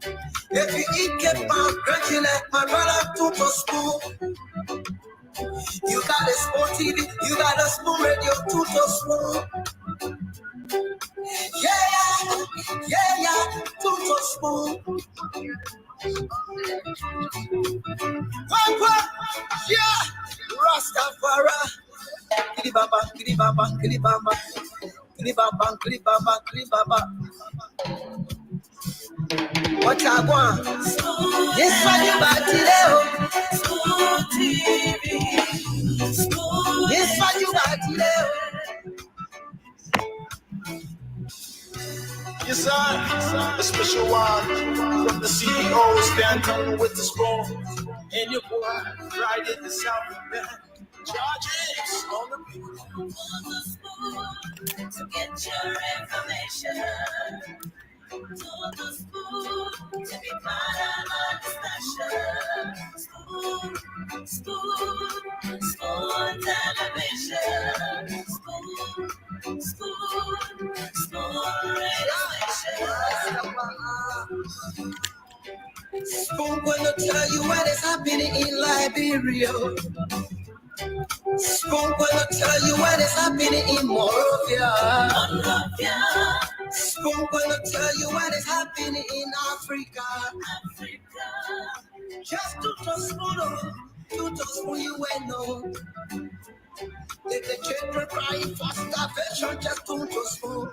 If you eat cake, man, crunchy like my brother, two to spoon. You got a spoon TV, you got a spoon radio, two to spoon. Yeah, two to spoon. Quack, yeah, Rastafari. Kiribaba, kiribaba, kiribaba, kiribaba, kiribaba, kiribaba. What I want? This one you back today, Spoon TV. This one you back today. Yes, sir. A special one from the CEO, stand with the spoon. And your boy, right in the South Bend. Charges on the beat. To get your information. To the spoon, to be part of our discussion. Spoon television. Spoon radio station. Spoon gonna tell you what is happening in Liberia. Spoon gonna tell you what is happening in Monrovia. Spoon gonna tell you what is happening in Africa. Just to spoon you will know. If the children crying for starvation, just to spoon.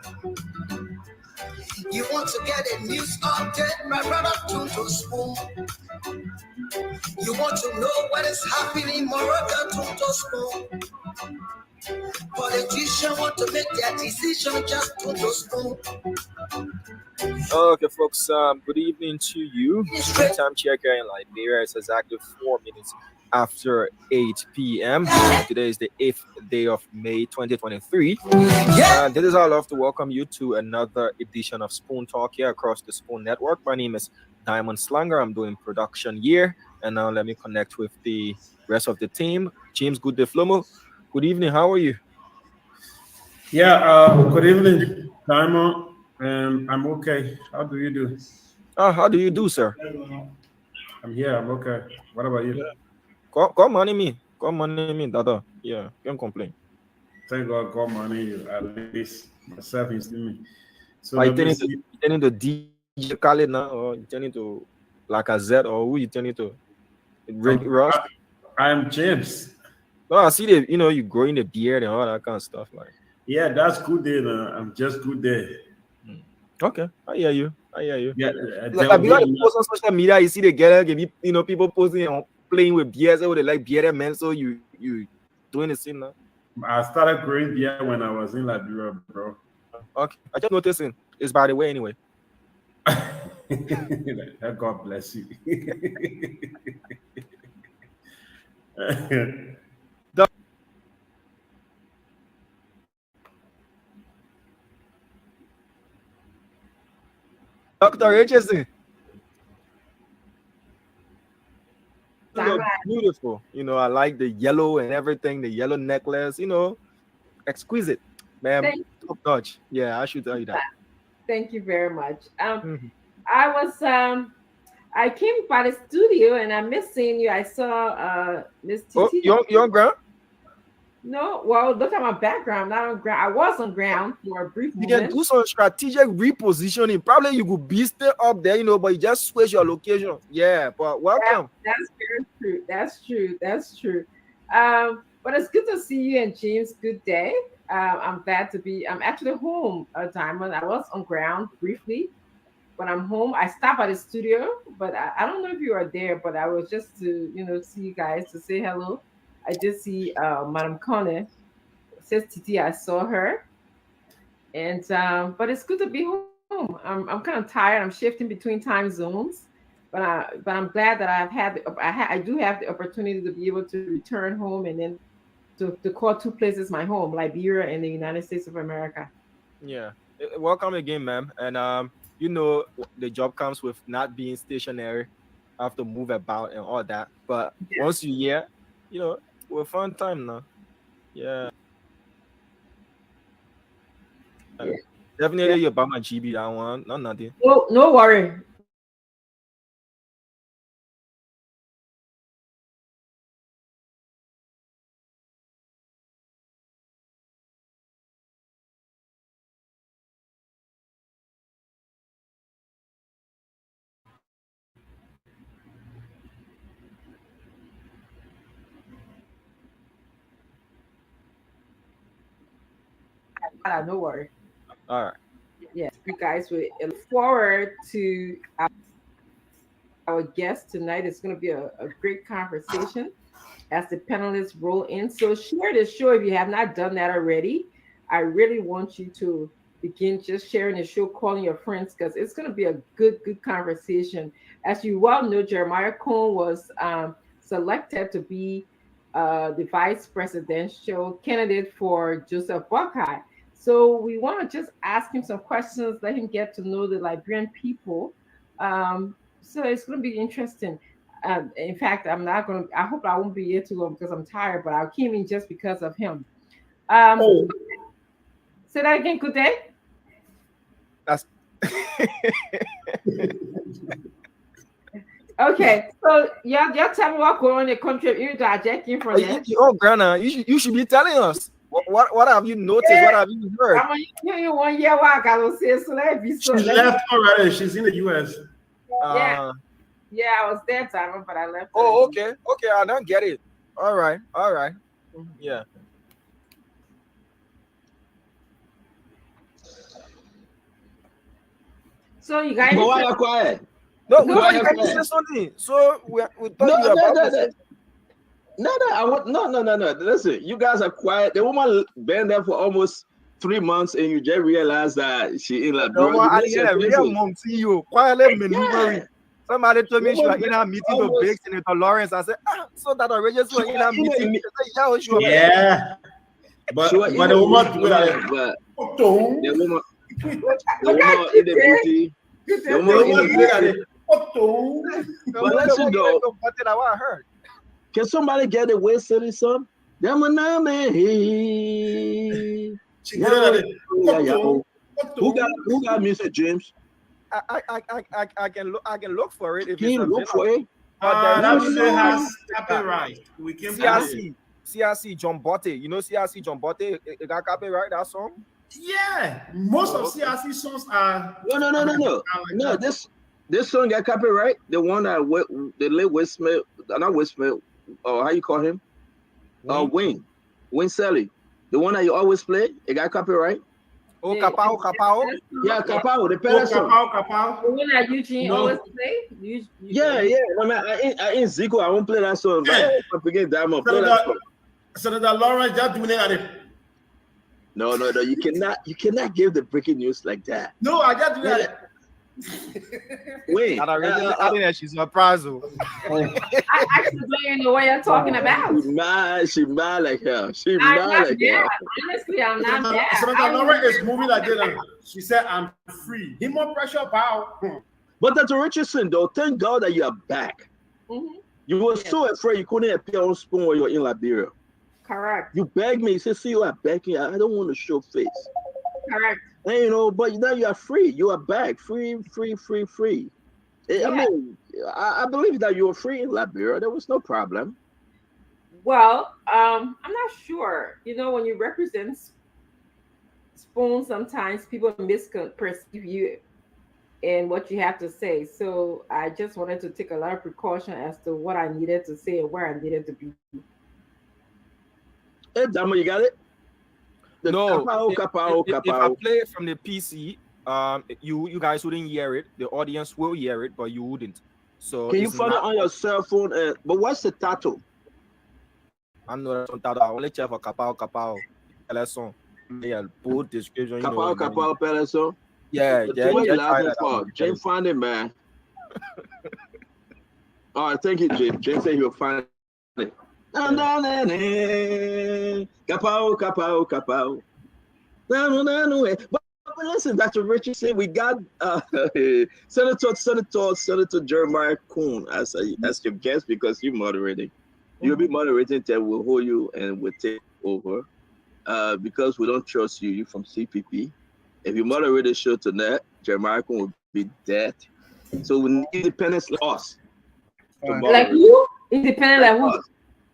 You want to get a news update, my brother, to spoon. You want to know what is happening in Morocco, to spoon. Politicians want to make their decision, just to spoon. Okay, folks, good evening to you. Time check here in Liberia. It's exactly 4 minutes after 8 p.m. Today is the 8th day of May 2023. This is our love to welcome you to another edition of Spoon Talk here across the Spoon Network. My name is Diamond Slanger. I'm doing production here. And now let me connect with the rest of the team. James Good Flomo. Good evening. How are you? Yeah, good evening, Diamond. I'm okay. How do you do? How do you do, sir? I'm here. I'm okay. What about you? Come on me, Dada. Yeah, can't complain. Thank God, God money you at least myself is me. So you turning to DJ Khaled now, or you turning to Lacazette, or who you turning to? Rick Ross. I'm James. No, I see the you growing the beard and all that kind of stuff like. Yeah, that's good there. I'm just good there. Okay, I hear you. Yeah, like because you post on social media, you see the girl, people posting and playing with beards, or they like bearded men. So you doing the same now. I started growing beard when I was in Liberia, bro. Okay, I just noticing. It's by the way anyway. God bless you. Dr. Richardson. Beautiful. I like the yellow and everything, the yellow necklace, exquisite. Man, top notch. Yeah, I should tell you that. Thank you very much. I came by the studio and I missed seeing you. I saw Miss Titi. Oh, you're on ground? No, well, look at my background. Not on ground. I was on ground for a brief moment. You can do some strategic repositioning. Probably you could be still up there, but you just switch your location. Yeah, but welcome. That's very true. That's true. But it's good to see you and James. Good day. I'm glad to be. I'm actually home, Diamond. I was on ground briefly, but I'm home. I stopped by the studio, but I don't know if you are there. But I was just to see you guys, to say hello. I did see Madam Kone. Says Titi, I saw her, and but it's good to be home. I'm kind of tired. I'm shifting between time zones, but I'm glad that I do have the opportunity to be able to return home and then to call two places my home, Liberia and the United States of America. Yeah, welcome again, ma'am. And the job comes with not being stationary. I have to move about and all that. But once you're here, we're fun time now. Yeah. Definitely about my GB that one. Not nothing. No worry. No worry. All right. Yes, you guys will look forward to our guest tonight. It's going to be a great conversation as the panelists roll in. So share the show if you have not done that already. I really want you to begin just sharing the show, calling your friends, because it's going to be a good conversation. As you well know, Jeremiah Cohn was selected to be the vice presidential candidate for Joseph Boakai. So we want to just ask him some questions, let him get to know the Liberian people. So it's going to be interesting. In fact, I hope I won't be here too long because I'm tired, but I came in just because of him. Say that again, good day. That's okay. So y'all tell me what going on in the country. You hijacking from there. Oh, Grandma, you should be telling us. What have you noticed? What have you heard? You 1 year I got say so. She left already. She's in the US. Yeah, I was there, Simon, but I left. Oh, okay. I don't get it. All right. Yeah. So you guys. But why are you quiet? No, you can say something. So we thought you were about to say. No. Listen, you guys are quiet. The woman been there for almost 3 months, and you just realize that she in Liberia. No, I didn't real mom see you. Quietly maneuvering. Somebody told me she was in a meeting to big Senator Lawrence. I said, so that already was in a meeting. Yeah. But the woman in the beauty. The woman in the beauty. But listen though. I heard. Can somebody get the West City song? Who got music, James? I can look for it if Can you look for it? That shit has copyright. We can CRC John Botte. You know CRC John Botte? It got copyright that song? Yeah. Most of CRC songs are No. This song got copyright. The one that the late Will Smith, not Will Smith, how you call him? Wayne Selly. The one that you always play, it got copyright. Oh, Kapao. Yeah, Kapao, the pedal song. Kapao. The one that Eugene always play? Yeah. I mean, I ain't Zico, I won't play that song. But I forget Diamond. Play that song. Senator Lawrence just doing it. No. You cannot give the breaking news like that. No, I just do that. Wait. I think she's surprised. I actually don't even know what you're talking about. She mad like hell. Honestly, I'm not mad. Senator Lawrence is moving like this. She said, I'm free. He more pressure about. But Dr. Richardson, though, thank God that you are back. Mm-hmm. You were so afraid you couldn't appear on Spoon when you were in Liberia. Correct. You begged me. You said, see, you are back here. I don't want to show face. Correct. And, but now you are free. You are back. Free. Yeah. I mean, I believe that you were free in Liberia. There was no problem. Well, I'm not sure. When you represent Spoon, sometimes people misperceive you and what you have to say. So I just wanted to take a lot of precaution as to what I needed to say and where I needed to be. Hey, Damo, you got it? No. Kapao. If I play it from the PC, you guys wouldn't hear it. The audience will hear it, but you wouldn't. So can you find it on your cell phone? But what's the title? I'm not on title. I only check for Kapao. Song. Yeah, bold description. Kapao, Peleson. Yeah. James find it, man. All right, thank you, James. James said he'll find it. Kapao. But listen, Dr. Richardson, we got Senator Jeremiah Cohn as your guest because you're moderating. You'll be moderating till we'll hold you and we'll take over because we don't trust you. You're from CPP. If you moderate the show tonight, Jeremiah Cohn will be dead. So we need independence like us. Like you? Independent like who?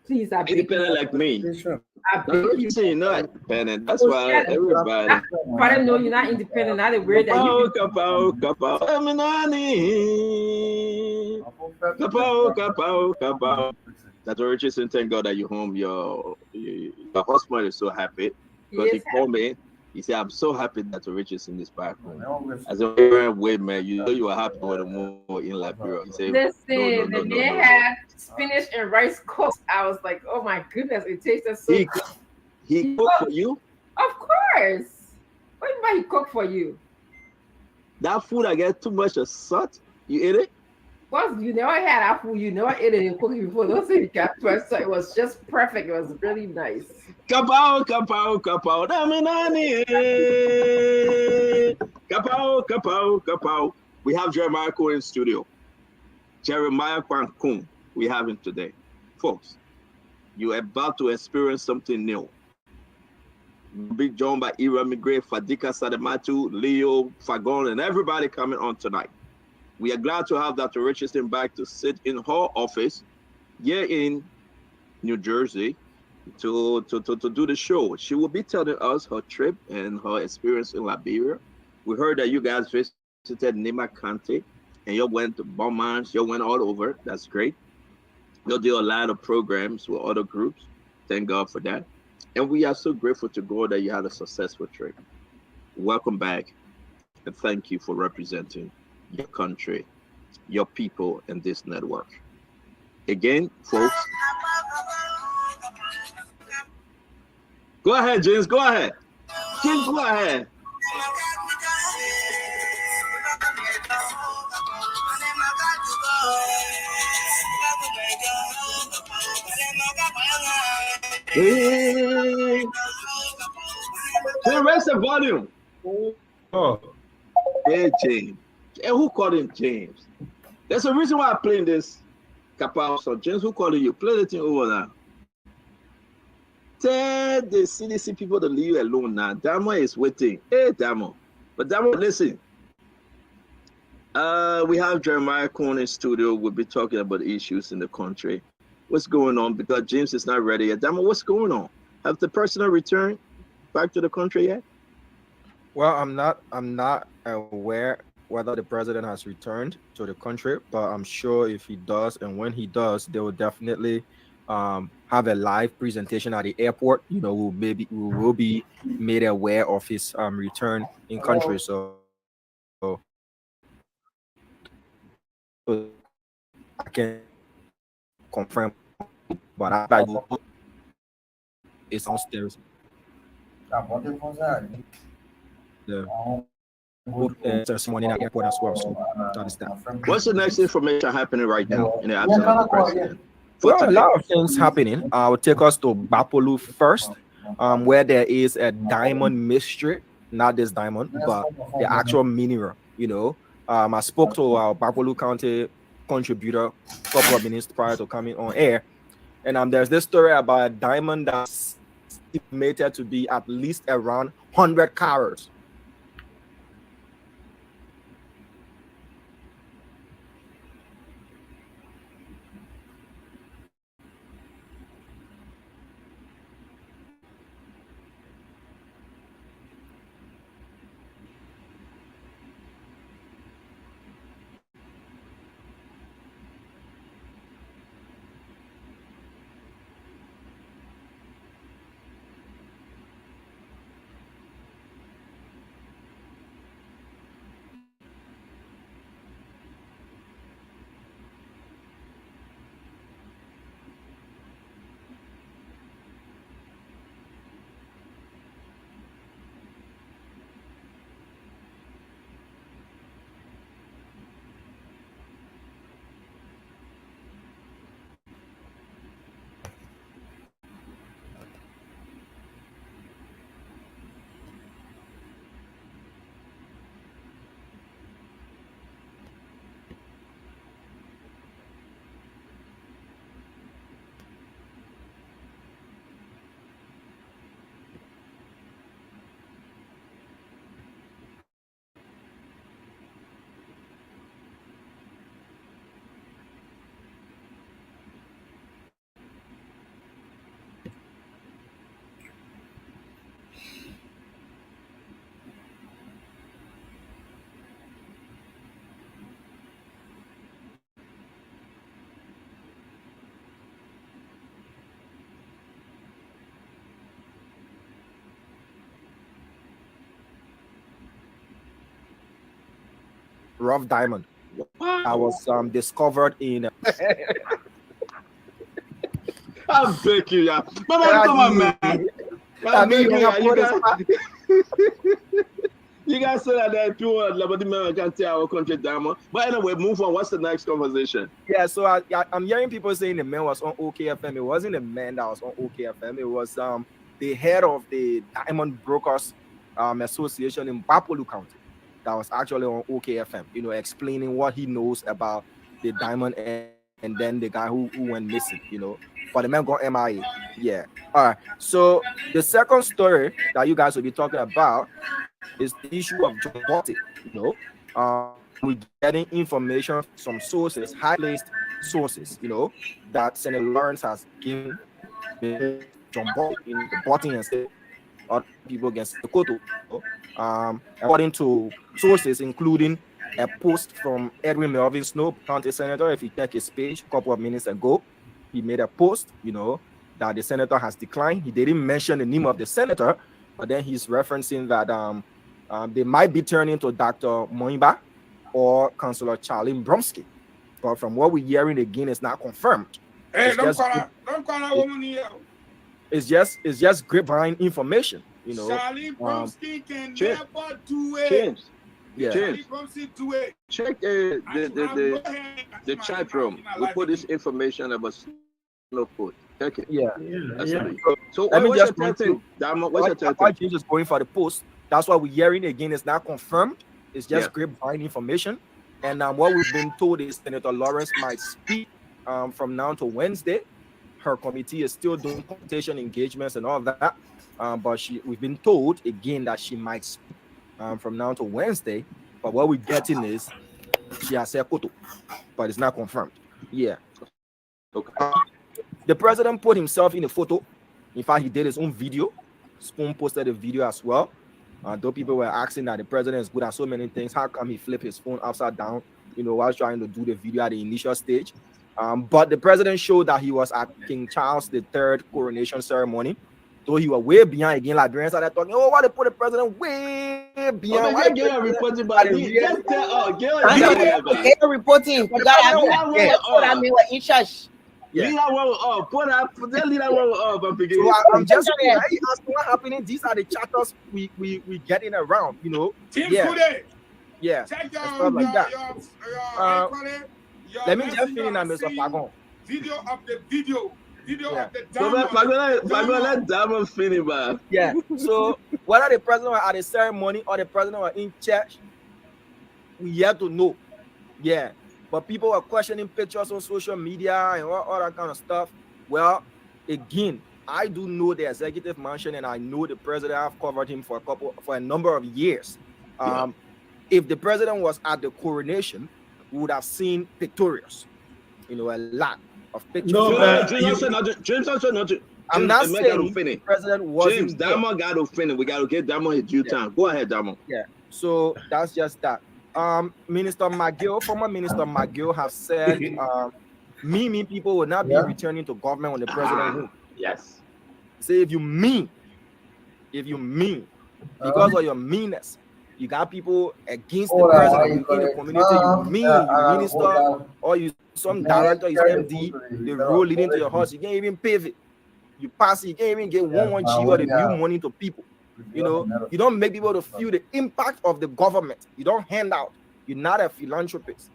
Please, I beg independent like me. I beg you. You're not independent. That's why everybody. I didn't know you're not independent. Not a weird that you. Kapao. Dr. Richardson, thank God that you're home. Your husband is so happy because he called me He said, I'm so happy that the rich is in this back room. I said, wait, man, you know you are happy with the more in Liberia. He said, Listen, the man had spinach and rice cooked. I was like, oh my goodness, it tasted so good. He cooked for you? Of course. What do you mean he cooked for you? That food I get too much of salt. You ate it? Well, you never had that food. You never ate it in cooking before. Don't say you got first. So it was just perfect. It was really nice. Kapow, kapow, kapow, daminani. Kapow, kapow, kapow. We have Jeremiah Cohen in studio. Jeremiah Kwankun, we have him today. Folks, you're about to experience something new. Big joined by Ira Migre, Fadika Sadematu, Leo, Fagon, and everybody coming on tonight. We are glad to have Dr. Richardson back to sit in her office here in New Jersey to do the show. She will be telling us her trip and her experience in Liberia. We heard that you guys visited Nima Kante and you went to Beaumont, you went all over. That's great. You'll do a lot of programs with other groups. Thank God for that. And we are so grateful to God that you had a successful trip. Welcome back. And thank you for representing your country, your people, and this network. Again, folks. Go ahead, James. Go ahead. James, go ahead. Hey. Raise the volume. Oh. Hey, James. Hey, who called him James? There's a reason why I'm playing this. Kapow. So, James, who called you? Play the thing over now. Tell the CDC people to leave you alone now. Damo is waiting. Hey, Damo. But Damo, listen. We have Jeremiah Cohen in studio. We'll be talking about issues in the country. What's going on? Because James is not ready yet. Damo, what's going on? Have the person returned back to the country yet? Well, I'm not aware whether the president has returned to the country, but I'm sure if he does, and when he does, they will definitely have a live presentation at the airport. You know, we will be made aware of his return in country. So I can confirm, but I will. It's downstairs. Ceremony at the airport as well. So that is that. What's the next information happening right now in the absence of the president? Well, a lot of things happening. I will take us to Bapolu first, where there is a diamond mystery. Not this diamond, but the actual mineral. You know, I spoke to our Bapolu County contributor a couple of minutes prior to coming on air, and there's this story about a diamond that's estimated to be at least around 100 carats. rough diamond Wow. that was discovered in. I'm begging you. But come on, man. I'm begging you guys say that there are people Liberty men can tell our country diamond. But anyway, move on. What's the next conversation? Yeah, so I'm hearing people saying the man was on OKFM. It wasn't the man that was on OKFM. It was the head of the Diamond Brokers Association in Bapolu County that was actually on OKFM, you know, explaining what he knows about the diamond and then the guy who went missing, you know. But the man got MIA. Yeah. All right. So the second story that you guys will be talking about is the issue of John Bolte, you know. We're getting information from some sources, high-placed sources, you know, that Senator Lawrence has given John Bolte in the Bolte and state other people against the Koto. According to sources, including a post from Edwin Melvin Snow, county senator. If you check his page a couple of minutes ago, he made a post, you know, that the senator has declined. He didn't mention the name of the senator, but then he's referencing that they might be turning to Dr. Moimba or Councillor Charlie Bromsky. But from what we're hearing again, it's not confirmed. Hey, It's don't call that woman here. It's just grapevine information, you know. Charlie Bromsky can James. never do it. James, Yeah. Charlie Bromsky do it. check the chat room. We put this information about no code. Check it. Yeah. That's Yeah. it. So Let me what's your just run third thing? through. Diamond, what's your third Why thing? James is going for the post? That's what we're hearing again. It's not confirmed. It's just Yeah. grapevine information. And what we've been told is Senator Lawrence might speak from now to Wednesday. Her committee is still doing consultation engagements and all that. But we've been told again that she might speak from now to Wednesday. But what we're getting is she has said Koto, but it's not confirmed. Yeah. Okay. The president put himself in a photo. In fact, he did his own video. Spoon posted a video as well. Though people were asking that the president is good at so many things, how come he flipped his phone upside down, you know, while trying to do the video at the initial stage? But the president showed that he was at King Charles III coronation ceremony. Though he was way behind again, Liberians started talking, oh, why they put the president way behind? Why they Gail reporting by me. Just tell Gail. Gail reporting. You gotta put I mean what in church. Yeah. Leader one up. Put that leader one up. I'm beginning. So I'm just asking what happening. These are the chatters we getting around, you know. Team Yeah. today. Yeah. Check your, Stuff like that. your Let me just finish now, Mr. Fagon. Video of the video. Yeah. Of the So let Diamond finish, man. Yeah. So whether the president was at the ceremony or the president was in church, we yet to know. Yeah. But people were questioning pictures on social media and all that kind of stuff. Well, again, I do know the executive mansion and I know the president. I've covered him for a number of years. If the president was at the coronation, we would have seen pictorials, you know, a lot of pictures. James also not. I'm not saying the president wasn't James, Diamond got to finish. We got to get Diamond his due time. Go ahead, Diamond. Yeah. So that's just that. Minister McGill, former Minister McGill, have said mean people will not be returning to government when the president wins. Yes. Say if you mean, because of your meanness, you got people against the president in the community. You mean, you minister, or you some director, you MD, the road leading to your house, you can't even pave it. You pass it, you can't even get one G or the new money to people. You know, you don't make people to feel the impact of the government. You don't hand out. You're not a philanthropist.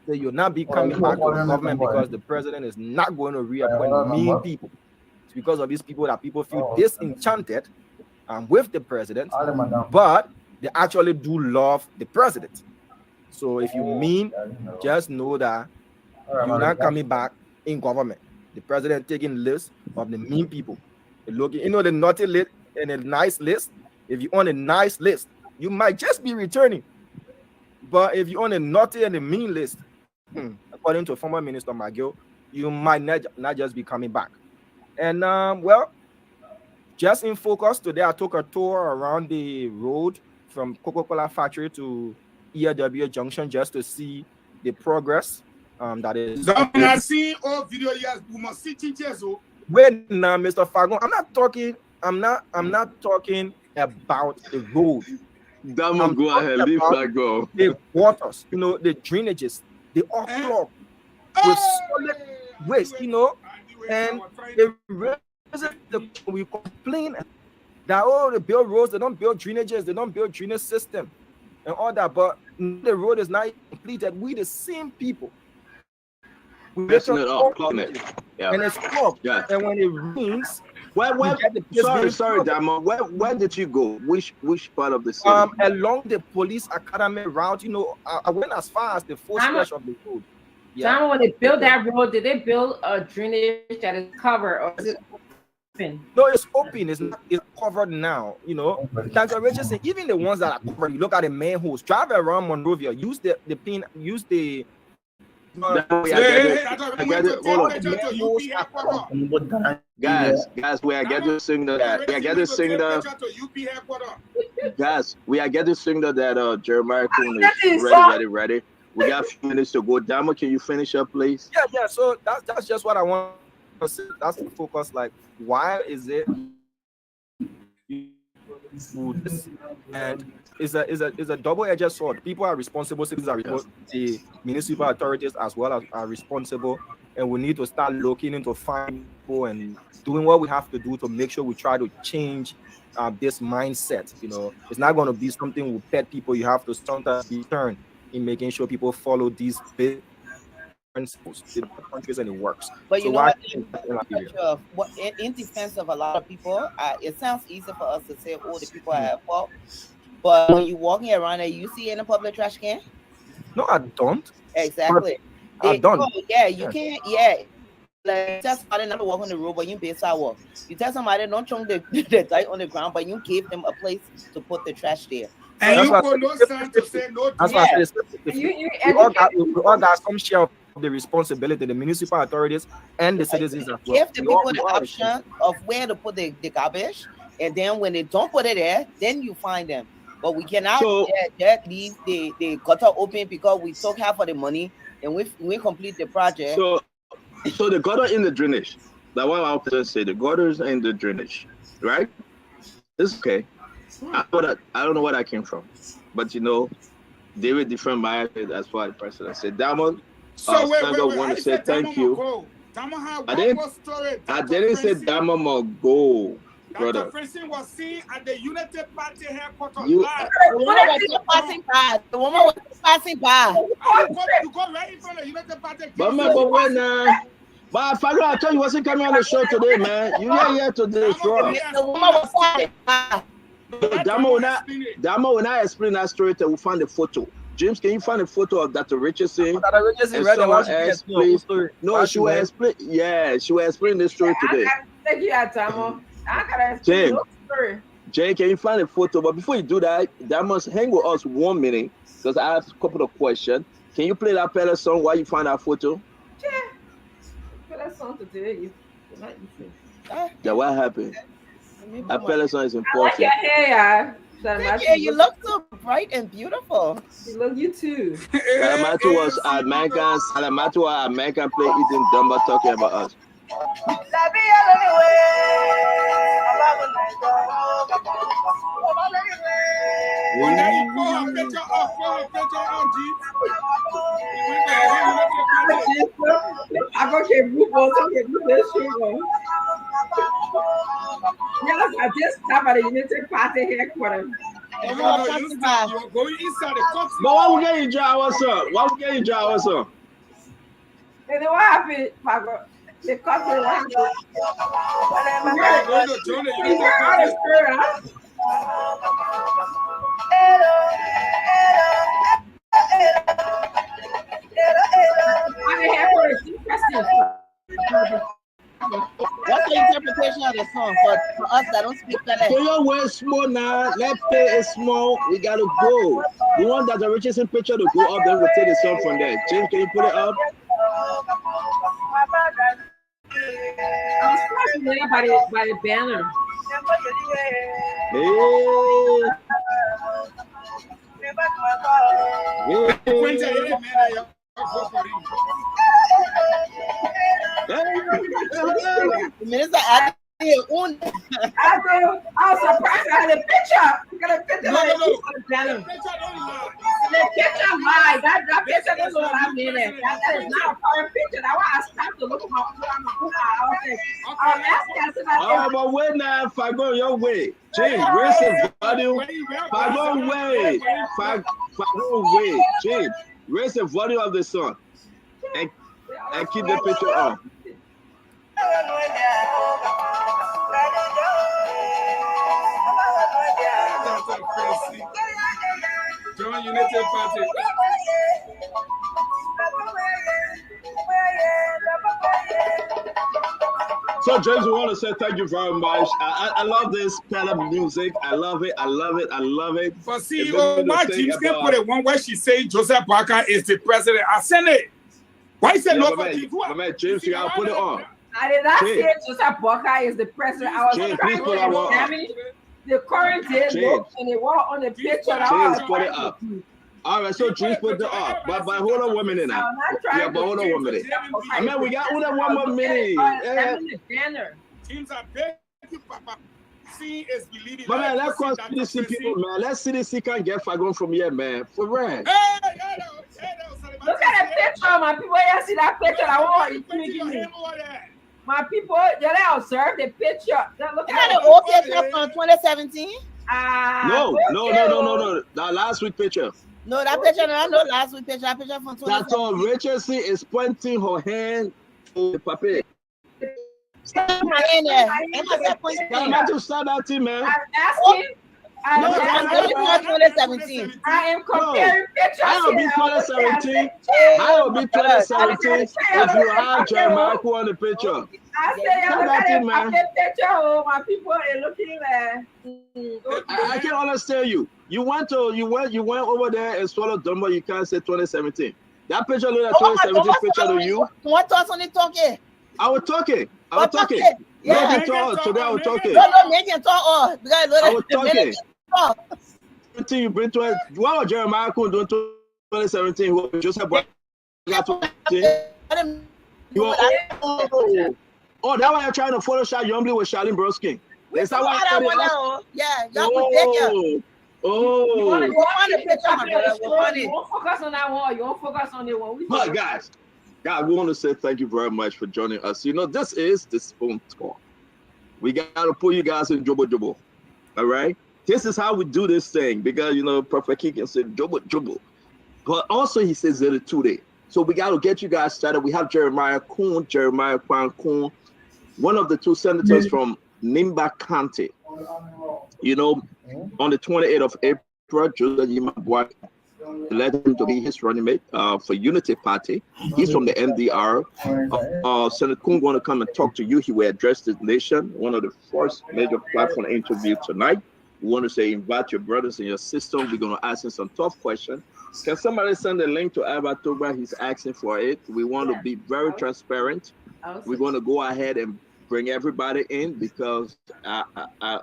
So you'll not be coming back to the government because the president is not going to reappoint mean people. It's because of these people that people feel disenchanted with the president, but they actually do love the president. So if you mean, just know that you're not coming back in government. The president taking lists of the mean people. Looking, you know, the naughty list and a nice list. If you on a nice list, you might just be returning. But if you on a naughty and a mean list, according to former Minister McGill, you might not just be coming back. And well, just in focus today, I took a tour around the road from Coca-Cola factory to ERW Junction just to see the progress that is. I see all video. Yes, we must see teachers. Wait now, Mr. Fagon. I'm not talking about the road. Damo, go ahead, leave that go. The waters, the drainages, they all clogged with solid waste, and we complain that they build roads, they don't build drainages, they don't build drainage system and all that, but the road is not completed. We the same people. Messing it up, clogging it. Yeah. And it's clogged. Yeah. And when it rains, sorry, Damo. Where did you go? Which part of the city? Along the police academy route, I went as far as the full stretch of the road. Yeah. When they built that road, did they build a drainage that is covered or is it open? No, it's open. It's covered now. Thanks for Richardson. Even the ones that are covered, you look at the manholes. Drive around Monrovia. Use the pin. Use the. Guys, we are getting signal that Jeremiah Coon is ready. We got a few minutes to go. Damo, can you finish up, please? Yeah. So that's just what I want to say. That's the focus. Like, why is it food? And it's a double-edged sword. People are responsible. Citizens are responsible. The municipal authorities as well are responsible, and we need to start looking into finding people and doing what we have to do to make sure we try to change this mindset. It's not going to be something with pet people. You have to sometimes be turned in making sure people follow these big principles in countries, and it works. But so in defense of a lot of people, it sounds easy for us to say, the people are at fault. But when you're walking around and you see any public trash can? No, I don't. Exactly. I don't. You can't. Yeah. Like, tell somebody not to walk on the road, but you pay sidewalk. You tell somebody don't throw the dirt on the ground, but you give them a place to put the trash there. And you put no sign to say no. That's why I say we all got some share of the responsibility, the municipal authorities and the citizens as well. Give the people the option of where to put the garbage, and then when they don't put it there, then you find them. But we cannot leave the gutter open because we took half of the money and we complete the project. So the gutter in the drainage. That's what I want to say. The gutters in the drainage, right? It's okay. I don't know where that came from, but they were different minded as far as the president said. Diamond, want to say thank you. I didn't say Diamond must go. Brother. Dr. Francine was seen at the United Party headquarters. The woman was passing by. The woman was passing by. You go right in front of the United Party. But I thought you wasn't coming on the show today, man. You are here to destroy. The woman was passing by. Damo, when I explain that story, we'll find the photo. James, can you find a photo of Dr. Richardson? Dr. Richardson read the No, she will explain. Yeah, she will explain this story today. Thank you, Damo. I gotta explain the story. Jay, can you find a photo? But before you do that, must hang with us 1 minute because I have a couple of questions. Can you play that Pele song while you find that photo? Yeah. Play that song today. Yeah, what happened? That Pele song is important. I like your hair, yeah, you look so bright and beautiful. You too. Salamatu was American play eating dumber talking about us. I go to I just stopped at the United Party headquarters. You're going inside the court. But why we getting Jawa, sir? Why we getting Jawa, sir? And then what happened, Pago? The court will have to. We're going to join the United Party. What's the interpretation of the song for us that don't speak Spanish? So your word small now. Let's play it small. We gotta go. We want that the Richardson picture to go up, then we'll take the song from there. James, can you put it up? I was pressing there by the banner. Minister Adam own. I was surprised I had a picture. You got a picture No, of no, no. the channel. The picture don't lie. The picture lied. That picture doesn't look like me. That is not a current picture. That's why I stopped to look at my phone. I was like, I'm asking. I said, Oh, but wait now, if I go your way, James, where's the value? If I go way, James, raise the volume of the song and keep the picture on. That's a crazy. Join Unity Party. So, James, we want to say thank you very much. I love this kind of music. I love it. I love it. I love it. But see, why James can put it one where she say Joseph Parker is the president? I send it. Why say no for James? James, you gotta put it on. I did not say Joseph Parker is the president. I was trying to examine the current day look and it was on the picture. James, put it up. All right, so James put it up. But hold on 1 minute now. Yeah, but hold on 1 minute. I mean, we got one more minute. Teams are big, Papa. See is believing. But man, let's call CDC people, man. Let CDC can get Fagon from here, man. For real. Look at the picture, my people. You see that picture? I want you to give me. My people, you let observe the picture. Look at the old picture from 2017. No. That last week picture. No, that picture, no, last week picture. That picture from 2017. That's all. Rachel C is pointing her hand to the paper. Stop my hand there. I'm not to start that team, man. I'm asking. No, that's 2017. I am comparing pictures. I will be 2017. I will be 2017 if you have Jeremiah on the picture. I say, look at the picture. Oh, my people are looking there. I can understand you. You went over there and swallowed Dumbo. You can't say 2017. That picture look like 2017 picture to you. What thoughts on it talking? I was talking. Yeah. Today I was talking. No, make it talk. Because I was talking. Until you bring to it, what was Jeremiah doing 2017? Who Joseph got 2017? Oh, that why you're trying to Photoshop Youngly with Charlene Broski. Is that why I You won't focus on that one. You won't focus on the one. But guys, we want to say thank you very much for joining us. You know, this is the Spoon Talk. We got to put you guys in Jobo. All right? This is how we do this thing because, you know, Prophet King can say Jobo. But also he says it today. So we got to get you guys started. We have Jeremiah Kwan Koon, one of the two senators from Nimba County. You know, on the 28th of April, Joseph Yimabwak led him to be his running mate for Unity Party. He's from the NDR. Senator Kung going to come and talk to you. He will address the nation. One of the first major platform interview tonight. We want to say invite your brothers and your sisters. We're going to ask him some tough questions. Can somebody send a link to Alba Toba? He's asking for it. We want to be very transparent. We're going to go ahead and bring everybody in because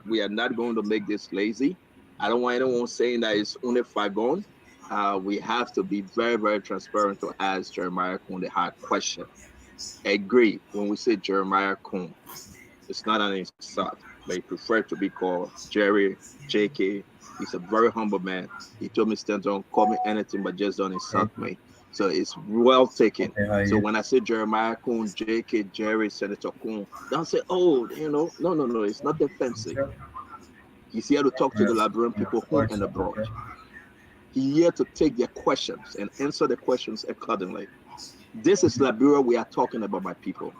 we are not going to make this lazy. I don't want anyone saying that it's only Fagon. We have to be very, very transparent to ask Jeremiah Kung the hard question. Agree when we say Jeremiah Kung. It's not an insult. They prefer to be called Jerry, JK. He's a very humble man. He told me, don't call me anything but just don't insult me. So it's well taken. So when I say Jeremiah Kung, JK, Jerry, Senator Kung, don't say, oh, you know, no, it's not offensive. He's here to talk to the Liberian people home and abroad. He's here to take their questions and answer the questions accordingly. This is Liberia we are talking about, my people.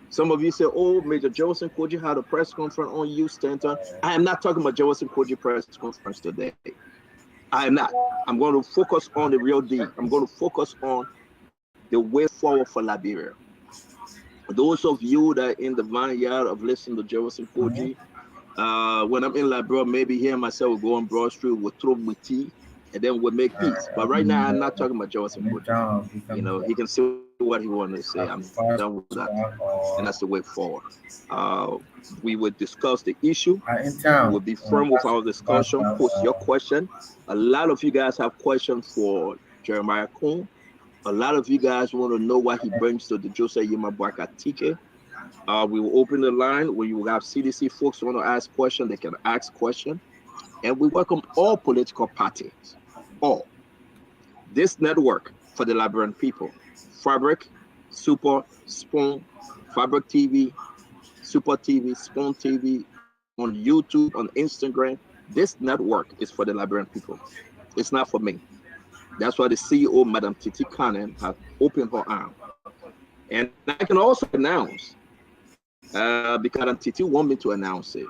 Some of you say, oh, Major Joseph Koji had a press conference on you, Stanton. I am not talking about Joseph Koji press conference today. I am not. I'm going to focus on the real deal. I'm going to focus on the way forward for Liberia. Those of you that are in the vineyard of listening to Joseph Koji, when I'm in Liberia, maybe here myself will go on Broad Street, we'll throw with tea, and then we'll make peace. But right now, I'm not talking about Joseph Koji. You know, he can say what he wanted to say. I'm done with that. And that's the way forward. We will discuss the issue. We'll be firm with our discussion. Post your question. A lot of you guys have questions for Jeremiah Kung. A lot of you guys want to know what he brings to the Joseph Yimabwak ticket. We will open the line where you will have CDC folks who want to ask questions. They can ask questions. And we welcome all political parties. All. This network for the Liberian people. Fabric, Super, Spoon, Fabric TV, Super TV, Spoon TV, on YouTube, on Instagram. This network is for the Liberian people. It's not for me. That's why the CEO, Madam Titi Cannon, has opened her arm. And I can also announce, because Madam Titi want me to announce it.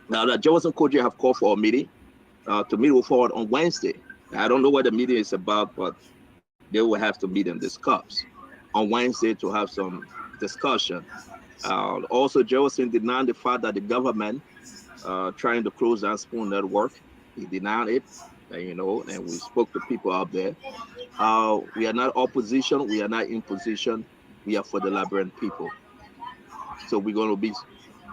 Now that Jefferson Kodje have called for a meeting to meet with forward on Wednesday. I don't know what the meeting is about, but they will have to meet and discuss on Wednesday to have some discussion. Also, Jefferson denied the fact that the government trying to close down Spoon Network. He denied it, and we spoke to people out there. We are not opposition. We are not in position. We are for the Liberian people. So we're going to be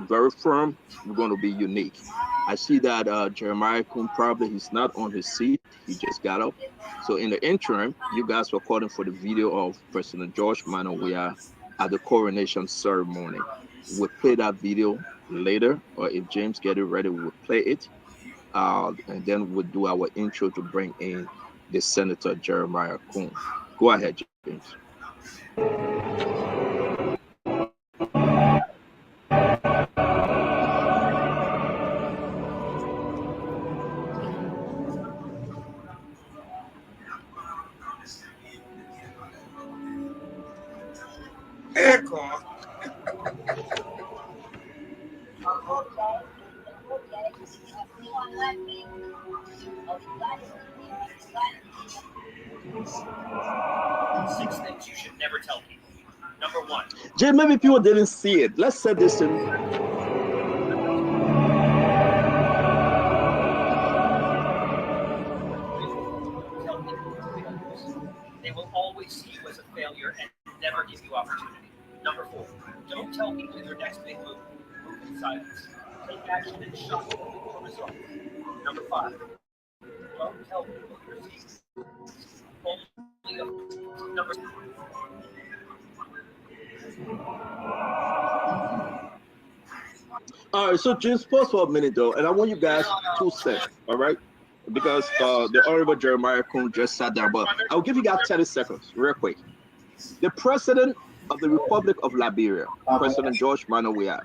very firm. We're going to be unique. I see that Jeremiah Kun probably he's not on his seat. He just got up. So in the interim, you guys were calling for the video of President George Manneh at the coronation ceremony. We'll play that video later, or if James get it ready, we'll play it. And then we'll do our intro to bring in the Senator Jeremiah Kun. Go ahead, James. Six things you should never tell people. Number one. Jay, maybe people didn't see it. Let's set this in. They will always see you as a failure and never give you opportunity. Number four. Don't tell people your next big move. Move in silence. Take action and shock them with results. Number five. Don't tell people your secrets. Number all right, so just pause for a minute though, and I want you guys 2 seconds, all right? Because the Honorable Jeremiah Kun just sat down, but I'll give you guys 30 seconds, real quick. The President of the Republic of Liberia, President George Manneh,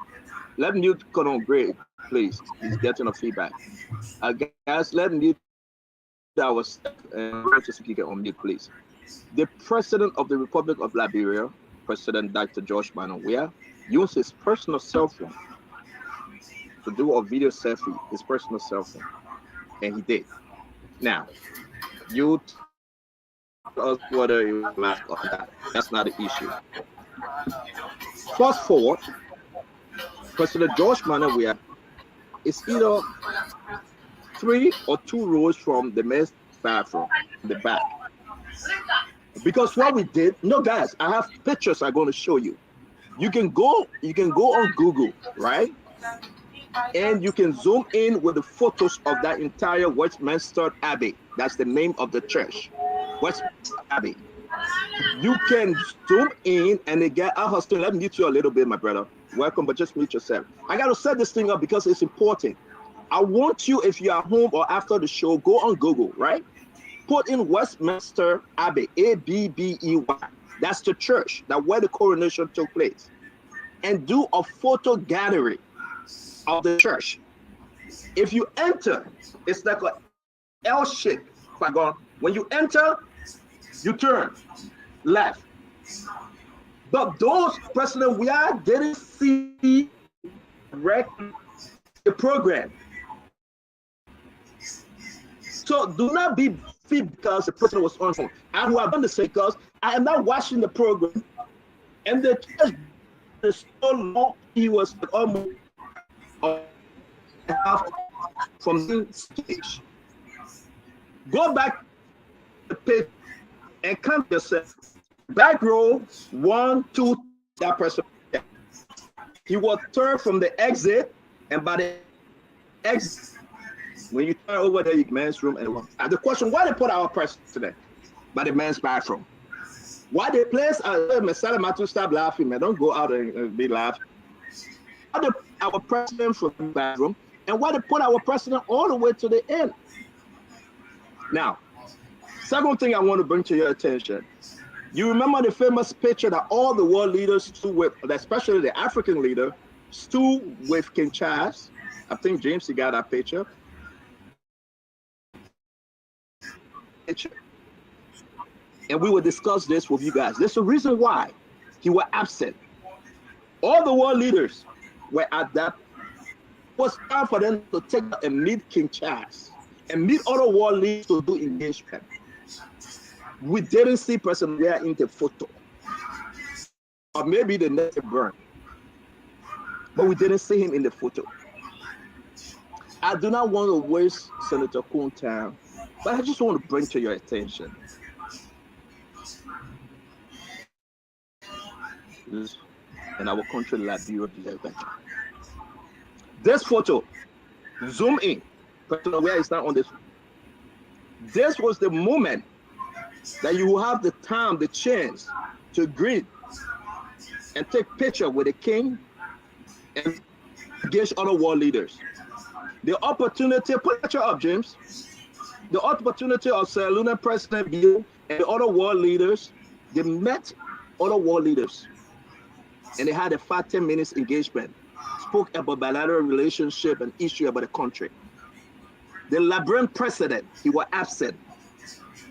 let me mute Colonel Gray, please. He's getting a feedback. Guys, let me mute our staff and get on mute, please. The President of the Republic of Liberia, President Dr. George Manneh, used his personal cell phone to do a video selfie, his personal cell phone, and he did. Now, you tell us whether you like or not. That's not the issue. Fast forward, President George Manneh is either 3 or 2 rows from the men's bathroom in the back. Because what we did, no guys, I have pictures I'm going to show you. You can go on Google, right? And you can zoom in with the photos of that entire Westminster Abbey. That's the name of the church, Westminster Abbey. You can zoom in and again, Austin, let me mute you a little bit, my brother. Welcome, but just mute yourself. I got to set this thing up because it's important. I want you, if you're at home or after the show, go on Google, right? Put in Westminster Abbey, A-B-B-E-Y. That's the church where the coronation took place. And do a photo gallery of the church. If you enter, it's like an L shape. When you enter, you turn left. But those President didn't see the program. So do not be because the president was on phone. I will have done the same because I am not watching the program, and the church is so long. He was almost from the stage. Go back to the page and count yourself. Back row 1, 2. That person. He was turned from the exit, and by the exit. When you turn over there, you men's room, and the question: why they put our president by the men's bathroom? Why the players are to stop laughing, man. Don't go out and be laughing. Why they put our president from the bathroom, and why they put our president all the way to the end? Now, second thing I want to bring to your attention. You remember the famous picture that all the world leaders stood with, especially the African leader, stood with King Charles. I think James, you got that picture. And we will discuss this with you guys. There's a reason why he was absent. All the world leaders were at that. It was time for them to take and meet King Charles and meet other world leaders to do engagement. We didn't see President Weah in the photo, or maybe the net burned, but we didn't see him in the photo. I do not want to waste Senator Koon's time, but I just want to bring to your attention in our country, Liberia. This photo, zoom in. President Weah is not on this. This was the moment that you will have the time, the chance to greet and take picture with the king and engage other world leaders. The opportunity, put picture up, James. The opportunity of Sierra Leone President Bill and the other world leaders, they met other world leaders and they had a 5-10 minutes engagement, spoke about bilateral relationship and issue about the country. The Liberian president, he was absent.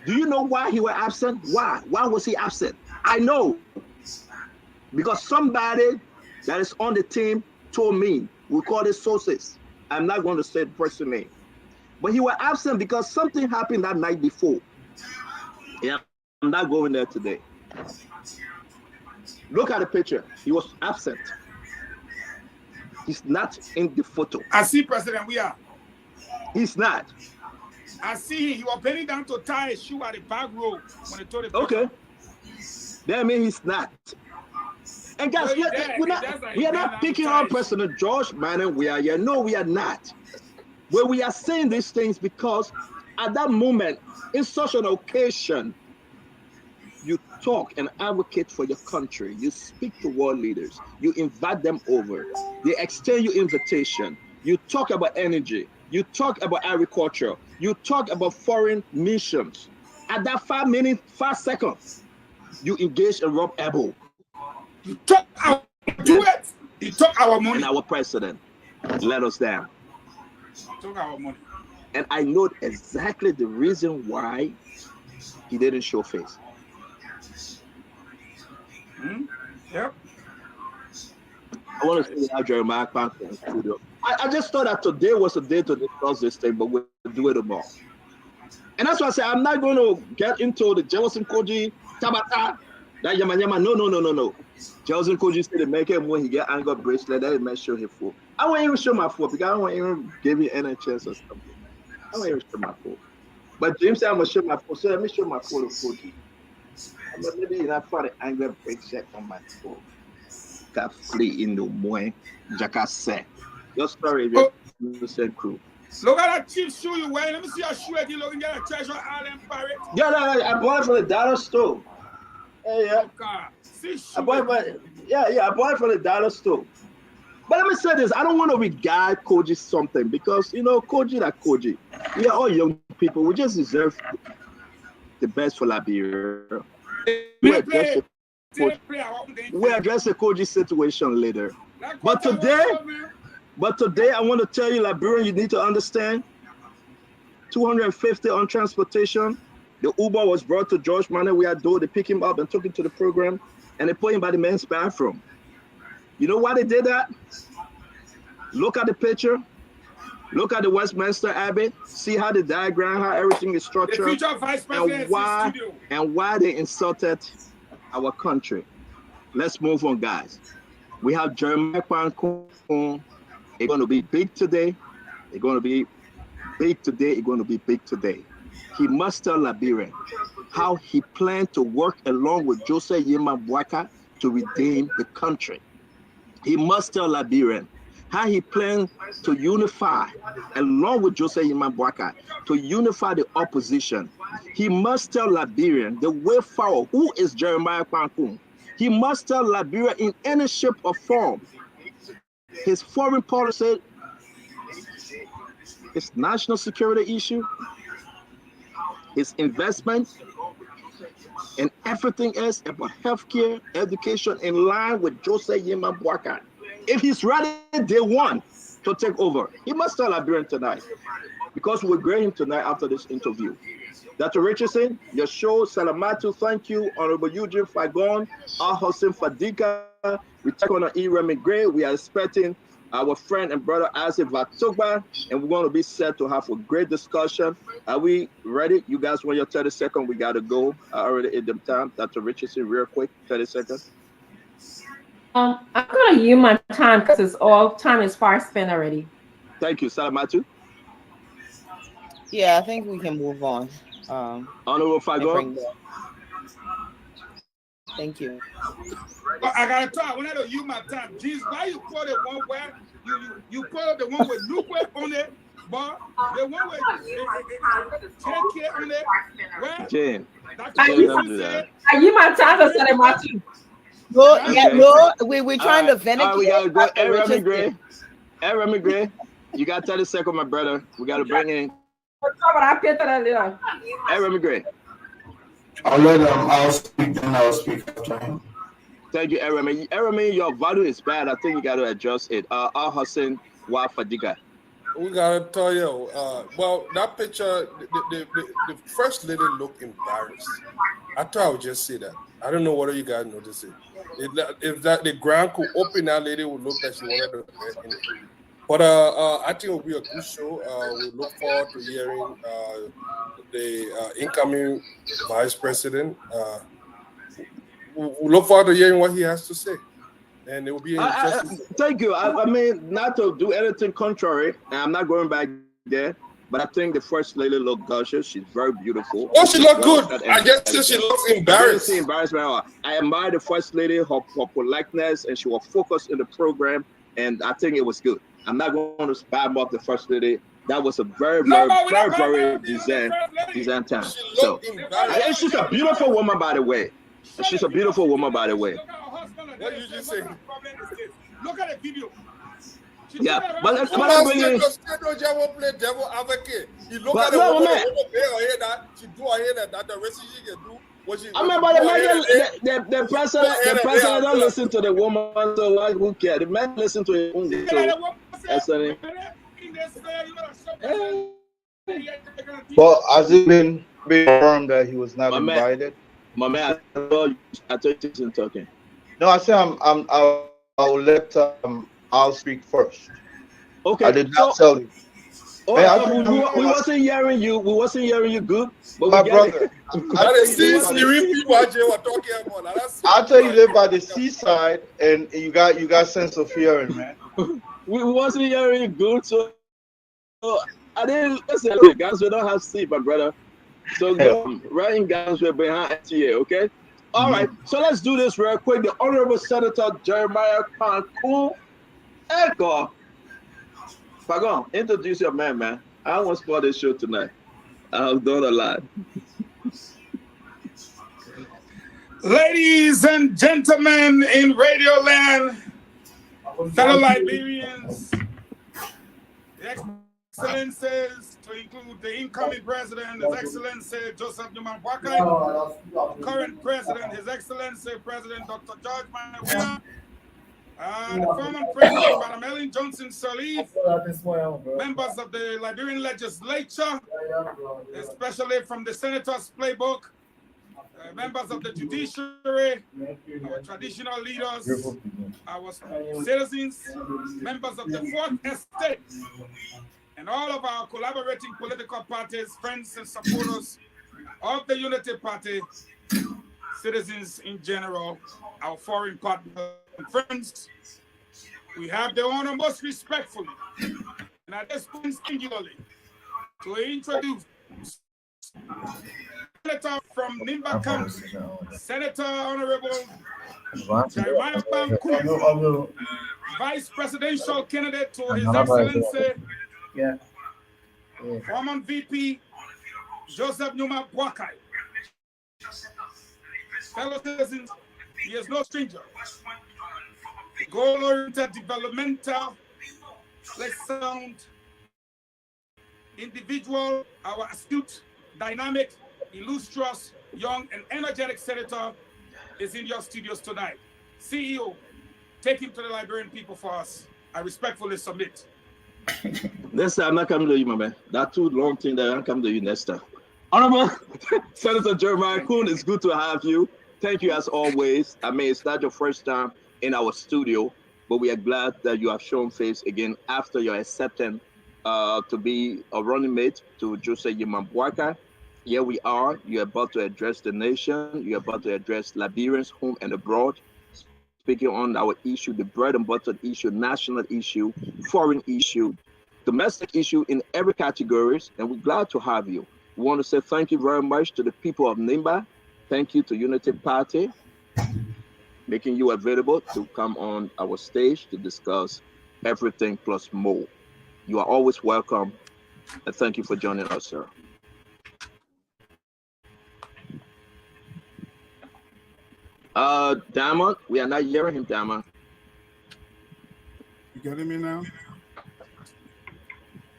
Do you know why he was absent? Why? Why was he absent? I know. Because somebody that is on the team told me, we call this sources. I'm not going to say the person name. But he was absent because something happened that night before. Yeah, I'm not going there today. Look at the picture. He was absent. He's not in the photo. I see President Weah. He's not. I see him. He was bending down to tie his shoe at the back row when they told him. Okay. That means he's not. And guys, we are not picking on President George Manneh. We are here. No, we are not. Well, we are saying these things because at that moment, in such an occasion, you talk and advocate for your country. You speak to world leaders. You invite them over. They extend you invitation. You talk about energy. You talk about agriculture. You talk about foreign missions. At that 5 minutes, 5 seconds, you engage and rub elbow. You took our do it. He took our money. And our president let us down. Took our money. And I know exactly the reason why he didn't show face. Yep. I want to see how Jeremiah Kwan in the studio. I just thought that today was a day to discuss this thing, but we'll do it tomorrow. And that's why I say I'm not going to get into the Jefferson Koji Tabata. That yama. No. Jefferson Koji said to make him when he get anger bracelet, that man show his foot. I won't even show my foot because I don't want to even give you any chance or something. I won't even show my foot. But James said I'm going to show my foot. So let me show my foot to Koji. Maybe you're not find the anger bracelet on my foot. Got flee in the morning. Jacka said. Your story, you said crew. Look at that cheap shoe you wearing. Let me see your shoe again. Look at that Treasure Island Pirate. Yeah, I bought it from the dollar store. Hey, yeah. God. See, I bought it from the dollar store. But let me say this, I don't want to regard Koji something because, you know, Koji like Koji. We are all young people. We just deserve the best for Liberia. We'll address the Koji situation later. But today, I want to tell you, Liberian, you need to understand, 250 on transportation. The Uber was brought to George Manneh. We had door. They pick him up and took him to the program, and they put him by the men's bathroom. You know why they did that? Look at the picture. Look at the Westminster Abbey. See how the diagram, how everything is structured, the future vice president and why they insulted our country. Let's move on, guys. We have Jeremiah Kwan. It's going to be big today. It's going to be big today. It's going to be big today. He must tell Liberia how he planned to work along with Joseph Yema Boakai to redeem the country. He must tell Liberia how he plans to unify, along with Joseph Yema Boakai, to unify the opposition. He must tell Liberia the way forward. Who is Jeremiah Kwan-Kun? He must tell Liberia in any shape or form his foreign policy, his national security issue, his investment, and everything else about healthcare, education in line with Joseph Yema Boakai. If he's ready day one to take over, he must tell Liberian tonight, because we'll grade him tonight after this interview. Dr. Richardson, your show, Salamatu, thank you. Honorable Eugene Fagon, Al-Hussein Fadika, we take on E. Remy Gray. We are expecting our friend and brother Isaac Vatogba, and we're going to be set to have a great discussion. Are we ready? You guys want your 30 seconds? We got to go. I already hit them time. Dr. Richardson, real quick, 30 seconds. I'm going to use my time because it's all time is far spent already. Thank you. Salamatu? Yeah, I think we can move on. Honorable Fagon? Thank you. But I gotta talk. When I don't use my time, Jesus, why you put it one where you put the one with Luke on it, but the one with take care on it. Where? Jane. I use my time to set my team. No, yeah, no, we're trying to vindicate. We gotta go. Remy Gray, you got 30 seconds, my brother. We gotta bring in. Remy Gray. I'll let him. I'll speak after him. Thank you, Remy. Remy, your value is bad. I think you got to adjust it. Al-Hussein Fadiga. We gotta tell you. Well, that picture, the first lady looked embarrassed. I thought I would just say that. I don't know whether you guys notice it. If that the ground could open, that lady would look like she wanted to get in it. But I think it will be a good show. We look forward to hearing the incoming vice president. We look forward to hearing what he has to say. And it will be interesting. Thank you. I mean, not to do anything contrary, and I'm not going back there, but I think the first lady looked gorgeous. She's very beautiful. Oh, she looked good. I guess she looks embarrassed. I admire the first lady, her politeness, and she was focused in the program, and I think it was good. I'm not going to spam up the first lady. That was a very design time. So, and she's a beautiful woman, by the way. She's a beautiful woman, by the way. What did you just say? Look at the video. Yeah, but I'm bringing. Play devil advocate. You look at the woman. She do her hair that the rest she can do. I mean, but the person don't listen to the woman, so who cares? The man listen to his own. Well, has it been confirmed that he was not invited? My man, I thought you were talking. No, I said I'll let I'll speak first. Okay. I did not tell you. Oh, we wasn't hearing you. We wasn't hearing you good. But my brother. I'll tell you live by the seaside, and you got sense of hearing, man. We wasn't hearing you good, so I didn't listen. Guys, we don't have sleep, my brother. So go right in guys, we're behind FTA, okay? All right, so let's do this real quick. The Honorable Senator Jeremiah Kwan-Kun. Echo. Fagon, introduce your man. I don't want to spoil this show tonight. I've done a lot. Ladies and gentlemen in Radio Land, fellow Liberians, the Excellencies, to include the incoming president, His Excellency Joseph Yema Boakai, current president, His Excellency President Dr. George Manneh, the former president, Madam Ellen Johnson Sirleaf, members of the Liberian legislature, especially from the Senator's Playbook, members of the judiciary, our traditional leaders, our citizens, members of the Fourth Estate, and all of our collaborating political parties, friends and supporters of the Unity Party, citizens in general, our foreign partners and friends. We have the honor most respectfully, and at this point singularly, to introduce Senator from Nimba County, Senator Honorable Jeremiah Kwan-Kun, vice presidential candidate to His Excellency, former VP Joseph Numa Boakai. Fellow citizens, he is no stranger. Goal-oriented, developmental, sound individual, our astute, dynamic, illustrious, young, and energetic senator is in your studios tonight. CEO, take him to the Liberian people for us. I respectfully submit. Next time, I'm not coming to you, my man. That's too long thing that I'm coming to you next time. Honorable Senator Jeremiah Kuhn, it's good to have you. Thank you as always. I mean, it's not your first time in our studio, but we are glad that you have shown face again after your acceptance to be a running mate to Joseph Numa Boakai. Here we are. You're about to address the nation. You're about to address Liberians home and abroad, speaking on our issue, the bread and butter issue, national issue, foreign issue, domestic issue in every category. And we're glad to have you. We want to say thank you very much to the people of Nimba. Thank you to Unity Party, making you available to come on our stage to discuss everything plus more. You are always welcome, and thank you for joining us, sir. Diamond, we are not hearing him, Diamond. You getting me now?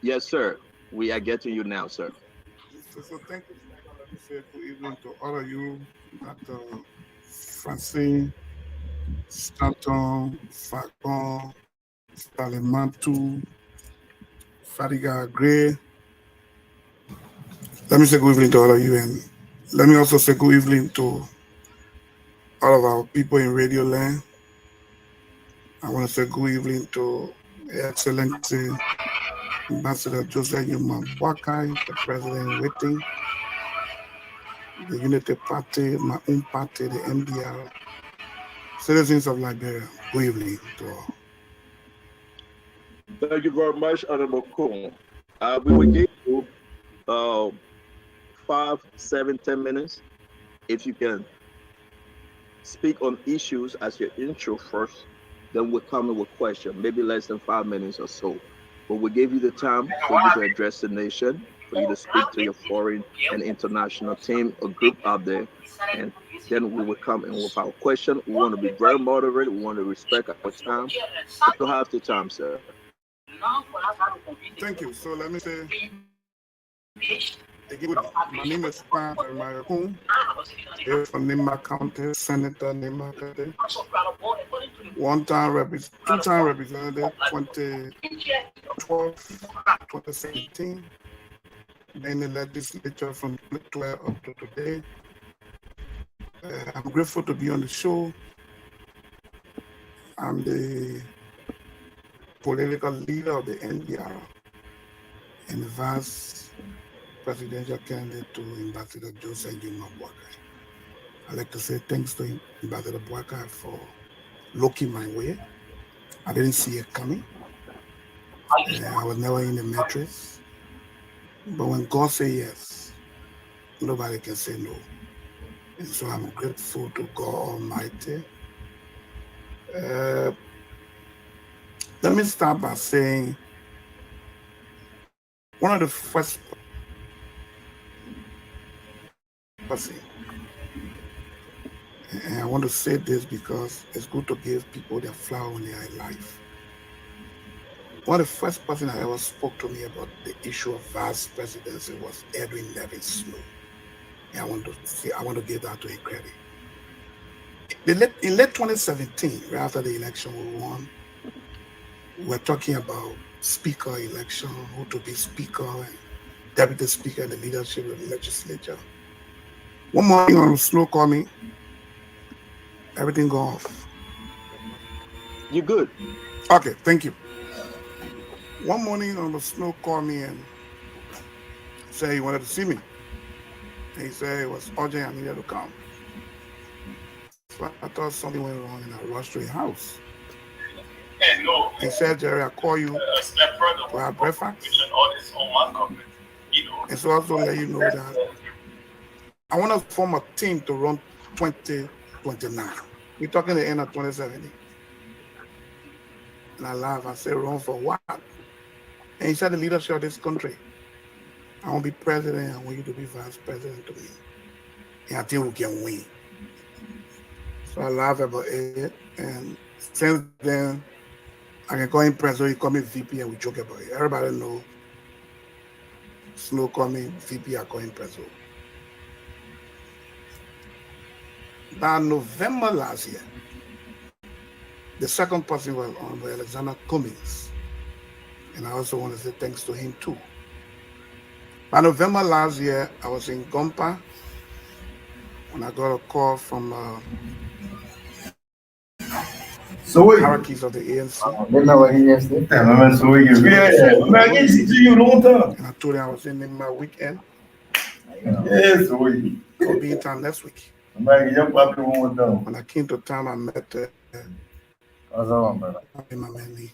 Yes, sir. We are getting you now, sir. So thank you. Let me say good evening to all of you, Dr. Francine, Stanton, Facon, Salimantu, Fadiga Gray. Let me say good evening to all of you, and let me also say good evening to all of our people in Radio Land. I want to say good evening to Excellency Ambassador Joseph Numa Boakai, the President waiting, the Unity Party, my own party, the MDR, citizens of Liberia. Good evening to all. Thank you very much, Honorable Kuhn. We will give you 5, 7, 10 minutes. If you can speak on issues as your intro first, then we'll come in with questions, maybe less than 5 minutes or so. But we gave you the time for you to address the nation, for you to speak to your foreign and international team or group out there. And then we will come in with our question. We want to be very moderate. We want to respect our time. You have the time, sir. Thank you. So let me say, my name is Pat Mayakun. Here from Nimba County, Senator Nimba County. Two-time representative, 2012, 2017. In the legislature from 2012 up to today. I'm grateful to be on the show. I'm the political leader of the NDR and the vice presidential candidate to Ambassador Joseph Numa Boakai. I'd like to say thanks to Ambassador Boakai for looking my way. I didn't see it coming. I was never in the matrix. But when God says yes, nobody can say no. And so I'm grateful to God Almighty. Let me start by saying one of the first person, and I want to say this because it's good to give people their flower in their life. One of the first person that ever spoke to me about the issue of vice presidency was Edwin Nevin Snow. And I want to give that to him credit. In late 2017, right after the election we won, we're talking about speaker election, who to be speaker and deputy speaker and the leadership of the legislature. One morning on Snow called me, everything go off. You good? Okay, thank you. One morning on the Snow called me and said he wanted to see me. And he said it was urgent, I needed to come. So I thought something went wrong and I rushed to his house. He said, Jerry, I'll call you to have breakfast. And so I also let you know that I want to form a team to run 2029. We're talking the end of 2070. And I laughed. I said, run for what? And he said, the leadership of this country. I want to be president. I want you to be vice president to me. And I think we can win. So I laugh about it. And since then, I can call him president, he call me VP, and we joke about it. Everybody know Snow call me VP, I call him president. By November last year, the second person was Honorable Alexander Cummings. And I also want to say thanks to him too. By November last year, I was in Gompa when I got a call from hierarchies of the ANC. And I told him I was in my weekend. Yes, I'll be in town next week. When I came to town, I met my man Lee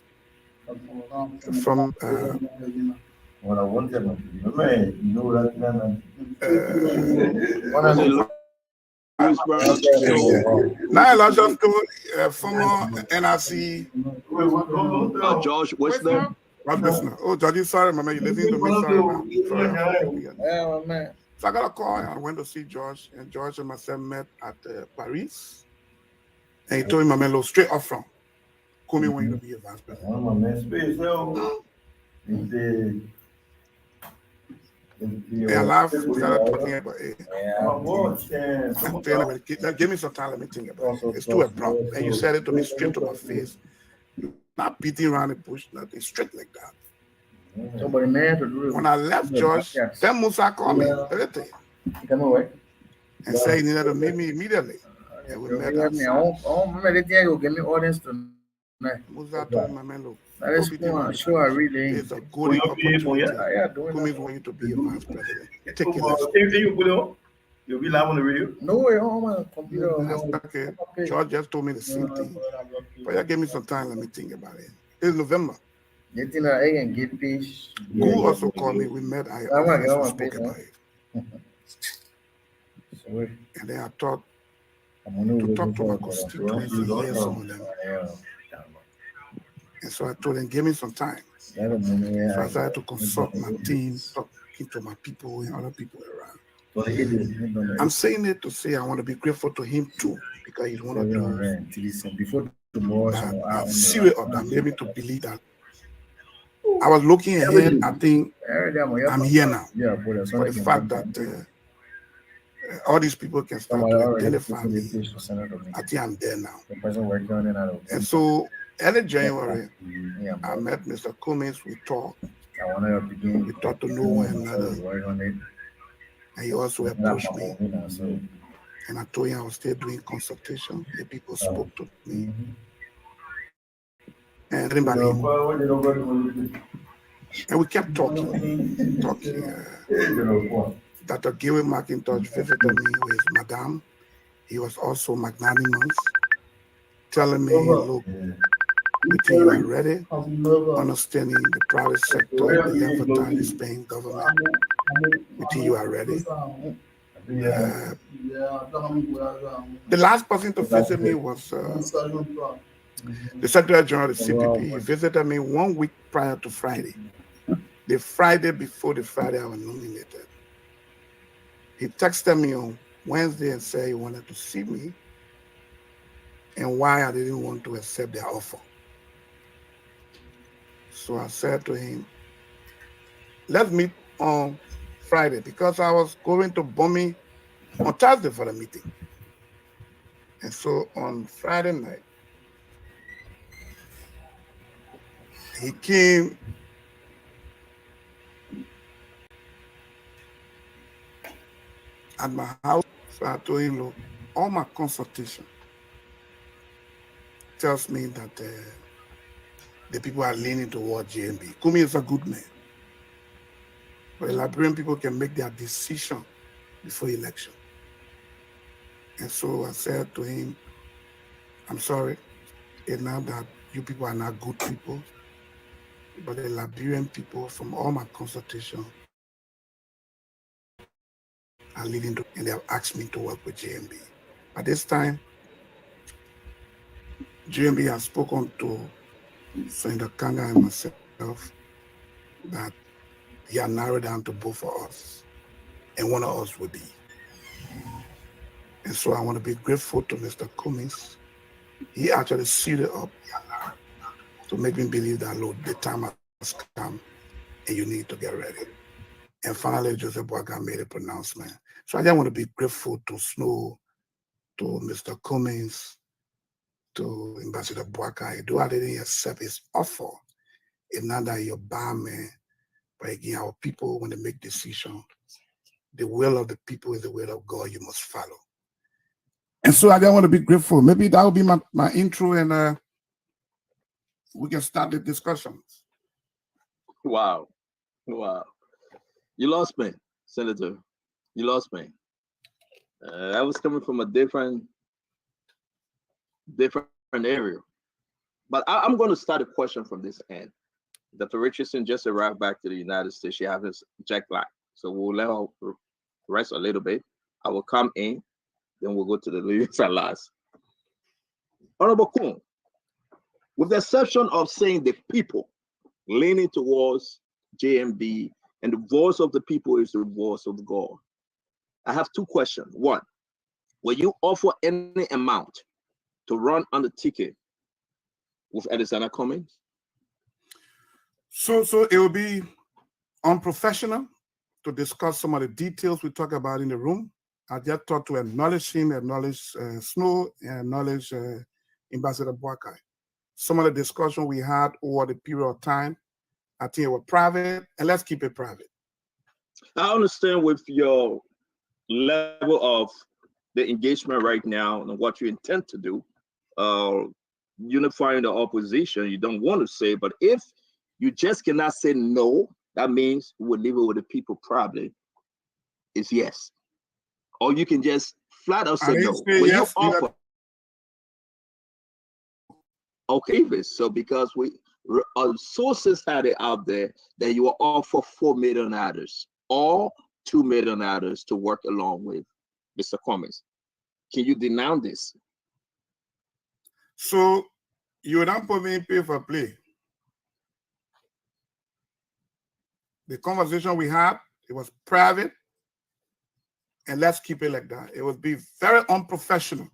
from Nile just former NRC George Whistler. Oh, George, sorry, my man, you listening to me? Sorry, man. So I got a call and I went to see George, and George and myself met at Paris. And he told me, my man, look, straight up from, call me when you to be a vice president. I laughed and started talking about it. Give me some time, let me think about it. It's too abrupt. And you said it to me straight to my face. Not beating around the bush, nothing, straight like that. When I left George, then Musa called me, everything. And said he needed to meet me immediately. And we met Musa told my man, look, it's a good opportunity. Cummings want you to be a vice president. Take it. You'll be live on the radio? No way, on my computer. Okay. George just told me the same thing. But you gave me some time, let me think about it. It's November. Who also called me, we met, I also spoke about it. And then I thought to talk to my constituents and hear some of them. And so I told them, give me some time. So I started to consult my team, talking to my people and other people around. I'm saying it to say I want to be grateful to him too, because he's one of those I'm serious of that, made me to believe that. I was looking ahead, I think I'm here now. For the fact that all these people can start to identify me, I think I'm there now. And so early January, I met Mr. Cummings, we talked. We talked to know one another. And he also approached me. And I told him I was still doing consultation. The people spoke to me. And everybody. And we kept talking. Dr. Gary McIntosh visited me with Madame. He was also magnanimous, telling me, look, we think you are ready, understanding the private sector, the level time is paying government. We think you are ready. The last person to visit me was the Secretary General of the CPP. He visited me 1 week prior to Friday. The Friday before the Friday I was nominated. He texted me on Wednesday and said he wanted to see me and why I didn't want to accept their offer. So I said to him, let's meet on Friday, because I was going to Bomi on Thursday for the meeting. And so on Friday night, he came at my house. So I told him, look, all my consultation tells me that the people are leaning toward JMB. Kumi is a good man. But the Liberian people can make their decision before election. And so I said to him, I'm sorry, it's not that you people are not good people, but the Liberian people from all my consultation are leading to, and they have asked me to work with JMB. At this time, JMB has spoken to Senator Kanga and myself, that he had narrowed down to both of us, and one of us would be. And so I want to be grateful to Mr. Cummings. He actually suited up to make me believe that, Lord, the time has come and you need to get ready. And finally, Joseph Boakai made a pronouncement. So I just want to be grateful to Snow, to Mr. Cummings, to Ambassador Boakai. Do I didn't accept his offer? It's not that you're bad man, but again, our people, when they make decisions, the will of the people is the will of God you must follow. And so I just want to be grateful. Maybe that will be my intro, and we can start the discussions. Wow. Wow. You lost me, Senator. You lost me. I was coming from a different area. But I'm going to start a question from this end. Dr. Richardson just arrived back to the United States. She has his jet lag. So we'll let her rest a little bit. I will come in, then we'll go to the lyrics at last. Honorable Kuhn, with the exception of saying the people leaning towards JMB, and the voice of the people is the voice of God, I have two questions. One, will you offer any amount to run on the ticket with Alexander Cummings? So it will be unprofessional to discuss some of the details we talk about in the room. I just thought to acknowledge him, acknowledge Snow, and acknowledge Ambassador Boakai. Some of the discussion we had over the period of time, I think it was private, and let's keep it private. I understand with your level of the engagement right now and what you intend to do, unifying the opposition, you don't want to say, but if you just cannot say no, that means we'll leave it with the people probably is yes. Or you can just flat out say no. When yes, you offer, okay, so because our sources had it out there that you will offer 4 million others or 2 million others to work along with Mr. Cummings. Can you deny this? So you don't put me in pay for play. The conversation we had, it was private, and let's keep it like that. It would be very unprofessional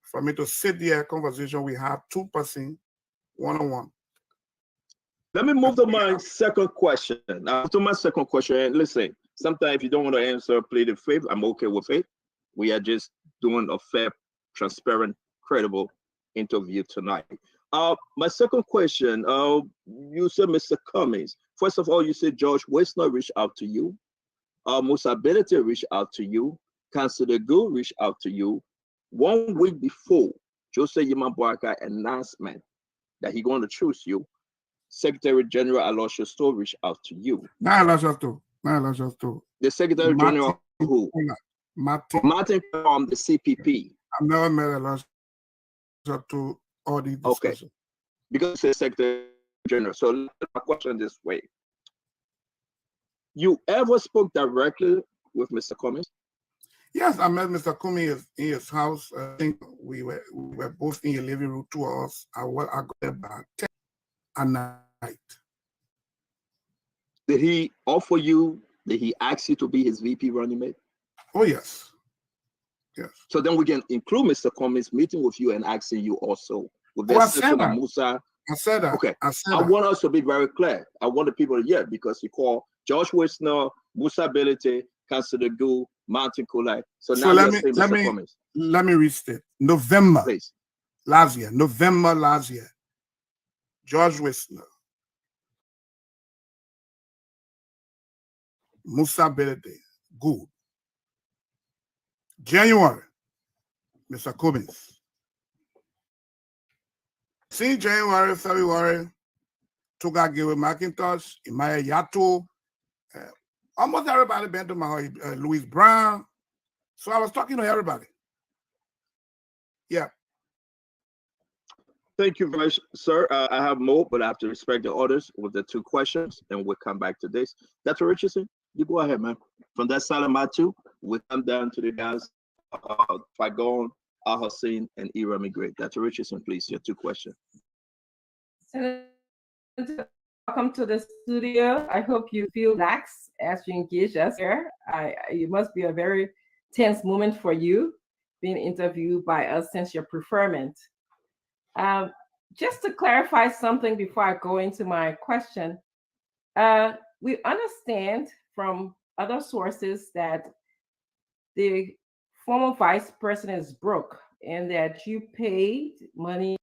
for me to sit there, conversation we have 2% one-on-one. Let me move to my second question. Now, to my second question, and listen, sometimes if you don't want to answer, play the faith, I'm okay with it. We are just doing a fair, transparent, credible interview tonight. My second question, you said Mr. Cummings. First of all, you said George Wisner reached out to you. Musa Belete reached out to you. Councillor Gu reached out to you. 1 week before Joseph Yema Boakai announcement that he's going to choose you, Secretary General Aloysius Stowe reached out to you. Not Aloysius Stowe. The Secretary General who? Martin from the CPP. I've never met Aloysius Stowe all these discussions. Okay. Because it's Secretary General. So my question this way. You ever spoke directly with Mr. Cummings? Yes, I met Mr. Cummings in his house. I think we were both in your living room, 2 hours. I got there about 10 at night. Did he offer you, did he ask you to be his VP running mate? Oh, yes. Yes. So then we can include Mr. Cummings meeting with you and asking you also. With I said that. Musa. I said that. Okay. I want us to be very clear. I want the people to hear because you call George Wisner, Musa Belete, Councillor Gu, Martin Kulai. So now let me restate. November last year, George Wisner, Musa Belete, Gu. January, Mr. Cummings. Since January, February, Tuga Gilbert McIntosh, Imaya Yato, almost everybody been to my Louis Brown. So I was talking to everybody. Yeah. Thank you very much, sir. I have more, but I have to respect the orders with the 2 questions, and we'll come back to this. Dr. Richardson, you go ahead, man. From that Salamatu, we'll come down to the guys, Fagon, Al Hussein, and Ira Migray. Dr. Richardson, please, your 2 questions. Senator, welcome to the studio. I hope you feel relaxed as you engage us here. It must be a very tense moment for you being interviewed by us since your preferment. Just to clarify something before I go into my question, we understand from other sources that the former vice president is broke and that you paid money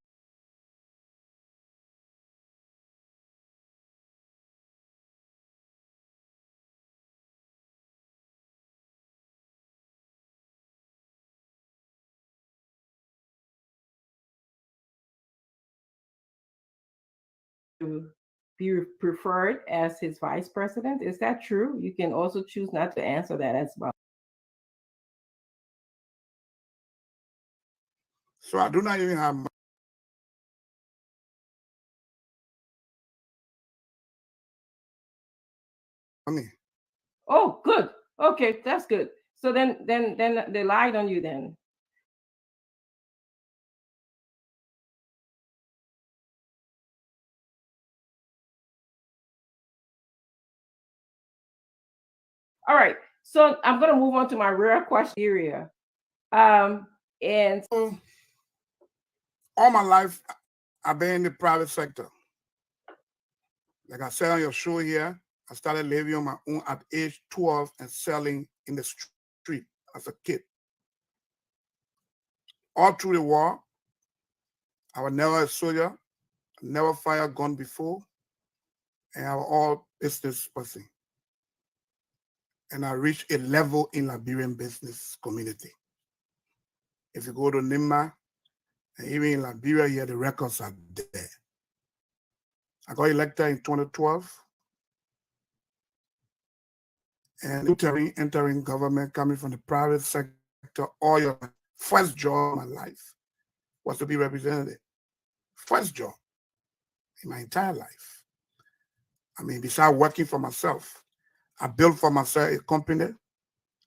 to be preferred as his vice president. Is that true? You can also choose not to answer that as well. So I do not even have money. Oh, good. Okay, that's good. So then they lied on you then. All right. So I'm going to move on to my real question. And all my life, I've been in the private sector. Like I said on your show here, I started living on my own at age 12 and selling in the street as a kid. All through the war, I was never a soldier, never fired a gun before, and I was all business person. And I reached a level in Liberian business community. If you go to Nimba, and even in Liberia, here the records are there. I got elected in 2012. And entering government, coming from the private sector, all your first job in my life was to be representative. First job in my entire life. I mean, besides working for myself, I built for myself a company.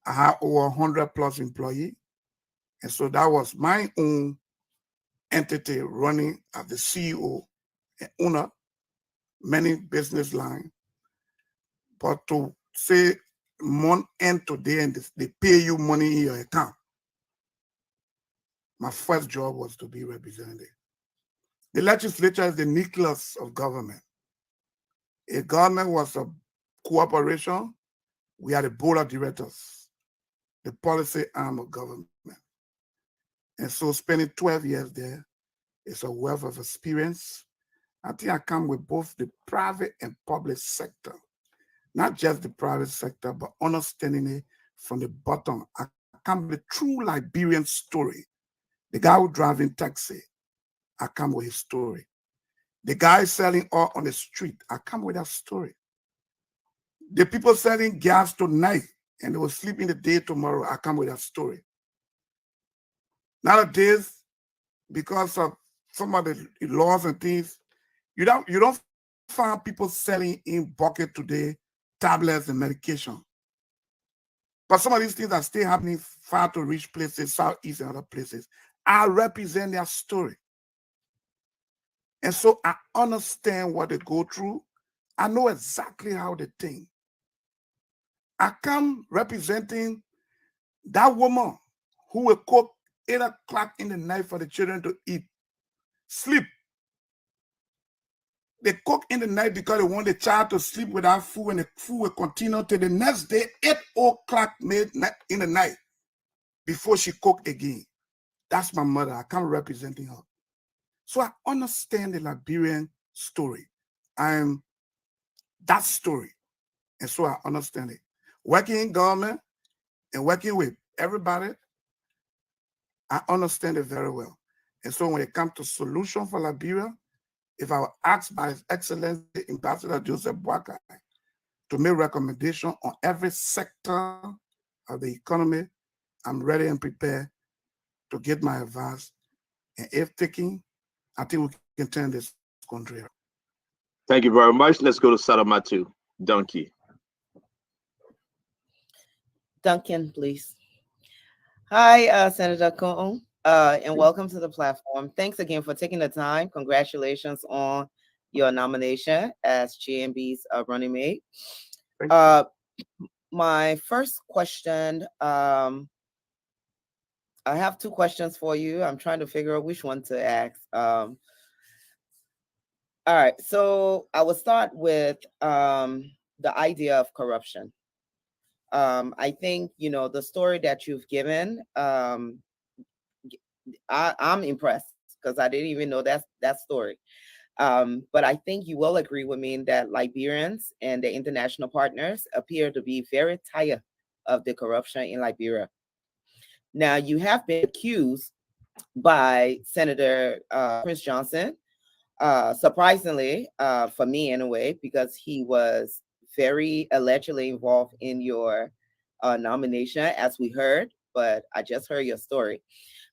I had over 100 plus employees. And so that was my own entity running as the CEO and owner, many business lines. But to say month end today and they pay you money in your account, my first job was to be representative. The legislature is the nucleus of government. A government was a cooperation. We had a board of directors, the policy arm of government. And so spending 12 years there is a wealth of experience. I think I come with both the private and public sector, not just the private sector, but understanding it from the bottom. I come with a true Liberian story. The guy who driving taxi, I come with his story. The guy selling oil on the street, I come with that story. The people selling gas tonight and they will sleep in the day tomorrow, I come with that story. Nowadays, because of some of the laws and things, you don't find people selling in bucket today, tablets and medication. But some of these things are still happening far to rich places, Southeast and other places. I represent their story. And so I understand what they go through. I know exactly how they think. I come representing that woman who will cook 8 o'clock in the night for the children to eat, sleep. They cook in the night because they want the child to sleep without food, and the food will continue till the next day, 8 o'clock in the night, before she cook again. That's my mother. I come representing her. So I understand the Liberian story. I'm that story. And so I understand it. Working in government and working with everybody, I understand it very well. And so when it comes to solution for Liberia, if I were asked by His Excellency Ambassador Joseph Boakai to make recommendation on every sector of the economy, I'm ready and prepared to get my advice. And if taking, I think we can turn this country around. Thank you very much. Let's go to Salamatu. Donkey. Duncan, please. Hi, Senator Kong, and welcome to the platform. Thanks again for taking the time. Congratulations on your nomination as GMB's running mate. My first question, I have two questions for you. I'm trying to figure out which one to ask. All right, so I will start with the idea of corruption. I think, you know, the story that you've given, I'm impressed because I didn't even know that story. But I think you will agree with me that Liberians and the international partners appear to be very tired of the corruption in Liberia. Now, you have been accused by Senator Prince Johnson, surprisingly, for me anyway, because he was very allegedly involved in your nomination, as we heard, but I just heard your story.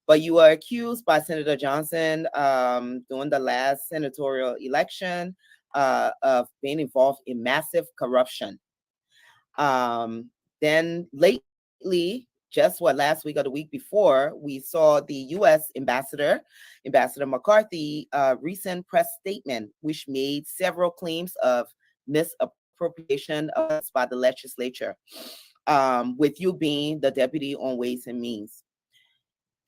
But you were accused by Senator Johnson during the last senatorial election of being involved in massive corruption. Then lately, just last week or the week before, we saw the U.S. Ambassador McCarthy, recent press statement, which made several claims of misappropriation by the legislature, with you being the deputy on Ways and Means.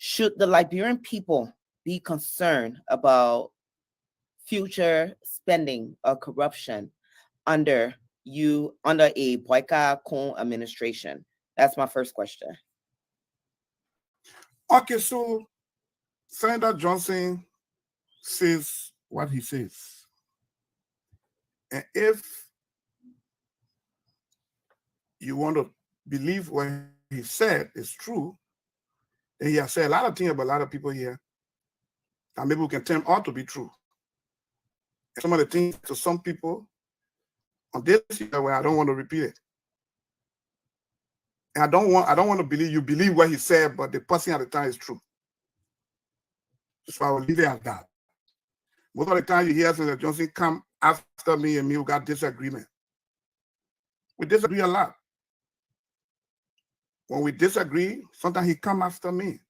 Should the Liberian people be concerned about future spending or corruption under a Boyka Kun administration? That's my first question. Okay, so Senator Johnson says what he says. And if you want to believe what he said is true, then he has said a lot of things about a lot of people here, and maybe we can turn out to be true. And some of the things to some people on this year where I don't want to repeat it. And I don't want to believe you believe what he said, but the person at the time is true. So I will leave it at that. Most of the time you hear Senator Johnson come after me and me, we got disagreement. We disagree a lot. When we disagree, sometimes he come after me.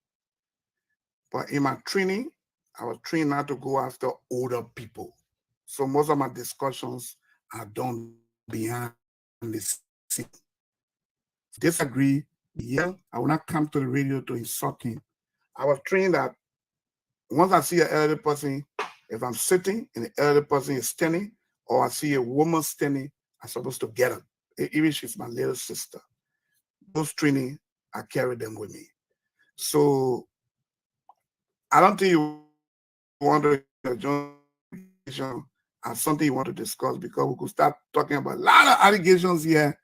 But in my training, I was trained not to go after older people. So most of my discussions are done behind the scene. Disagree, yeah, I will not come to the radio to insult him. I was trained that once I see an elderly person, if I'm sitting and the elderly person is standing, or I see a woman standing, I'm supposed to get her, even if she's my little sister. Those training, I carry them with me. So I don't think you want to join as something you want to discuss, because we could start talking about a lot of allegations here,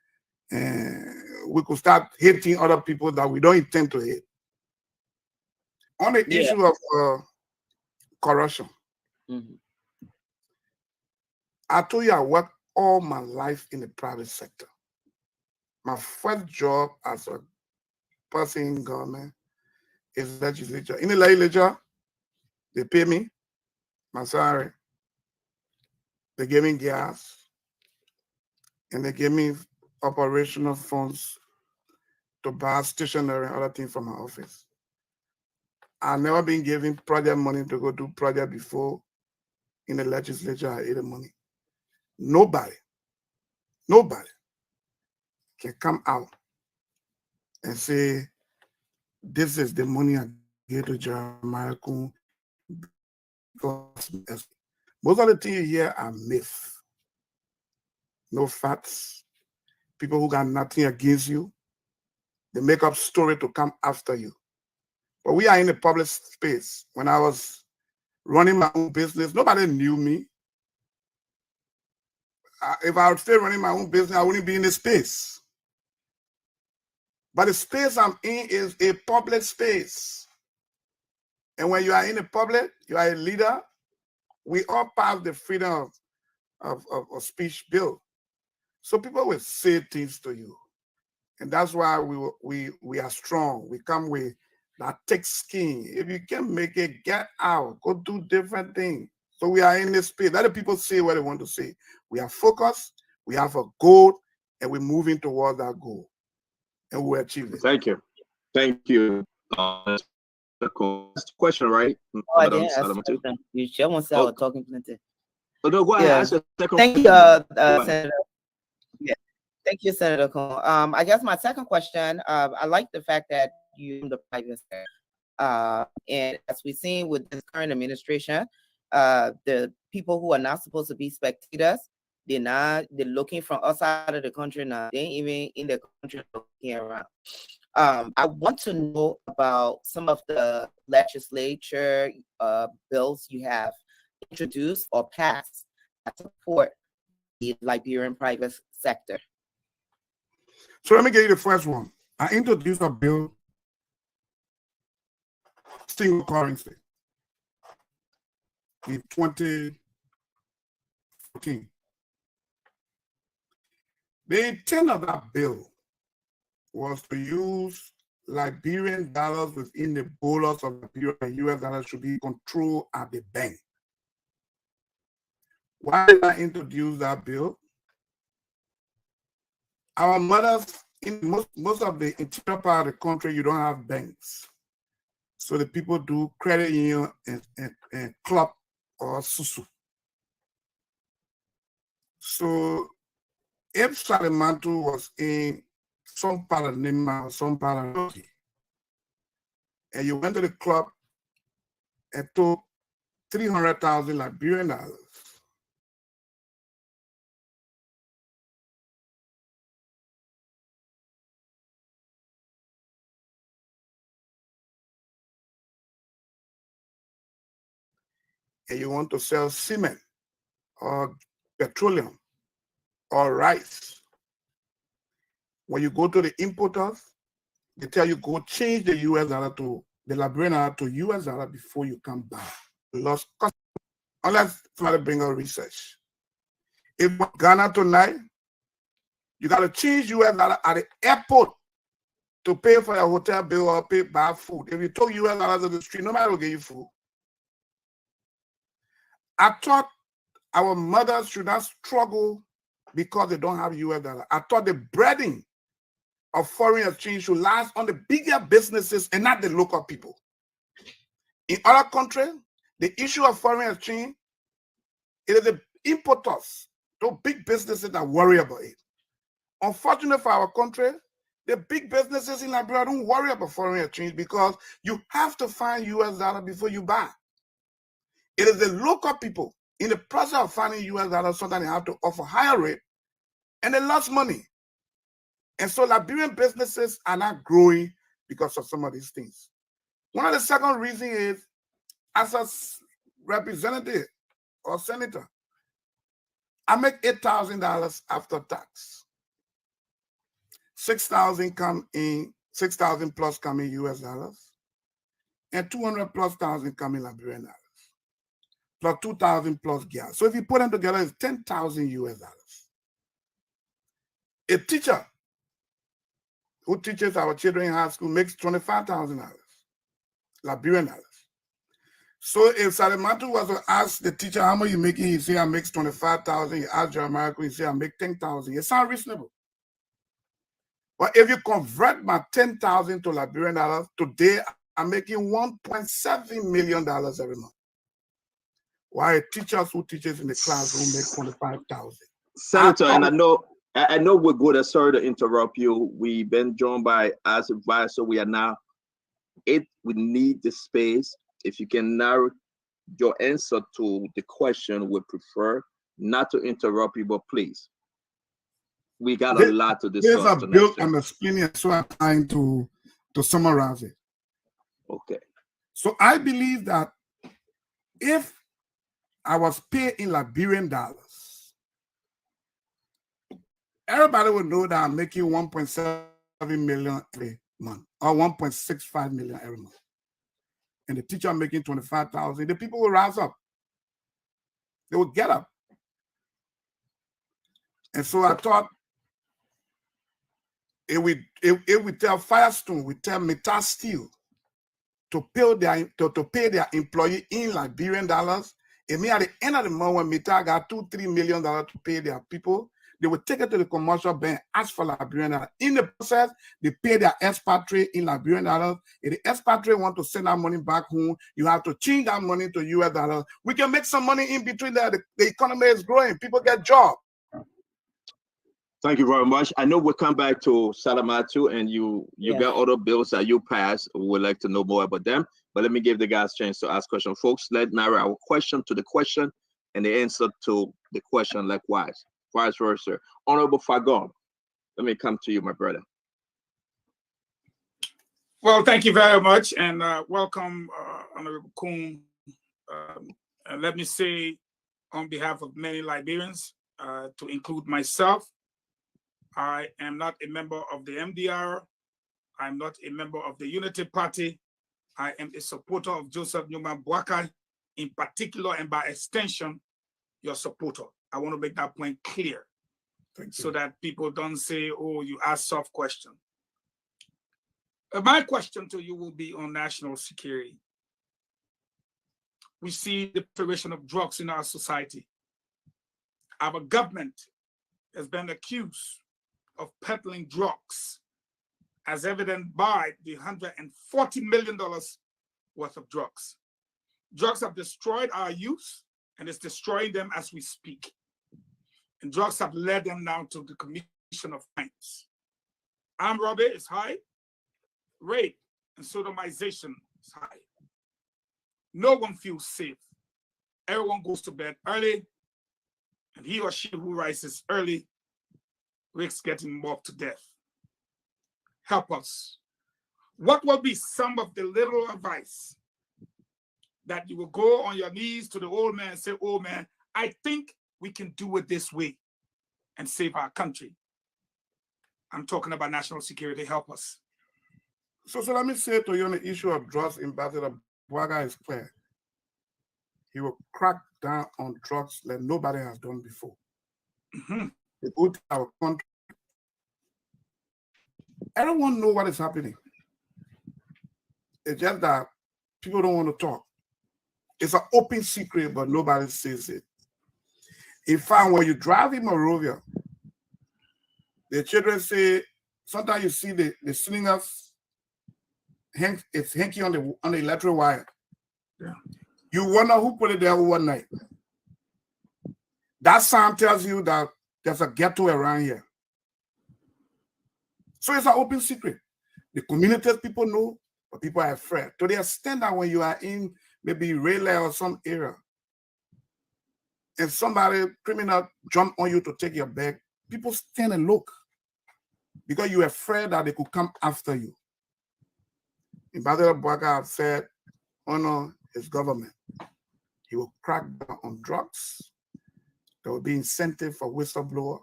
and we could start hating other people that we don't intend to hate. On the issue of corruption, I told you I worked all my life in the private sector. My first job as a person in government is legislature. In the legislature, they pay me my salary. They gave me gas, and they gave me operational funds to buy stationery and other things from my office. I've never been given project money to go do project before. In the legislature, I ate the money. Nobody can come out and say, this is the money I gave to Jeremiah Kun. Most of the things you hear are myths. No facts. People who got nothing against you, they make up story to come after you. But we are in the public space. When I was running my own business, nobody knew me. If I would stay running my own business, I wouldn't be in this space. But the space I'm in is a public space. And when you are in the public, you are a leader. We all pass the freedom of speech bill. So people will say things to you. And that's why we are strong. We come with that thick skin. If you can make it, get out. Go do different things. So we are in this space. Let the people say what they want to say. We are focused. We have a goal, and we're moving towards that goal. And we'll achieve it. Thank you. Thank you. That's the question, right? Oh, I didn't ask the question. You just want to say I was talking plenty. Oh, no, go ahead. Yeah. Ask your second Thank you, question. Senator. Yeah. Thank you, Senator Kuhn. I guess my second question, I like the fact that you in the private sector. And as we've seen with this current administration, the people who are not supposed to be spectators, they're looking from outside of the country now. They ain't even in the country looking around. I want to know about some of the legislature bills you have introduced or passed that support the Liberian private sector. So let me get you the first one. I introduced a bill, single currency, in 2014. The intent of that bill was to use Liberian dollars within the borders of Liberia, and US dollars should be controlled at the bank. Why did I introduce that bill? Our mothers, in most of the interior part of the country, you don't have banks. So the people do credit union and club or susu. So if Salimantu was in some part of Nima or some part of Turkey, and you went to the club and took 300,000 Liberian dollars, and you want to sell cement or petroleum or rice, when you go to the importers, they tell you go change the US dollar to the Liberian dollar to US dollar before you come back. Lost cost, unless somebody bring out research. If Ghana tonight, you got to change US dollar at the airport to pay for your hotel bill or pay buy food. If you took US dollars on the street, nobody will give you food. I thought our mothers should not struggle because they don't have US dollar. I thought the breading of foreign exchange should last on the bigger businesses and not the local people. In other countries, the issue of foreign exchange, it is the importers, those big businesses that worry about it. Unfortunately for our country, the big businesses in Liberia don't worry about foreign exchange because you have to find US dollar before you buy. It is the local people in the process of finding US dollars, so that they have to offer higher rate and they lost money. And so Liberian businesses are not growing because of some of these things. One of the second reasons is, as a representative or senator, I make $8,000 after tax. 6,000 come in, 6,000 plus come in US dollars, and 200 plus thousand come in Liberian dollars, plus 2,000 plus gas. So if you put them together, it's 10,000 US dollars. A teacher who teaches our children in high school makes $25,000 Liberian dollars. So if Salimantu was to ask the teacher how much you making, he say I make 25,000. You ask Jeremiah, he say I make 10,000. It sounds reasonable. But if you convert my 10,000 to Liberian dollars, today I'm making $1.7 million every month. While teachers who teaches in the classroom make 25,000. Senator, and I know we're good. Sorry to interrupt you. We've been joined by as advisor. We are now we need the space. If you can narrow your answer to the question, we prefer not to interrupt you, but please. We got a lot to discuss. There's a bill I'm explaining, so I'm trying to summarize it. Okay. So I believe that if I was paid in Liberian dollars, everybody would know that I'm making 1.7 million every month or 1.65 million every month. And the teacher making 25,000, the people will rise up. They will get up. And so I thought, if we tell Firestone, we tell Metal Steel to pay their employee in Liberian dollars, it means at the end of the month when Metal got $2-3 million to pay their people, they will take it to the commercial bank, ask for Liberian dollars. In the process, they pay their expatriate in Liberian dollars. If the expatriate want to send that money back home, you have to change that money to US dollars. We can make some money in between there. The economy is growing. People get jobs. Thank you very much. I know we'll come back to Salamatu, and you got other bills that you passed. We would like to know more about them. But let me give the guys a chance to ask questions. Folks, let's narrow our question to the question and the answer to the question likewise. Vice versa. Honorable Fagon, let me come to you, my brother. Well, thank you very much, and welcome, Honorable Kuhn. And let me say, on behalf of many Liberians, to include myself, I am not a member of the MDR. I'm not a member of the Unity Party. I am a supporter of Joseph Newman Boakai, in particular, and by extension, your supporter. I want to make that point clear so that people don't say, oh, you ask soft question. My question to you will be on national security. We see the proliferation of drugs in our society. Our government has been accused of peddling drugs, as evident by the $140 million worth of drugs. Drugs have destroyed our youth, and it's destroying them as we speak. And drugs have led them now to the commission of crimes. Armed robbery is high, rape and sodomization is high. No one feels safe. Everyone goes to bed early, and he or she who rises early risks getting mobbed to death. Help us. What will be some of the little advice that you will go on your knees to the old man and say, old man, I think we can do it this way and save our country? I'm talking about national security. Help us. So let me say to you on the issue of drugs, Ambassador Boakai is clear. He will crack down on drugs like nobody has done before. The good our country. Everyone knows what is happening. It's just that people don't want to talk. It's an open secret, but nobody says it. In fact, when you drive in Monrovia, the children say, sometimes you see the slingers, it's hanky on the electric wire. Yeah. You wonder who put it there overnight. That sound tells you that there's a ghetto around here. So it's an open secret. The communities people know, but people are afraid. To the extent that when you are in maybe Rayleigh or some area, and somebody, criminal, jump on you to take your bag, people stand and look because you're afraid that they could come after you. Ambassador Boakai said, honor his government. He will crack down on drugs. There will be incentive for whistleblower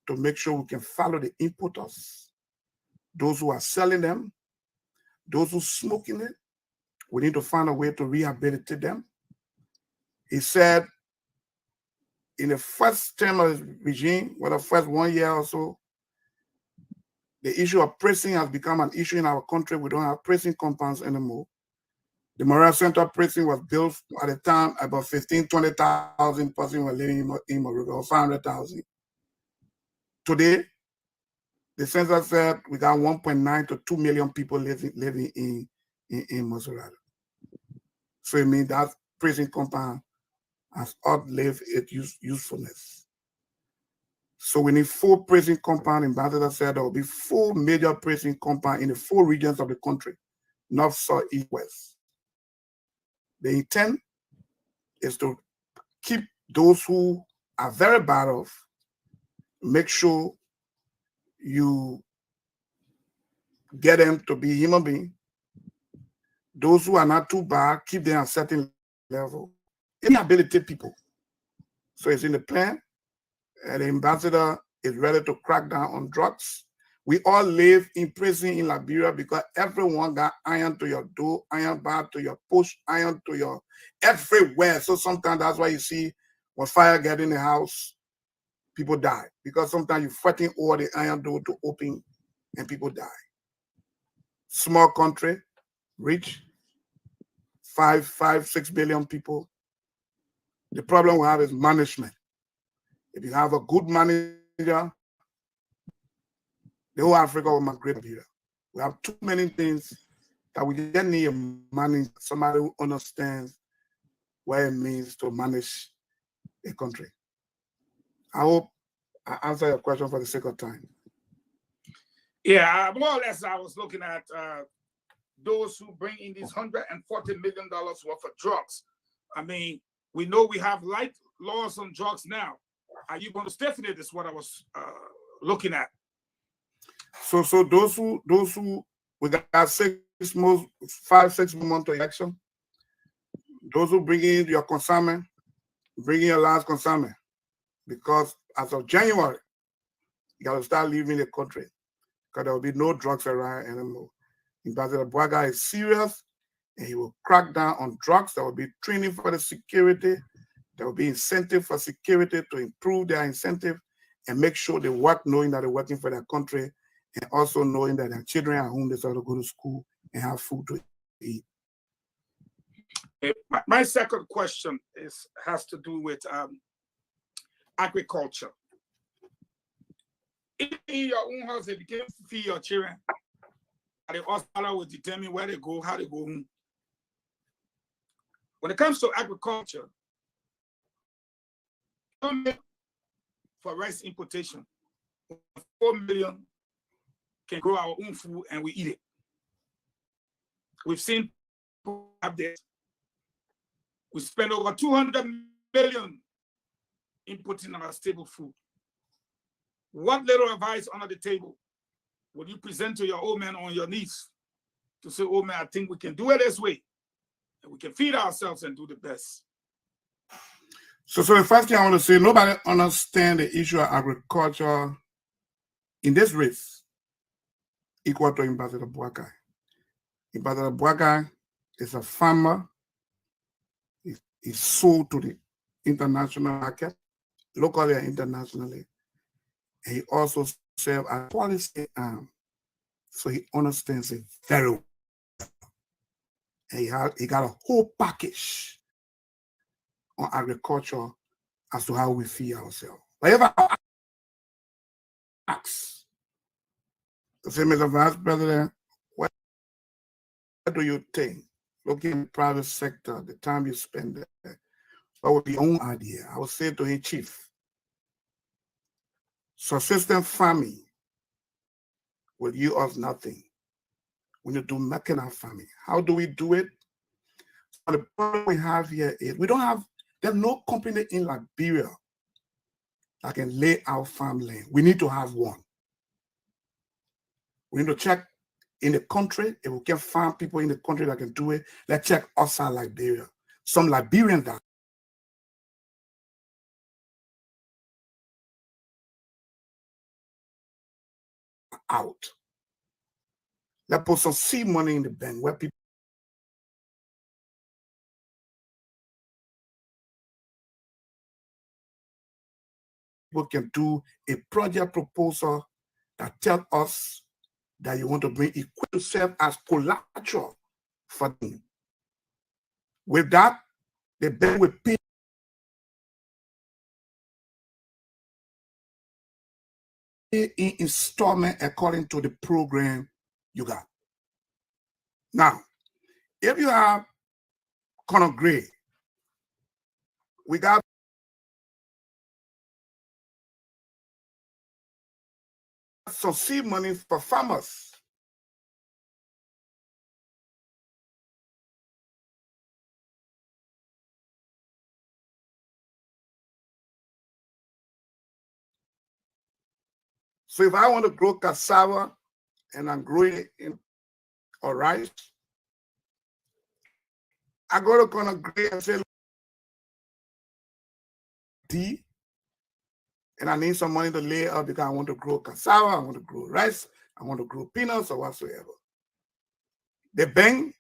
to make sure we can follow the importers, those who are selling them, those who are smoking it. We need to find a way to rehabilitate them. He said, in the first term of his regime, well, the first 1 year or so, the issue of prison has become an issue in our country. We don't have prison compounds anymore. The Moral Central prison was built at the time, about 15,000, 20,000 persons were living in Monrovia, or 500,000. Today, the census said we got 1.9 to 2 million people living in Mozzarella. So it means that prison compound has outlived its usefulness. So we need 4 prison compounds. Ambassador said there will be 4 major prison compounds in the 4 regions of the country, north, south, east, west. The intent is to keep those who are very bad off, make sure you get them to be human beings. Those who are not too bad, keep them at a certain level. Rehabilitate people. So it's in the plan, and the ambassador is ready to crack down on drugs. We all live in prison in Liberia because everyone got iron to your door, iron bar to your push, iron to your everywhere. So sometimes that's why you see when fire get in the house, people die. Because sometimes you're fighting over the iron door to open and people die. Small country, rich, 6 billion people. The problem we have is management. If you have a good manager, the whole Africa will migrate here. We have too many things that we just need a manager, somebody who understands what it means to manage a country. I hope I answer your question for the sake of time. Yeah, more or less, I was looking at those who bring in these $140 million worth of drugs. I mean, we know we have light laws on drugs now. Are you going to stiffen it? Is what I was looking at. So those who we got 5-6 months to election. Those who bring in your consignment, bring in your last consignment, because as of January, you got to start leaving the country because there will be no drugs around anymore. Ambassador Bwaga is serious, and he will crack down on drugs. There will be training for the security. There will be incentive for security to improve their incentive and make sure they work knowing that they're working for their country, and also knowing that their children are home, they start to go to school and have food to eat. My second question has to do with agriculture. In your own house, if you can't feed your children, the hospital will determine where they go, how they go home. When it comes to agriculture, for rice importation, 4 million can grow our own food and we eat it. We've seen people have this. We spend over 200 million inputting our stable food. What little advice under the table would you present to your old man on your knees to say, old man, I think we can do it this way, and we can feed ourselves and do the best? So the first thing I want to say, nobody understands the issue of agriculture in this race equal to Ambassador Bwaga. Ambassador Bwaga is a farmer. He's sold to the international market, locally and internationally. And he also serves as policy arm, so he understands it very well. And he got a whole package on agriculture as to how we feed ourselves. Whatever I ask, the same as the Vice President, what do you think? Looking in the private sector, the time you spend there, what would be your own idea? I would say to him, Chief, subsistence farming will yield us nothing. We need to do mechanized farming. How do we do it? So the problem we have here is there's no company in Liberia that can lay out farmland. We need to have one. We need to check in the country. If we can find people in the country that can do it, let's check outside Liberia. Some Liberians that out. Let's put some seed money in the bank where people can do a project proposal that tells us that you want to bring equipment to serve as collateral for them. With that, the bank will pay in installment according to the program you got. Now, if you have Conagry, we got some seed money for farmers. So if I want to grow cassava and I'm growing it in or rice, I go to Conagry and say, D, and I need some money to lay up because I want to grow cassava, I want to grow rice, I want to grow peanuts or whatsoever. The bank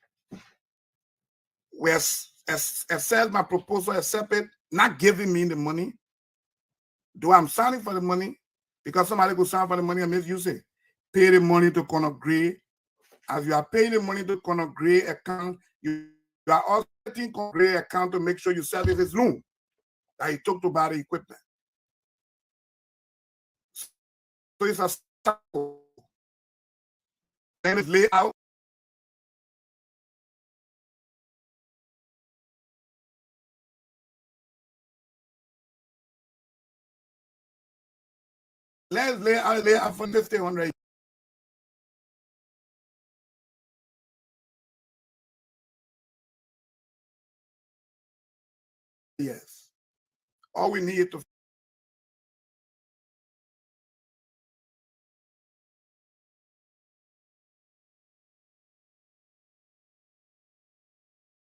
will accept my proposal, accept it, not giving me the money. Do I'm signing for the money? Because somebody could sign for the money and misuse it. Pay the money to Conagry. As you are paying the money to Conagry account, you are also getting Conagry account to make sure you service his loan that he took to buy the equipment. it's a circle. Then it's laid out. Let's lay out for this 100 years. All we need to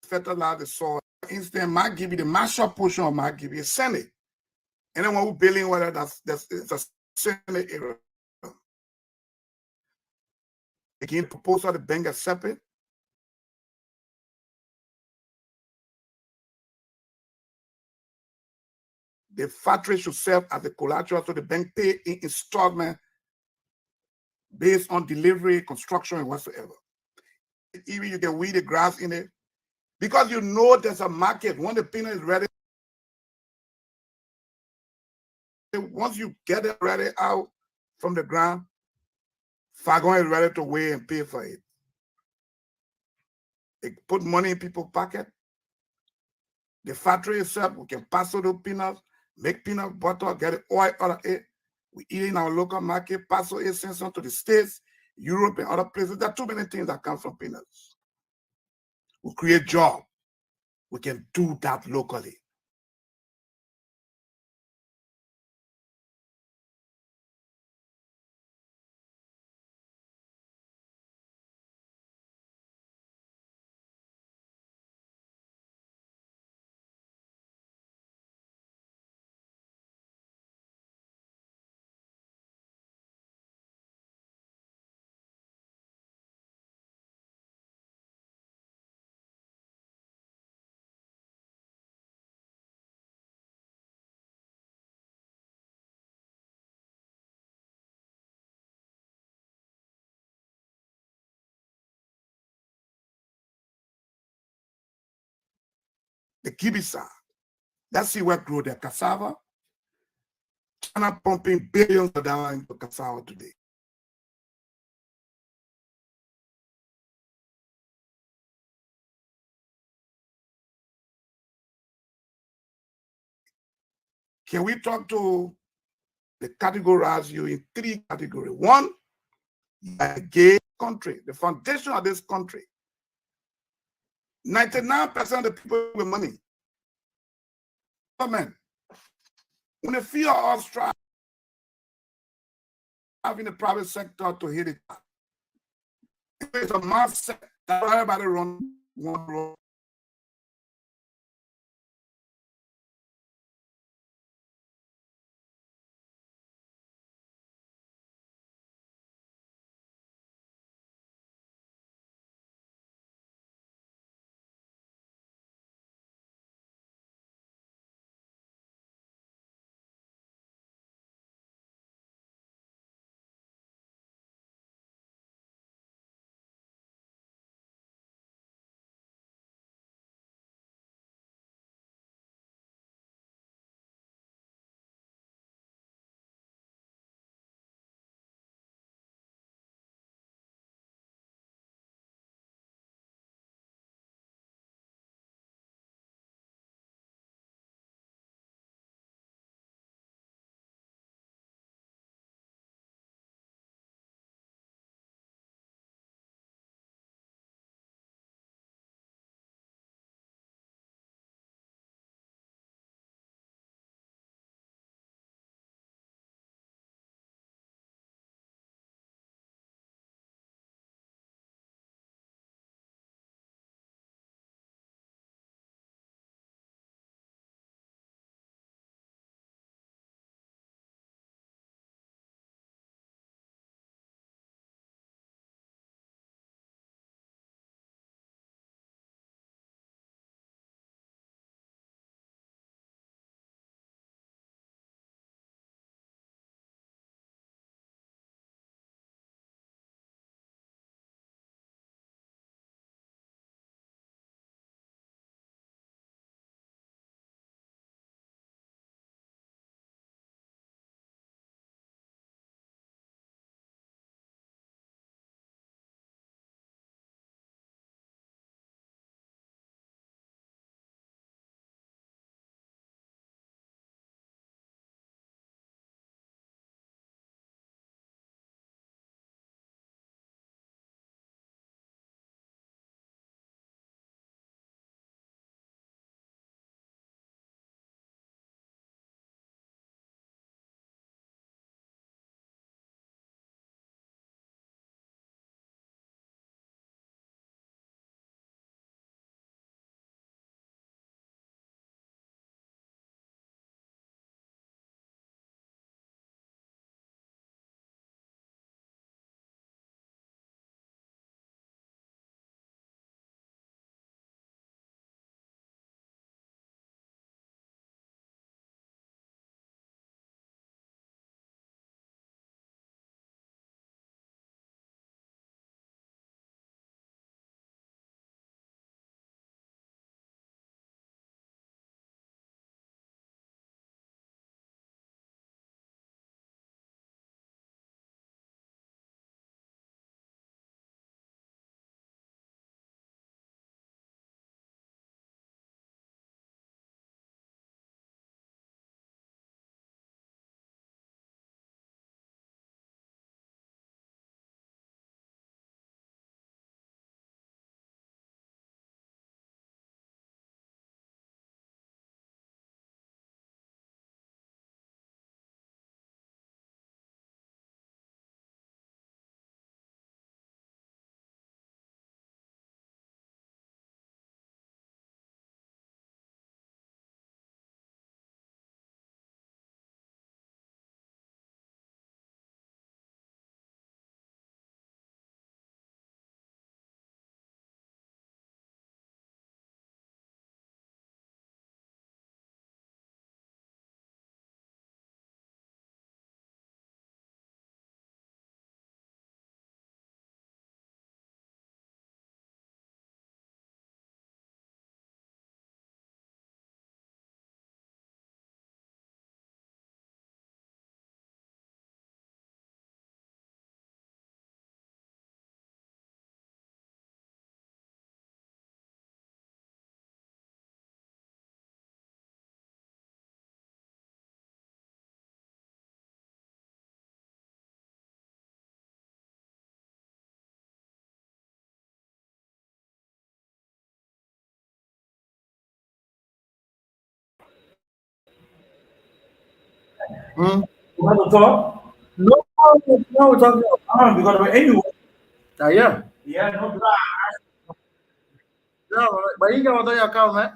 fertilize the soil. Instead, might give you the master portion of might give you a Senate. Anyone who building whether that's it's a Senate area. Again, proposal the bank accept it. The factory should serve as a collateral so the bank pay in installment based on delivery, construction, and whatsoever. Even you can weed the grass in it. Because you know there's a market. When the peanut is ready, once you get it ready out from the ground, Fagon is ready to weigh and pay for it. They put money in people's pocket. The factory itself, we can pass through the peanuts, make peanut butter, get the oil out of it. We eat in our local market, pass through it, send some to the States, Europe, and other places. There are too many things that come from peanuts. We create jobs. We can do that locally. The Kibisa, let's see what grew there. Cassava. China pumping billions of dollars into cassava today. Can we talk to the categorize you in three categories? One, a gay country, the foundation of this country. 99% of the people with money. Government. When they feel us try having the private sector to hit it. It's a mass sector. Everybody run one road. You want to talk? No, we're talking about because anyway. Yeah. Yeah, no plan. No, but you can your account, man.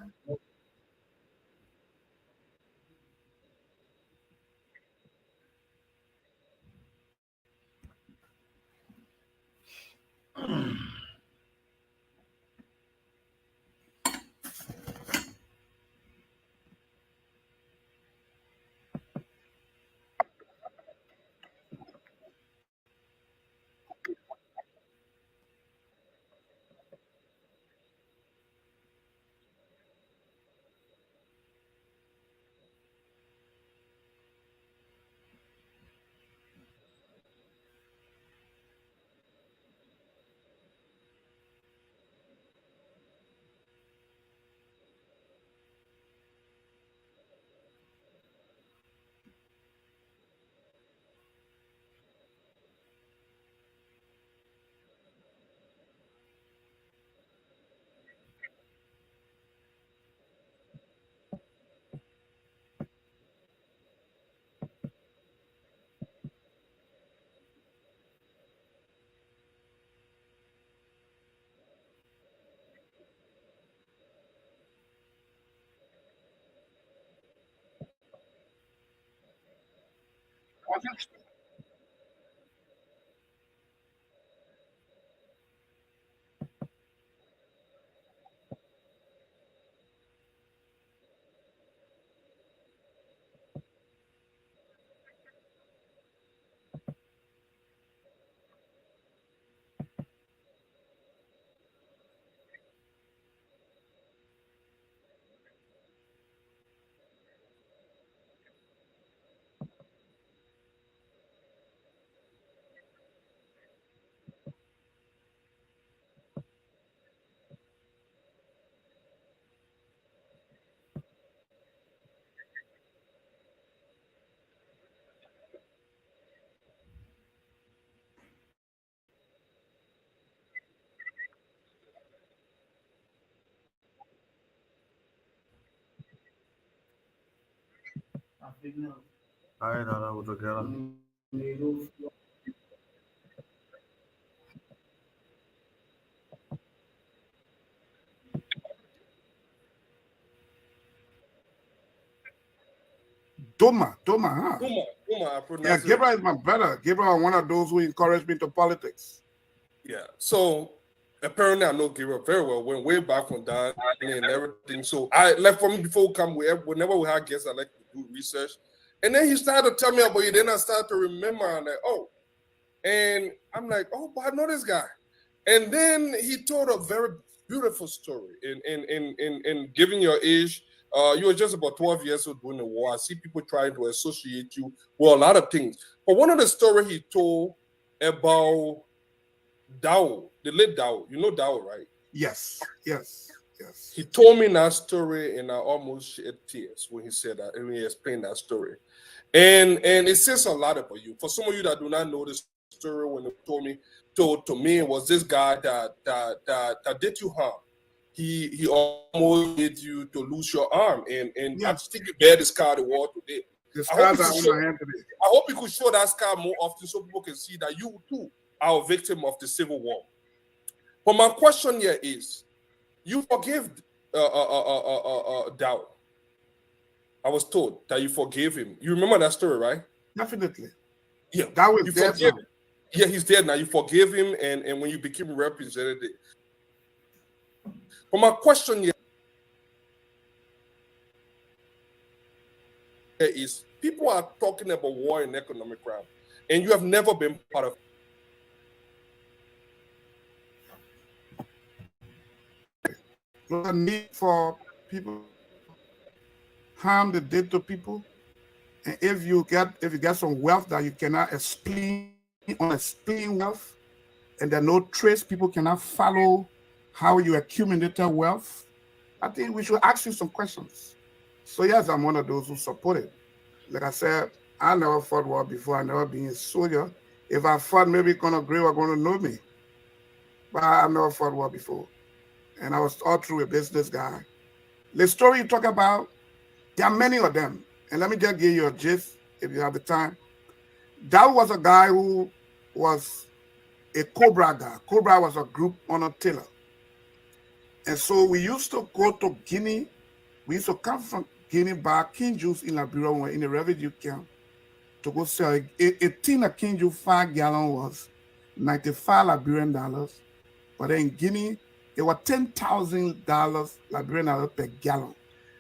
I don't know what to get. Doma, huh? Doma, I Yeah, pronounce it. Gabriel is my brother. Gabriel is one of those who encouraged me to politics. Yeah. So apparently I know Gabriel very well. Went way back from Danny and everything. So I left for me before we come. Whenever we have guests, I like to do research. And then he started to tell me about it. Then I started to remember. I'm like, oh. And I'm like, oh, but I know this guy. And then he told a very beautiful story. In giving your age, you were just about 12 years old during the war. I see people trying to associate you with a lot of things. But one of the stories he told about Dao, the late Dao, you know Dao, right? Yes. He told me that story, and I almost shed tears when he said that, and when he explained that story. And it says a lot about you. For some of you that do not know this story, when he told to me, was this guy that did you harm. He almost made you to lose your arm, and I think you bear the scar the war today. The scars are on my hand today. I hope you could show that scar more often so people can see that you too are a victim of the Civil War. But my question here is, you forgive Dao. I was told that you forgave him. You remember that story, right? Definitely. Yeah. That was dead now. Yeah, he's dead now. You forgave him, and when you became representative. But my question here is, people are talking about war and economic crime, and you have never been part of it. The need for people harm they did to people, and if you get some wealth that you cannot explain, unexplained wealth, and there are no trace, people cannot follow how you accumulated wealth, I think we should ask you some questions. So yes, I'm one of those who support it. Like I said, I never fought war before. I never been a soldier. If I fought, maybe Conor Gray were going to know me. But I never fought war before. And I was all through a business guy. The story you talk about, there are many of them. And let me just give you a gist. if you have the time. That was a guy who was a Cobra guy. Cobra was a group on a tailor. And so we used to go to Guinea. We used to come from Guinea by King Juice in Liberia when we were in the refugee camp to go sell. A tin of King Juice 5 gallon was 95 Liberian dollars. But in Guinea, it was $10,000 Liberian dollars per gallon.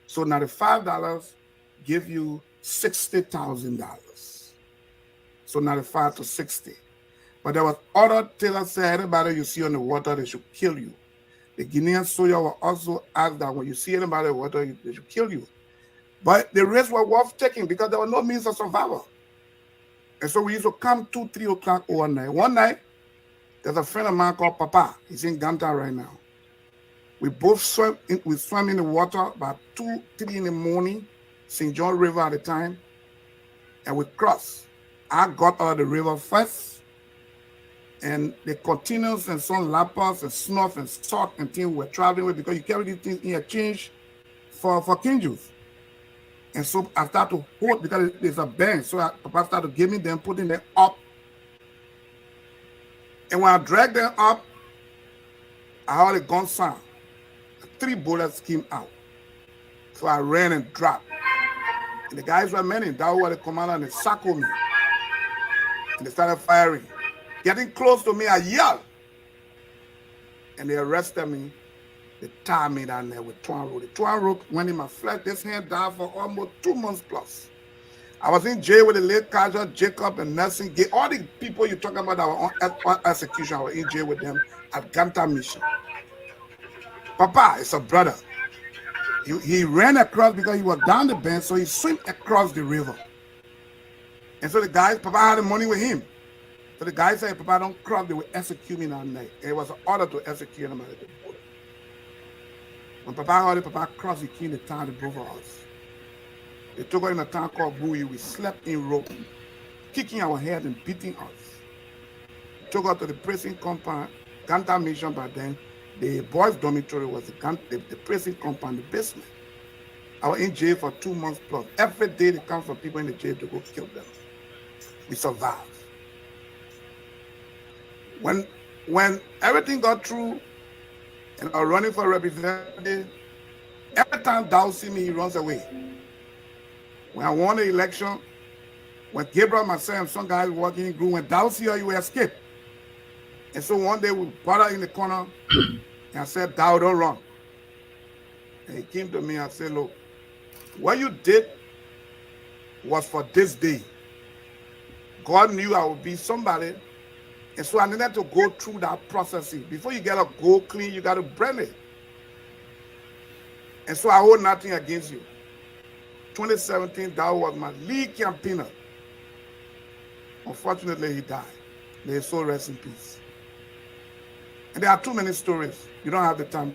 So $95 give you $60,000. So 95 to 60. But there was other tailors said, anybody you see on the water, they should kill you. The Guinean soldier will also ask that when you see anybody in the water, they should kill you. But the risks were worth taking because there was no means of survival. And so we used to come 2, 3 o'clock overnight. One night, there's a friend of mine called Papa. He's in Ganta right now. We both swam in the water about 2, 3 in the morning, St. John River at the time, and we crossed. I got out of the river first, and the containers and some lappers and snuff and salt and things we were traveling with because you carry these things in exchange for King Juice. And so I started to hold because there's a bend. So Papa started giving them, putting them up. And when I dragged them up, I heard a gun sound. 3 bullets came out. So I ran and dropped. And the guys were many. That was the commander, and they circled me. And they started firing. Getting close to me, I yelled. And they arrested me. They tied me down there with twine rope. The twine rope went in my flesh. This hand died for almost 2 months plus. I was in jail with the late Kaiser, Jacob, and Nelson Gay. All the people you're talking about that were on execution, I was in jail with them at Ganta Mission. Papa is a brother. He ran across because he was down the bend, so he swam across the river. And so the guys, Papa had the money with him. So the guys said, Papa, don't cross, they will execute me that night. And it was an order to execute him at the border. When Papa heard it, Papa crossed, he came to town, the both of us. They took us in a town called Bowie. We slept in rope, kicking our head and beating us. Took us to the prison compound, Ganta Mission by then. The boys' dormitory was the prison compound, the basement. I was in jail for 2 months plus. Every day they come for people in the jail to go kill them. We survived. When everything got through and I was running for representative, every time Dow see me, he runs away. When I won the election, when Gabriel, myself, and some guys walking in group, when Dow see her, you will escape. And so one day we brought her in the corner and I said, Dow, don't run. And he came to me and said, look, what you did was for this day. God knew I would be somebody. And so I needed to go through that process. Before you get a gold clean, you got to brand it. And so I hold nothing against you. 2017, that was my lead campaigner. Unfortunately, he died. May his soul rest in peace. And there are too many stories. You don't have the time.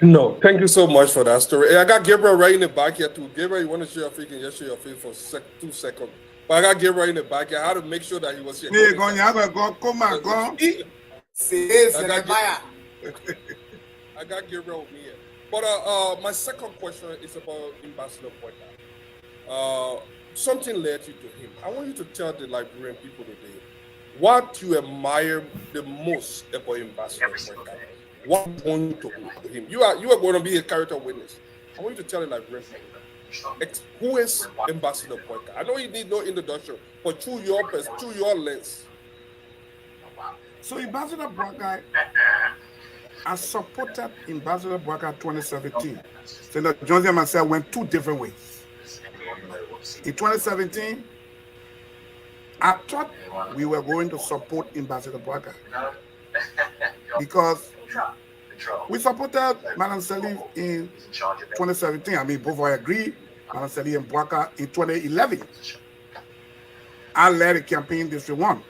No, thank you so much for that story. Hey, I got Gabriel right in the back here too. Gabriel, you want to share your face? You can just share your face for 2 seconds. But I got Gabriel in the back here. I had to make sure that he was here. Hey, go, come on, go. I got Gabriel with me here. But my second question is about Ambassador Boyka. Something led you to him. I want you to tell the Liberian people today what you admire the most about Ambassador Boyka. What you want to him? You are going to be a character witness. I want you to tell the Liberian people who is Ambassador Boyka. I know you need no introduction, but through your lens. So Ambassador Boyka, I supported Ambassador Boyka 2017. Senator Johnson and myself went 2 different ways. In 2017, I thought we were going to support Ambassador Boyka because we supported Madam Salif in 2017. I mean, both I agree, Madam Salif and Boyka in 2011. I led a campaign District 1.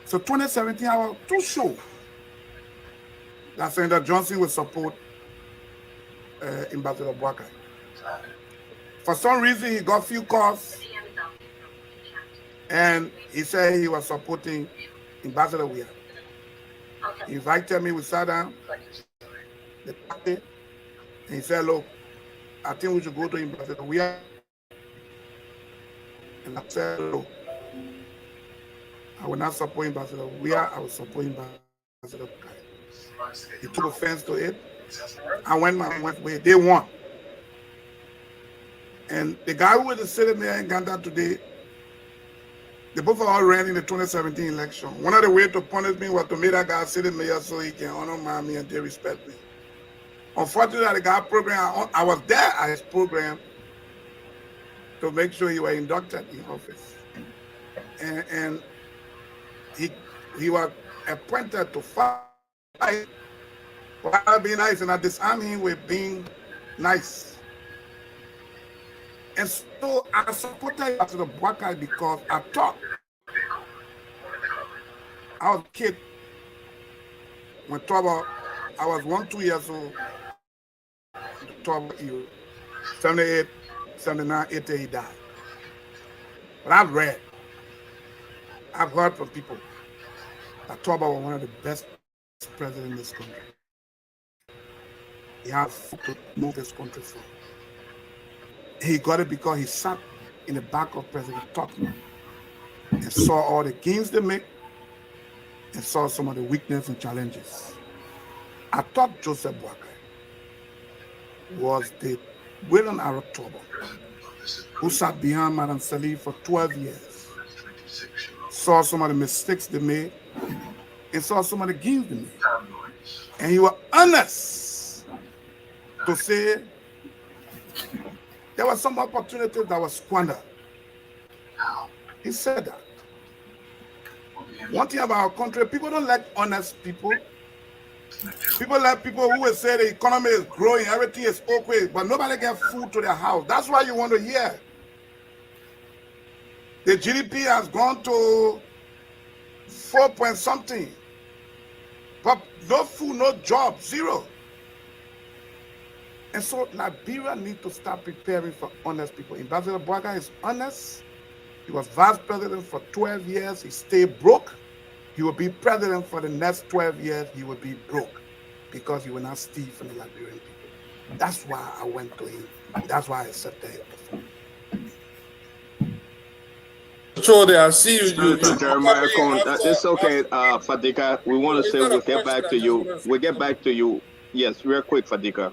So 2017, I was too sure that Senator Johnson would support Ambassador Boyka. For some reason, he got few calls, and he said he was supporting Ambassador Weir. He invited me, we sat down, the party, and he said, look, I think we should go to Ambassador Weir. And I said, no, I will not support Ambassador Weah. I will support Ambassador Buakai. He took offense to it. I went my way. They won. And the guy who was sitting there in Uganda today, they both all ran in the 2017 election. One of the ways to punish me was to make that guy sit in there so he can honor me and they respect me. Unfortunately, the guy program, I was there at his program to make sure he was inducted in office. And he was appointed to fight for being nice, and I disarmed him with being nice. And so I supported Ambassador Buakai because I thought I was a kid when Toba, I was 1-2 years old. Toba, 78, 79, 80, he died. But I've read, I've heard from people that Toba was one of the best presidents in this country. He had to move this country forward. He got it because he sat in the back of President Tottenham and saw all the gains they make and saw some of the weaknesses and challenges. I thought Joseph Boakai was the William Arab Toba who sat behind Madam Salih for 12 years, saw some of the mistakes they made and saw some of the gains they made. And he was honest to say there were some opportunities that were squandered. He said that. One thing about our country, people don't like honest people. People like people who will say the economy is growing, everything is okay, but nobody gets food to their house. That's what you want to hear. The GDP has gone to 4 point something, but no food, no job, zero. And so Liberia needs to start preparing for honest people. Ambassador Boakai is honest. He was vice president for 12 years. He stayed broke. He will be president for the next 12 years. He will be broke because he will not steal from the Liberian people. That's why I went to him. That's why I accepted him. So there, I see you. Senator Jeremiah Cohn, it's okay, Fadika. We want to say we'll get back to you. We'll get back to you. Yes, real quick, Fadika.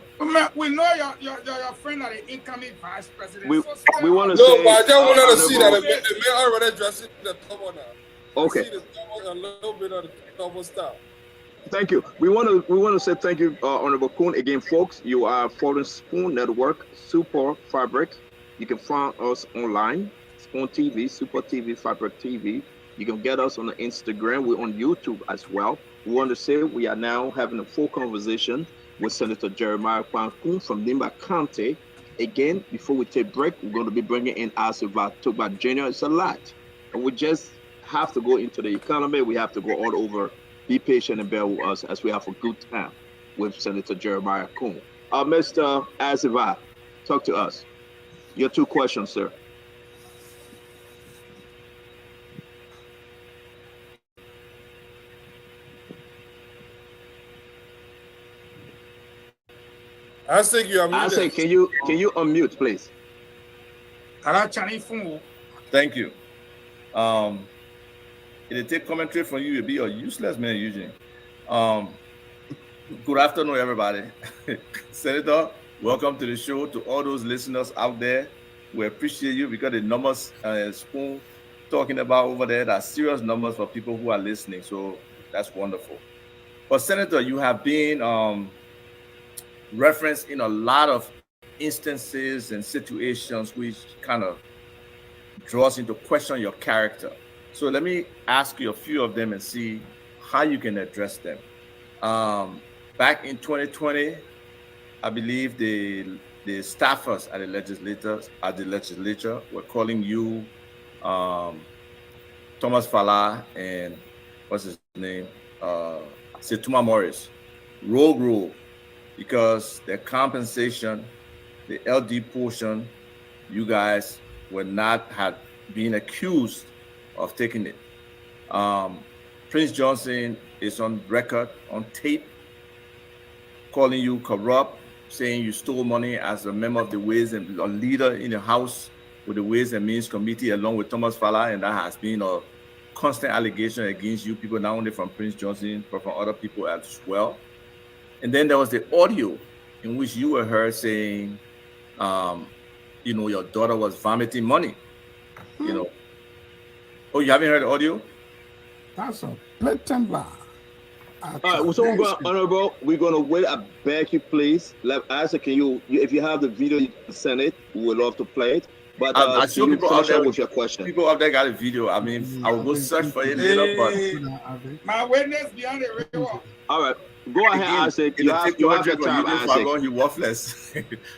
We know your friend are the incoming vice president. We want to no, say. No, but I just wanted to see that the man already dressing the top now. Okay. See the a little bit of the double style. Thank you. We want to say thank you, Honorable Kuhn. Again, folks, you are following Spoon Network, Super Fabric. You can find us online, Spoon TV, Super TV, Fabric TV. You can get us on the Instagram. We're on YouTube as well. We want to say we are now having a full conversation with Senator Jeremiah Kuhn from Nimba County. Again, before we take break, we're going to be bringing in Asifat Tuba Jr. It's a lot. And we just have to go into the economy. We have to go all over. Be patient and bear with us as we have a good time with Senator Jeremiah Kuhn. Mr. Asifat, talk to us. Your 2 questions, sir. I think you are muted. I say, can you unmute, please? Thank you. It'll take commentary from you. You'll be a useless man, Eugene. Good afternoon, everybody. Senator, welcome to the show. To all those listeners out there, we appreciate you because the numbers Spoon talking about over there are serious numbers for people who are listening. So that's wonderful. But Senator, you have been referenced in a lot of instances and situations which kind of draws into question your character. So let me ask you a few of them and see how you can address them. Back in 2020, I believe the staffers at the legislature were calling you Thomas Falah and what's his name? Setuma Morris, rogue, because their compensation, the LD portion, you guys had been accused of taking it. Prince Johnson is on record, on tape, calling you corrupt, saying you stole money as a member of the Ways and a leader in the House with the Ways and Means Committee along with Thomas Fowler, and that has been a constant allegation against you people, not only from Prince Johnson, but from other people as well. And then there was the audio in which you were heard saying, you know, your daughter was vomiting money. You know. Oh, you haven't heard the audio? That's a blatant lie. All right, so we're going, Honorable, we're going to wait. I beg you, please. Isaac, can you, if you have the video, you can send it. We would love to play it. But I show people out there with your question. People out there got a video. I mean, I will go search for it later. But my witness beyond the river. All right, go ahead, Isaac. You have your time, Isaac. You worthless.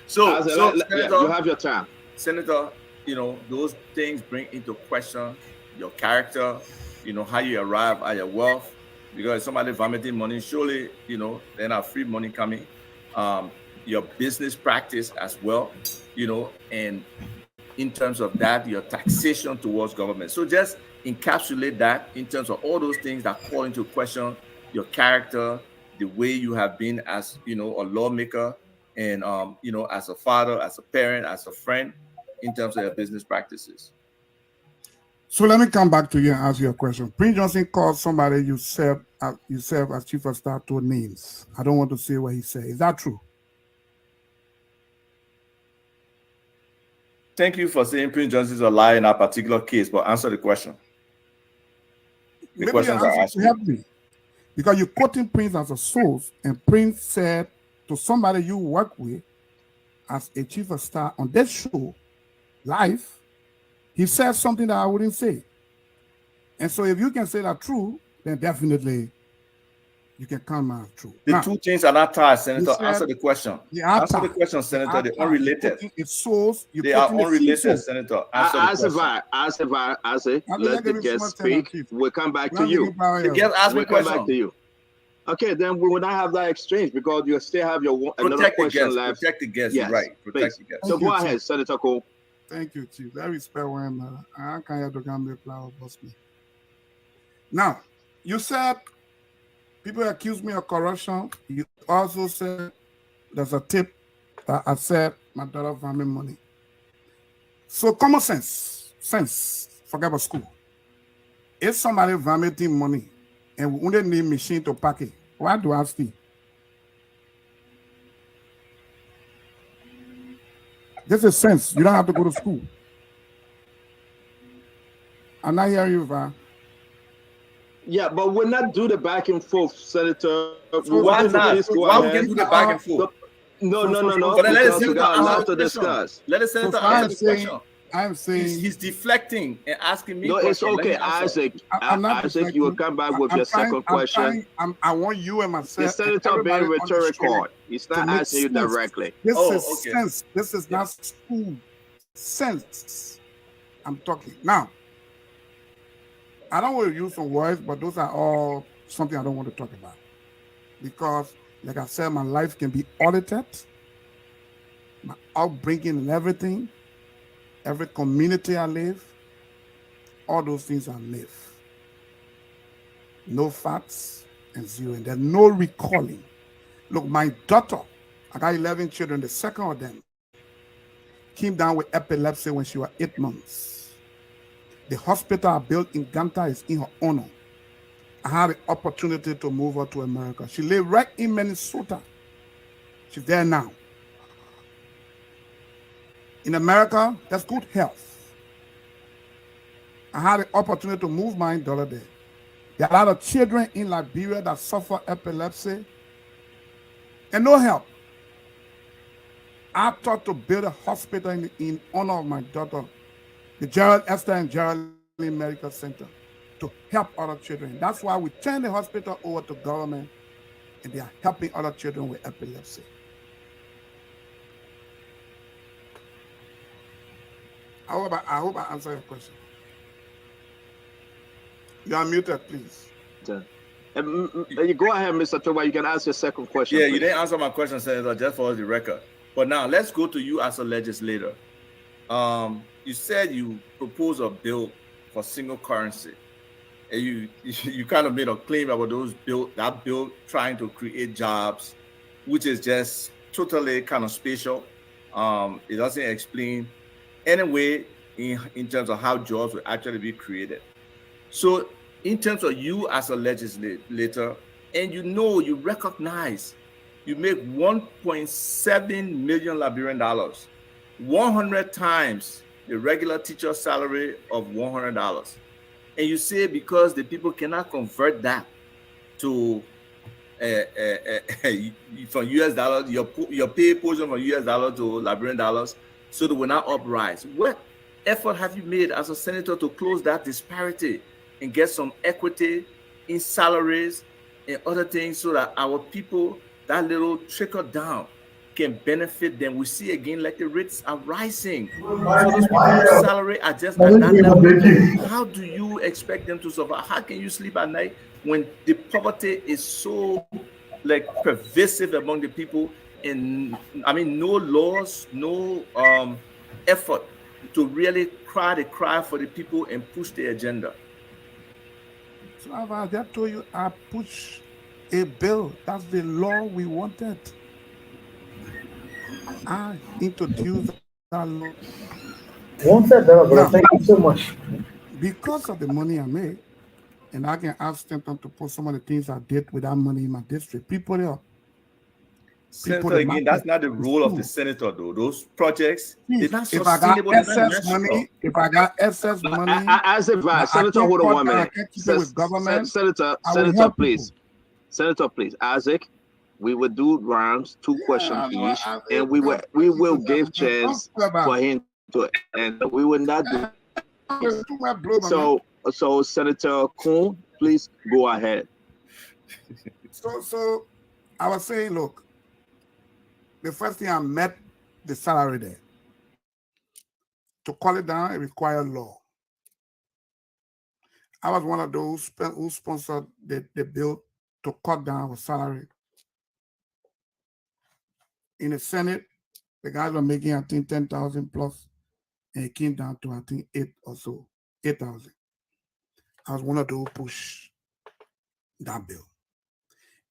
so Isaac, Senator, you have your time. Senator, you know, those things bring into question your character, you know, how you arrive at your wealth. Because if somebody vomiting money, surely, you know, then have free money coming. Your business practice as well, you know, and in terms of that, your taxation towards government. So just encapsulate that in terms of all those things that call into question your character, the way you have been as, you know, a lawmaker and, you know, as a father, as a parent, as a friend, in terms of your business practices. So let me come back to you and ask you a question. Prince Johnson called somebody you serve as chief of staff to names. I don't want to say what he said. Is that true? Thank you for saying Prince Johnson is a liar in a particular case, but answer the question. The questions are asked. Help me. Because you're quoting Prince as a source, and Prince said to somebody you work with as a chief of staff on that show, live, he said something that I wouldn't say. And so if you can say that true, then definitely you can come out true. The two things are not tied, Senator. Answer the question. Answer the question, Senator. They're unrelated. They are unrelated, Senator. Answer let the guest speak. We'll come back to you. The guest ask me a question. Come back to you. Okay, then we will not have that exchange because you still have your another question left. Protect the guest. Yes, right. Protect the guest. So go ahead, Senator Cole. Thank you, Chief. I respect when I can't have to come to flower boss me. Now, you said people accuse me of corruption. You also said there's a tip that I said my daughter found me money. So common sense, forget about school. If somebody vomiting money and we only need machine to pack it, why do I steal? This is sense. You don't have to go to school. I'm not hearing you, Va. Yeah, but we'll not do the back and forth, Senator. Why not? Why we can do the back and forth? No. But let us discuss. Let us answer the question. I'm saying he's deflecting and asking me. No, it's okay, Isaac. Isaac, you will come back with your second question. I want you and myself. The senator being rhetorical. He's not asking you directly. This is sense. This is not school sense. I'm talking now. I don't want to use some words, but those are all something I don't want to talk about because, like I said, my life can be audited, my upbringing and everything. Every community I live, all those things I live. No facts and zero. And there's no recalling. Look, my daughter, I got 11 children. The second of them came down with epilepsy when she was 8 months. The hospital I built in Ganta is in her honor. I had the opportunity to move her to America. She lived right in Minnesota. She's there now. In America, that's good health. I had the opportunity to move my daughter there. There are a lot of children in Liberia that suffer epilepsy and no help. I thought to build a hospital in honor of my daughter, the Gerald Esther and Geraldine Medical Center, to help other children. That's why we turned the hospital over to government, and they are helping other children with epilepsy. I hope I answer your question. You are muted, please. Go ahead, Mr. Toba. You can ask your second question. Yeah, please. you didn't answer my question, Senator, just for the record. But now let's go to you as a legislator. You said you proposed a bill for single currency. And you kind of made a claim about that bill trying to create jobs, which is just totally kind of spatial. It doesn't explain. Anyway, in terms of how jobs will actually be created. So in terms of you as a legislator, and you recognize you make $1.7 million Liberian dollars, 100 times the regular teacher salary of $100. And you say because the people cannot convert that to from US dollars, your pay portion from US dollars to Liberian dollars, so they will not uprise. What effort have you made as a senator to close that disparity and get some equity in salaries and other things so that our people, that little trickle down, can benefit them? We see again like the rates are rising. So those people's salary are just at that level. How do you expect them to survive? How can you sleep at night when the poverty is so like pervasive among the people, and I mean no laws, no effort to really cry the cry for the people and push the agenda? So I just told you, I push a bill. That's the law we wanted. I introduced that law. Thank you so much. Because of the money I made, and I can ask Stanton to put some of the things I did with that money in my district. People there. Senator, again, that's not the role of the senator, though. Those projects, they're not if I got sustainable. excess money, As advised, Senator, hold on 1 minute. Senator, please. Senator, please. Isaac, we will do rounds, 2 questions each, and we will give chance for him to answer. We will not do. So Senator Kuhn, please go ahead. So I was saying, look, the first thing I met the salary there. To call it down, it required law. I was one of those who sponsored the bill to cut down our salary. In the Senate, the guys were making, I think, 10,000 plus, and it came down to, I think, 8,000. I was one of those who pushed that bill.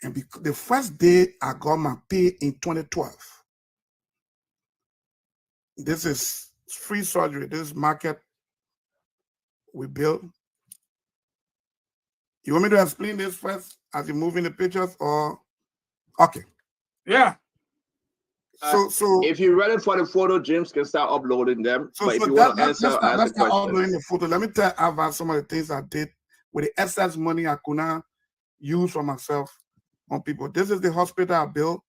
And because the first day I got my pay in 2012, this is free surgery, this market we built. You want me to explain this first as you move in the pictures, or? Okay. Yeah. So if you're ready for the photo, James can start uploading them. But if you want to answer, let's start uploading the photo. Let me tell Alva some of the things I did with the excess money I could not use for myself on people. This is the hospital I built.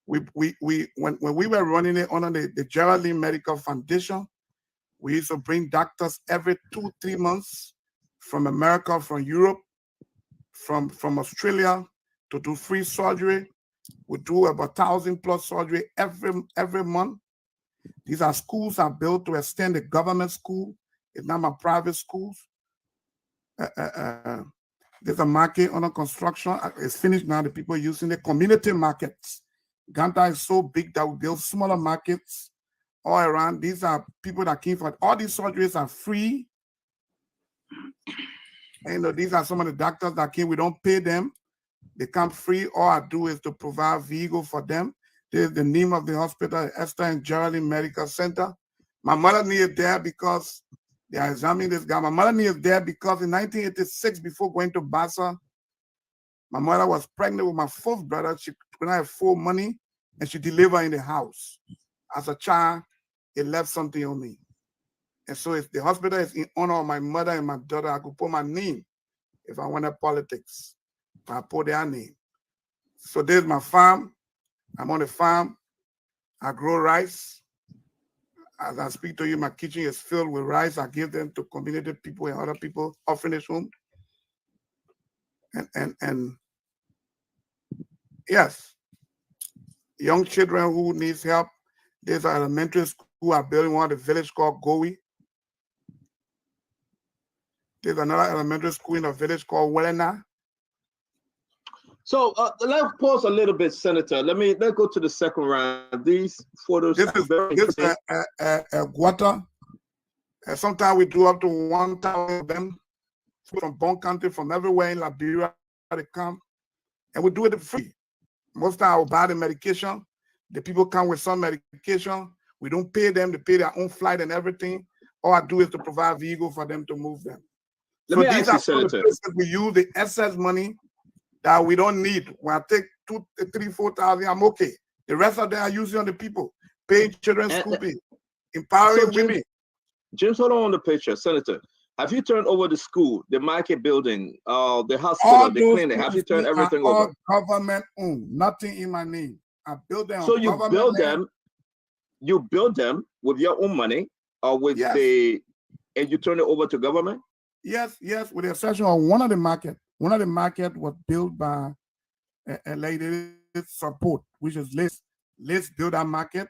When we were running it under the Geraldine Medical Foundation, we used to bring doctors every 2-3 months from America, from Europe, from Australia to do free surgery. We do about 1,000 plus surgery every month. These are schools I built to extend the government school. It's not my private schools. There's a market under construction. It's finished now. The people using the community markets. Ganta is so big that we build smaller markets all around. These are people that came for all these surgeries are free. And these are some of the doctors that came. We don't pay them. They come free. All I do is to provide vehicle for them. There's the name of the hospital, Esther and Geraldine Medical Center. My mother is there because they are examining this guy. My mother is there because in 1986, before going to Bassa, my mother was pregnant with my 4th brother. She could not have full money, and she delivered in the house. As a child, it left something on me. And so if the hospital is in honor of my mother and my daughter, I could put my name if I wanted politics. I put their name. So there's my farm. I'm on the farm. I grow rice. As I speak to you, my kitchen is filled with rice. I give them to community people and other people, orphanage home. And yes, young children who needs help. There's an elementary school I built in one of the village called Gowi. There's another elementary school in a village called Welena. So let's pause a little bit, Senator. Let's go to the second round. These photos this are is very this interesting. Guata. Sometimes we do up to 1,000 of them from Bon Country, from everywhere in Liberia. They come, and we do it free. Most time I will buy the medication. The people come with some medication. We don't pay them. They pay their own flight and everything. all I do is to provide vehicle for them to move them. Let So me these ask you, are some of the Senator. places we use the excess money that we don't need. When I take 2,000, 3,000, 4,000, I'm okay. The rest of them are usually on the people, paying children's school pay, empowering women. James, hold on the picture, Senator. Have you turned over the school, the market building, the hospital, All the those clinic? Have you things turned are everything all over? government owned, nothing in my name. I built them. So on you government build land. them, you build them with your own money, or with Yes. and you turn it over to government? Yes, with the exception of one of the market. One of the market was built by a lady support, which is Liz. Liz built that market.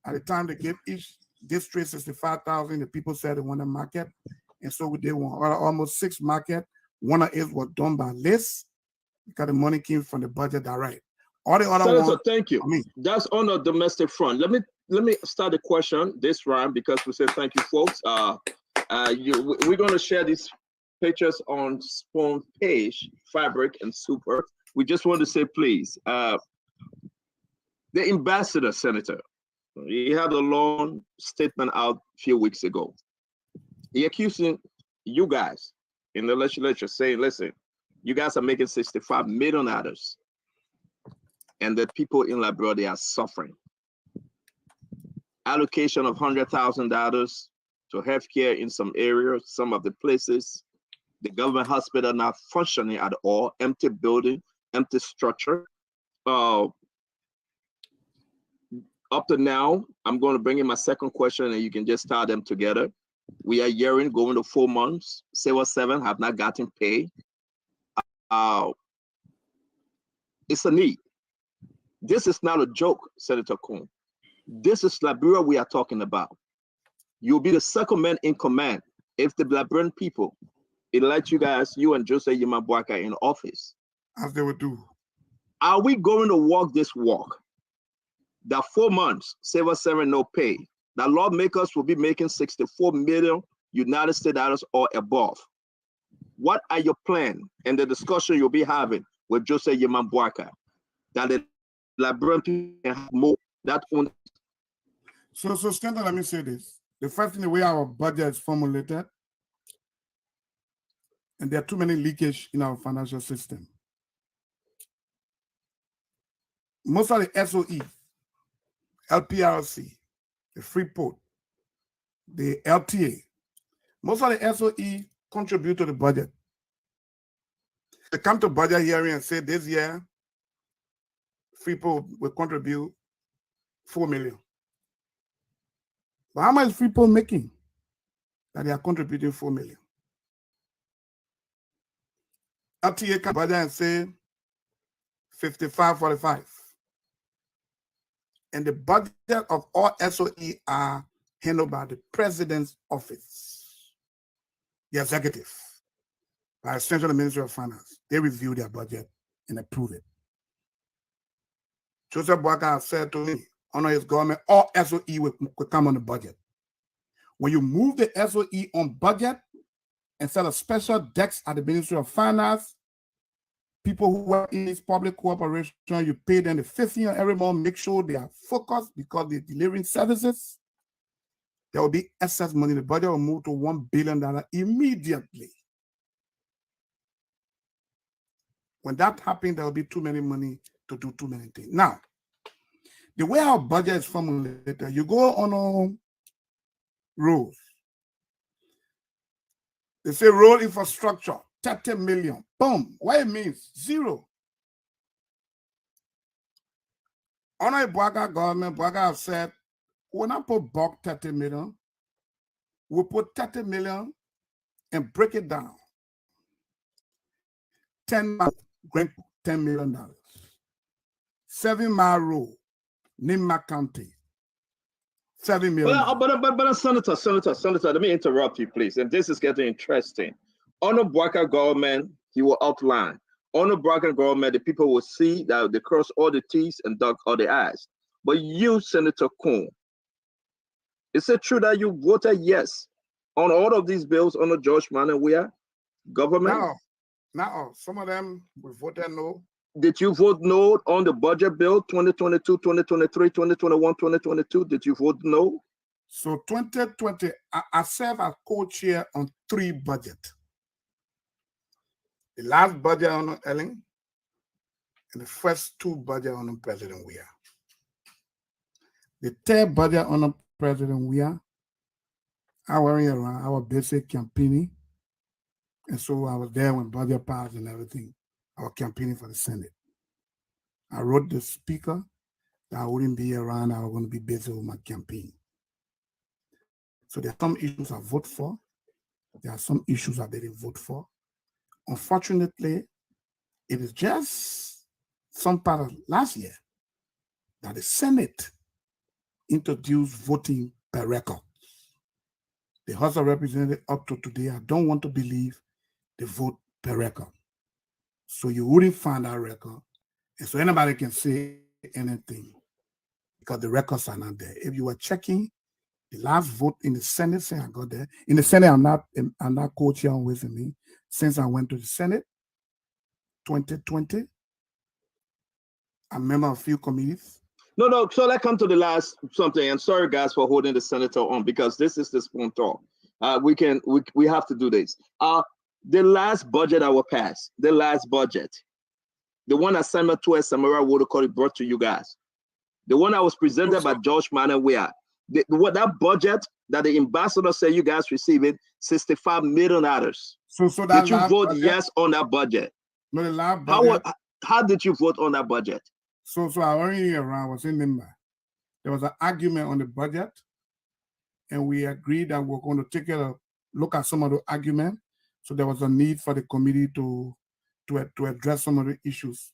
At the time they gave each district 65,000, the people said they want a market. And so we did one, almost 6 market. One of it was done by Liz because the money came from the budget direct. All the other Senator, ones, thank you. That's on the domestic front. Let me start the question this round because we said thank you, folks. We're going to share these pictures on Spoon page, Fabric and Super. We just want to say, please, the ambassador, Senator, he had a long statement out a few weeks ago. He accusing you guys in the legislature saying, listen, you guys are making $65 million, and the people in Liberia, they are suffering. Allocation of $100,000 to healthcare in some areas, some of the places. The government hospital not functioning at all, empty building, empty structure. Up to now, I'm going to bring in my second question and you can just start them together. We are hearing going to 4 months. Civil 7 have not gotten paid. It's a need. This is not a joke, Senator Coon. This is Liberia we are talking about. You'll be the second man in command if the Liberian people elect you guys, you and Joseph Yema Boakai in office. As they would do. Are we going to walk this walk? That 4 months, Civil 7 no pay. That lawmakers will be making 64 million United States dollars or above. What are your plans and the discussion you'll be having with Joseph Yema Boakai that the Liberian people can have more? That one. So Stanton, let me say this. The first thing, the way our budget is formulated, and there are too many leakage in our financial system. Most of the SOE, LPRC, the Freeport, the LTA, most of the SOE contribute to the budget. They come to budget hearing and say this year, Freeport will contribute 4 million. But how much is Freeport making that they are contributing 4 million? LTA come budget and say 55-45. And the budget of all SOE are handled by the president's office, the executive, by extension of the Ministry of Finance. They review their budget and approve it. Joseph Boakai said to me, under his government, all SOE will come on the budget. When you move the SOE on budget and set a special desk at the Ministry of Finance, people who work in this public cooperation, you pay them the 15 every month, make sure they are focused because they're delivering services. There will be excess money. The budget will move to $1 billion immediately. When that happens, there will be too many money to do too many things. Now, the way our budget is formulated, you go on roads. They say road infrastructure, 30 million. Boom. What it means? Zero. Under the Boakai government, Boakai have said, we'll not put bulk 30 million. We'll put 30 million and break it down. 10 miles, $10 million. 7 Mile Road, Nimba County, $7 million. But Senator, let me interrupt you, please. And this is getting interesting. On the Boakai government, he will outline. On the Boakai government, the people will see that they cross all the T's and dot all the I's. But you, Senator Coon, is it true that you voted yes on all of these bills on the George Manuel Weah government? No. Some of them we voted no. Did you vote no on the budget bill 2022, 2023, 2021, 2022? Did you vote no? So 2020, I serve as co-chair on 3 budgets. The last budget on Ellen and the first 2 budget on President Weah. The 3rd budget on President Weah, I was around our basic campaigning. And so I was there when budget passed and everything. I was campaigning for the Senate. I wrote the speaker that I wouldn't be around. I was going to be busy with my campaign. So there are some issues I vote for. There are some issues I didn't vote for. Unfortunately, it is just some part of last year that the Senate introduced voting per record. The House of Representatives up to today, I don't want to believe they vote per record. So you wouldn't find that record. And so anybody can say anything because the records are not there. If you were checking the last vote in the Senate, since I got there, in the Senate, I'm not co-chair with me. Since I went to the Senate, 2020, I'm a member of a few committees. No. So let's come to the last something. And sorry, guys, for holding the senator on because this is the spoon talk. We have to do this. The last budget that was passed, the last budget, the one that Samuel Tuer Samara Wodokori brought to you guys, the one that was presented by George Manuel Weah, that budget that the ambassador said you guys received $65 million. So that did you vote budget? Yes on that budget? No, the last budget. How did you vote on that budget? So I wasn't around, I was in Nimba. There was an argument on the budget, and we agreed that we're going to take a look at some of the argument. So there was a need for the committee to address some of the issues.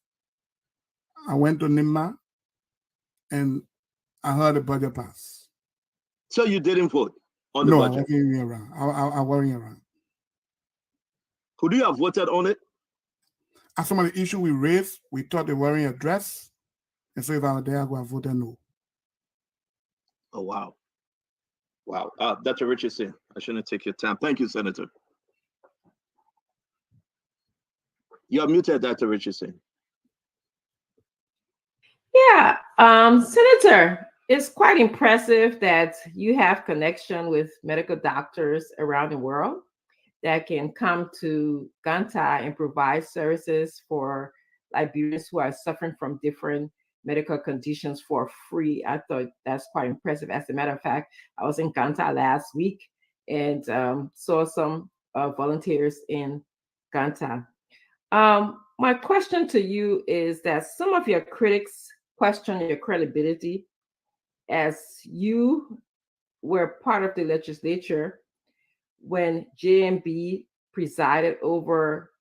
I went to Nimba, and I heard the budget pass. So you didn't vote on the budget? No, I wasn't around. I wasn't around. Could you have voted on it? As some of the issues we raised, we thought they weren't addressed. And so if I were there, I would have voted no. Oh, wow. Wow. Dr. Richardson, I shouldn't take your time. Thank you, Senator. You're muted, Dr. Richardson. Yeah, Senator, it's quite impressive that you have connection with medical doctors around the world that can come to Ganta and provide services for Liberians who are suffering from different medical conditions for free. I thought that's quite impressive. As a matter of fact, I was in Ganta last week and saw some volunteers in Ganta. My question to you is that some of your critics question your credibility as you were part of the legislature when JMB presided over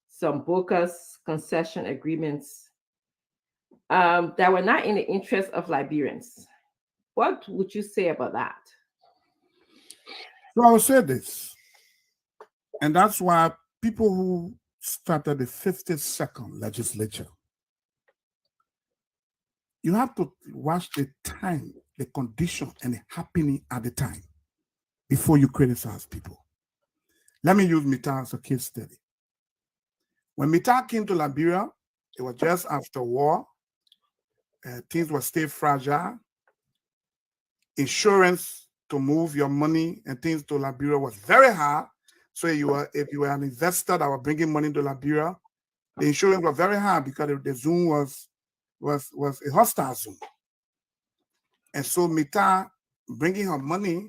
some bogus concession agreements that were not in the interest of Liberians. What would you say about that? So I will say this, and that's why people who started the 52nd legislature, you have to watch the time, the condition, and the happening at the time before you criticize people. Let me use Mittah as a case study. When Mittah came to Liberia, it was just after war. Things were still fragile. Insurance to move your money and things to Liberia was very hard. So if you were an investor that was bringing money to Liberia, the insurance was very hard because the zone was a hostile zone. And so Mittah, bringing her money,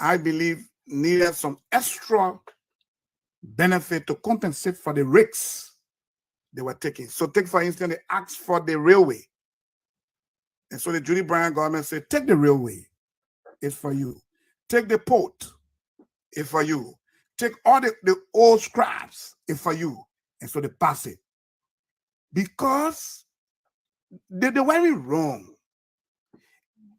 I believe, needed some extra benefit to compensate for the risks they were taking. So take, for instance, they asked for the railway. And so the Judy Bryant government said, take the railway, it's for you. Take the port, it's for you. Take all the old scraps, it's for you. And so they pass it. Because they were wrong.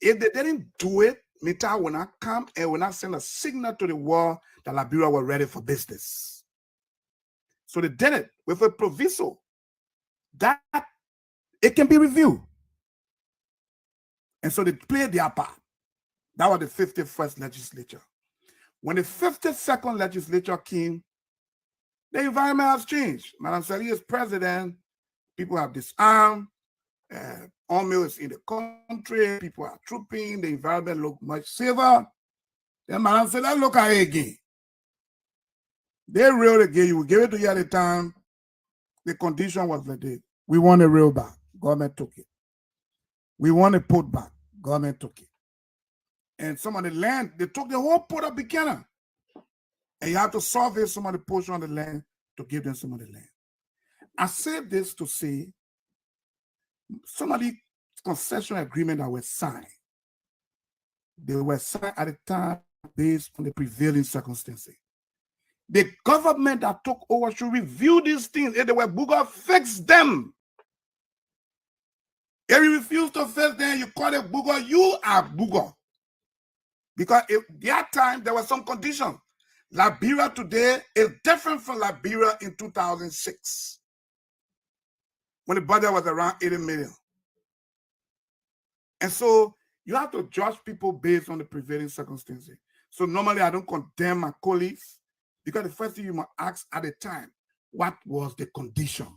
If they didn't do it, Mittah will not come and will not send a signal to the world that Liberia were ready for business. So they did it with a proviso that it can be reviewed. And so they played their part. That was the 51st legislature. When the 52nd legislature came, the environment has changed. Madam Sali is president. People have disarmed. Oil is in the country, people are trooping, the environment look much safer. Then man said, let's look at it again. They railed again, you will give it to you at the time. The condition was like this. We want a rail back. Government took it. We want a port back. Government took it. And some of the land, they took the whole port of Buchanan. And you have to survey some of the portion of the land to give them some of the land. I said this to say, some of the concession agreements that were signed, they were signed at the time based on the prevailing circumstances. The government that took over should review these things. If they were booger, fix them. If you refuse to fix them, you call it booger, you are booger. Because at that time, there were some conditions. Liberia today is different from Liberia in 2006, when the budget was around 80 million. And so you have to judge people based on the prevailing circumstances. So normally I don't condemn my colleagues, because the first thing you must ask at the time, what was the condition?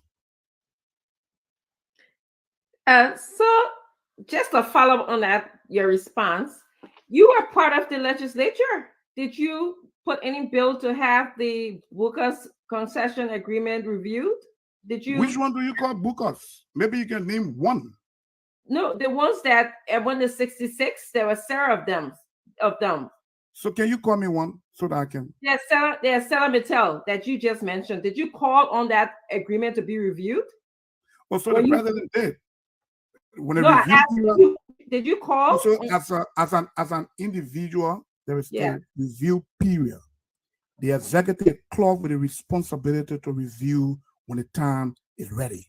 So just a follow-up on that, your response, you are part of the legislature. Did you put any bill to have the Booker's concession agreement reviewed? Did you? Which one do you call Booker's? Maybe you can name one. No, the ones that when the 66, there were several of them. So can you call me one so that I can? There's ArcelorMittal that you just mentioned. Did you call on that agreement to be reviewed? Oh, so the president did. When no, I asked you, did you call? So as an individual, there is a review period. The executive club with the responsibility to review when the time is ready.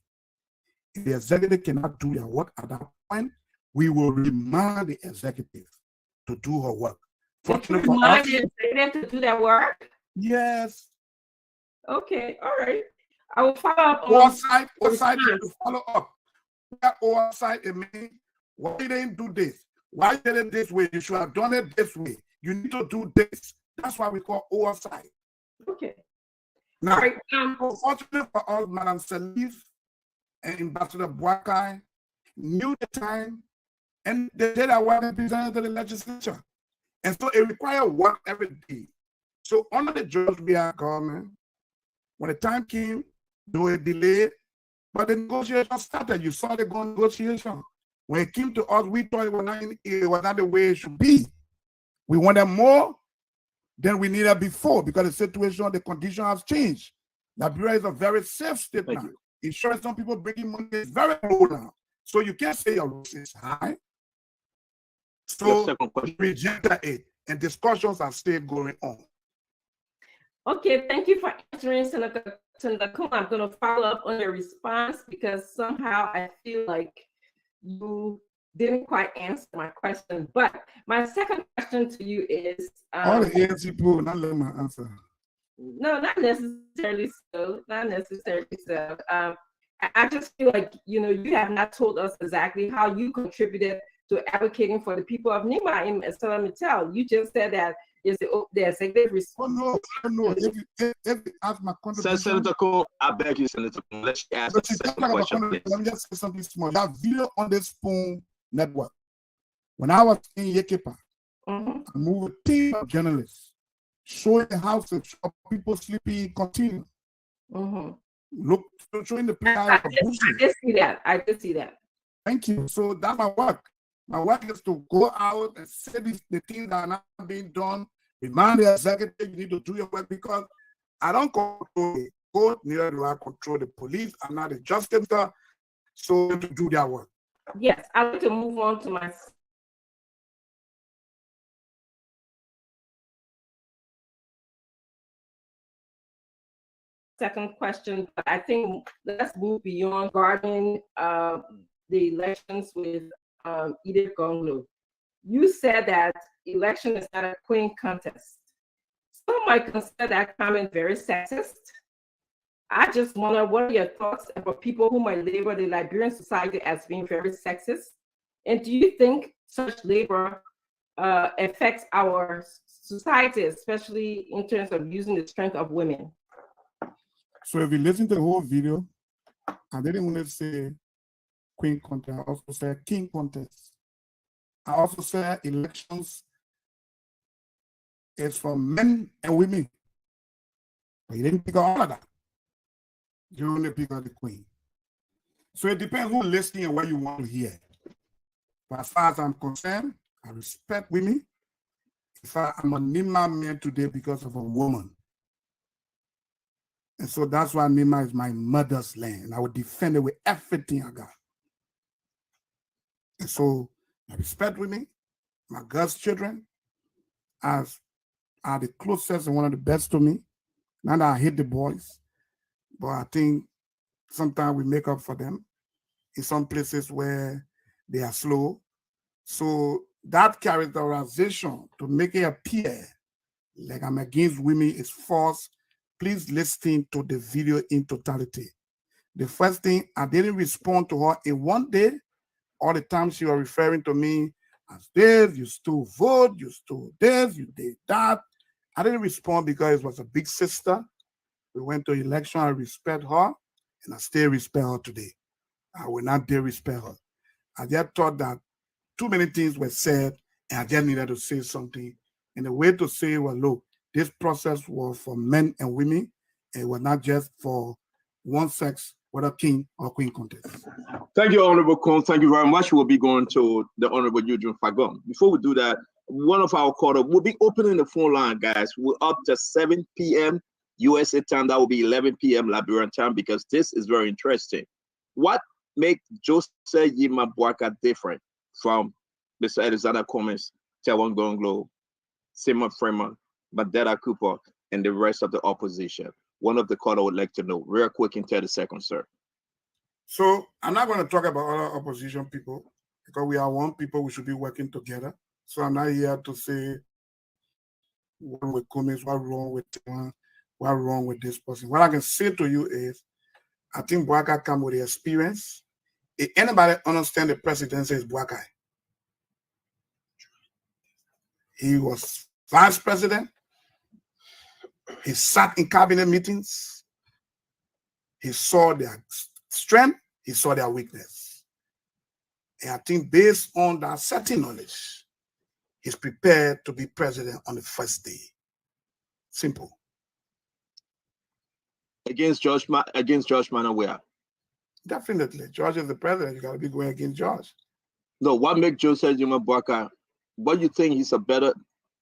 If the executive cannot do their work at that point, we will remind the executive to do her work. Fortunately for us, the executive to do their work? Yes. Okay, all right. I will follow up. Oversight to follow up. That oversight, it means, why you didn't do this? Why you did it this way? You should have done it this way. You need to do this. That's why we call oversight. Okay. Now, unfortunately for us, Madam Salif and Ambassador Boakai knew the time, and they did our work and presented to the legislature. And so it required work every day. So under the George Weah government, when the time came, there was a delay, but the negotiation started. You saw the negotiation. When it came to us, we thought it was not the way it should be. We wanted more than we needed before, because the situation, the condition has changed. Liberia is a very safe state now. Insurance, some people bringing money is very low now. So you can't say your risk is high. So we rejected it, and discussions are still going on. Okay, thank you for answering, Senator Kuhn. I'm going to follow up on your response, because somehow I feel like you didn't quite answer my question. But my second question to you is... all the ANC people not let my answer. No, not necessarily so. Not necessarily so. I just feel like, you have not told us exactly how you contributed to advocating for the people of Nima in ArcelorMittal. You just said that is the executive response. Oh, no. If you ask my contribution... Senator Cole, I beg you, Senator Cole, let's ask a second question, please. Let me just say something small. That video on the Spoon Network. When I was in Yekepa, I moved a team of journalists, showing the houses of people sleeping continue. Look, showing the place. I did see that. Thank you. So that's my work. My work is to go out and say the things that are not being done. Remind the executive you need to do your work, because I don't control the court, neither do I control the police. I'm not a justice, so to do their work. Yes, I want to move on to my second question, but I think let's move beyond guarding the elections with Edith Gonglo. You said that election is not a queen contest. Some might consider that comment very sexist. I just wonder, what are your thoughts about people who might label the Liberian society as being very sexist? And do you think such labor affects our society, especially in terms of using the strength of women? So if you listen to the whole video, I didn't want to say queen contest. I also said king contest. I also said elections is for men and women. But you didn't pick up all of that. You only pick up the queen. So it depends who's listening and what you want to hear. But as far as I'm concerned, I respect women. In fact, I'm a Nima man today because of a woman. And so that's why Nima is my mother's land. And I would defend it with everything I got. And so I respect women. My girls' children are the closest and one of the best to me. Not that I hate the boys, but I think sometimes we make up for them in some places where they are slow. So that characterization to make it appear like I'm against women is false. Please listen to the video in totality. The first thing, I didn't respond to her in one day. All the time she was referring to me as this, you stole vote, you stole this, you did that. I didn't respond because it was a big sister. We went to election, I respect her, and I still respect her today. I will not dare respect her. I just thought that too many things were said, and I just needed to say something. And the way to say, well, look, this process was for men and women. It was not just for one sex, whether king or queen contest. Thank you, Honorable Kong. Thank you very much. We'll be going to the Honorable Eugene Fagon. Before we do that, one of our caller will be opening the phone line, guys. We're up to 7 p.m. USA time. That will be 11 p.m. Liberian time, because this is very interesting. What makes Joseph Yima Boakai different from Mr. Alexander Cummings, Tewon Gonglo, Simon Freeman, Mandela Cooper, and the rest of the opposition? One of the caller would like to know, real quick in 30 seconds, sir. So I'm not going to talk about other opposition people, because we are one people, we should be working together. So I'm not here to say what wrong with Cummings, what wrong with Tewon, what wrong with this person. What I can say to you is, I think Boakai come with the experience. If anybody understand the presidency is Boakai. He was vice president. He sat in cabinet meetings. He saw their strength. He saw their weakness. And I think based on that certain knowledge, he's prepared to be president on the first day. Simple. Against George Manasseh. Definitely. George is the president. You got to be going against George. No, what makes Joseph Yima Boakai? What do you think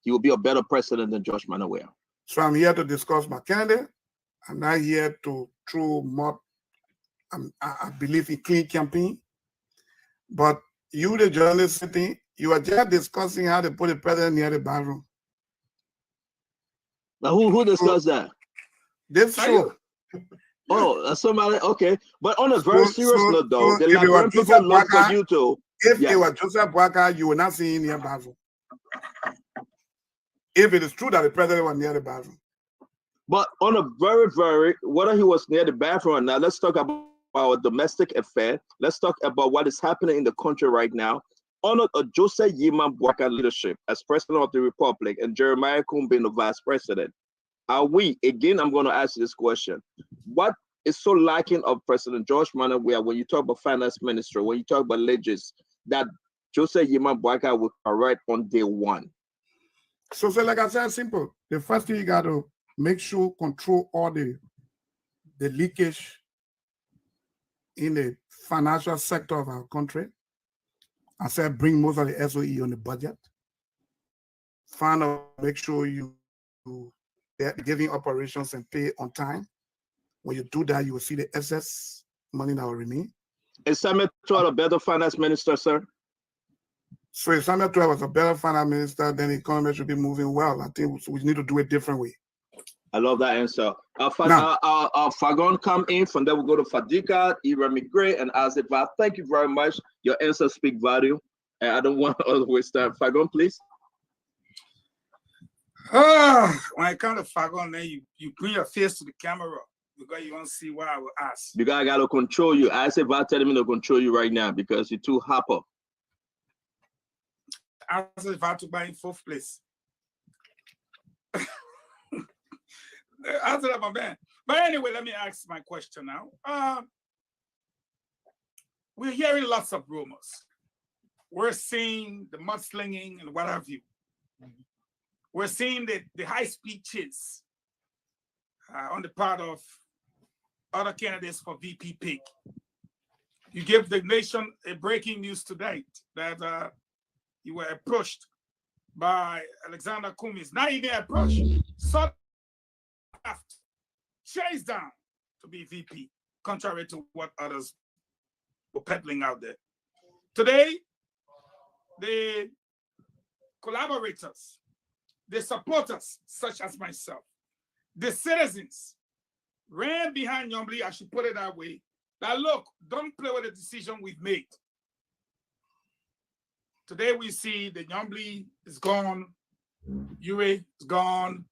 he will be a better president than George Manasseh? So I'm here to discuss my candidate. I'm not here to throw mud. I believe in clean campaign. But you, the journalist sitting, you are just discussing how to put the president near the bathroom. Now, who discussed that? This show. Oh, somebody, okay. But on a very serious note, though, so the Liberian people look for you to. If it was Joseph Boakai, you will not see him near the bathroom. If it is true that the president was near the bathroom. But on a very, whether he was near the bathroom or not, let's talk about our domestic affair. Let's talk about what is happening in the country right now. Under Joseph Yima Boakai leadership as president of the republic and Jeremiah Coon being the vice president, are we, again, I'm going to ask you this question. What is so lacking of President George Manasseh when you talk about finance ministry, when you talk about legis, that Joseph Yima Boakai will correct on day one? So like I said, simple. The first thing you got to make sure control all the leakage in the financial sector of our country. I said bring most of the SOE on the budget. Find out, make sure they're giving operations and pay on time. When you do that, you will see the excess money that will remain. Is Samuel Tuah a better finance minister, sir? So if Samuel Tuah was a better finance minister, then the economy should be moving well. I think we need to do it a different way. I love that answer. Fagon come in, from there we'll go to Fadika, Irami Gray, and Azifa. Thank you very much. Your answers speak value, and I don't want to waste time. Fagon, please. When I come to Fagon, then you bring your face to the camera because you want to see what I will ask. Because I got to control you. Azifa telling me to control you right now because you're too hyper. Azifa to buy in fourth place. Answer that, my man. But anyway, let me ask my question now. we're hearing lots of rumors. We're seeing the mudslinging and what have you. We're seeing the high-speed chase on the part of other candidates for VP pick. You gave the nation a breaking news tonight that you were approached by Alexander Cummings. Not even approached, sought after, chased down to be VP, contrary to what others were peddling out there. Today, the collaborators, the supporters, such as myself, the citizens ran behind Nyombli, I should put it that way, that look, don't play with the decision we've made. Today we see the Nyombli is gone, Yure is gone,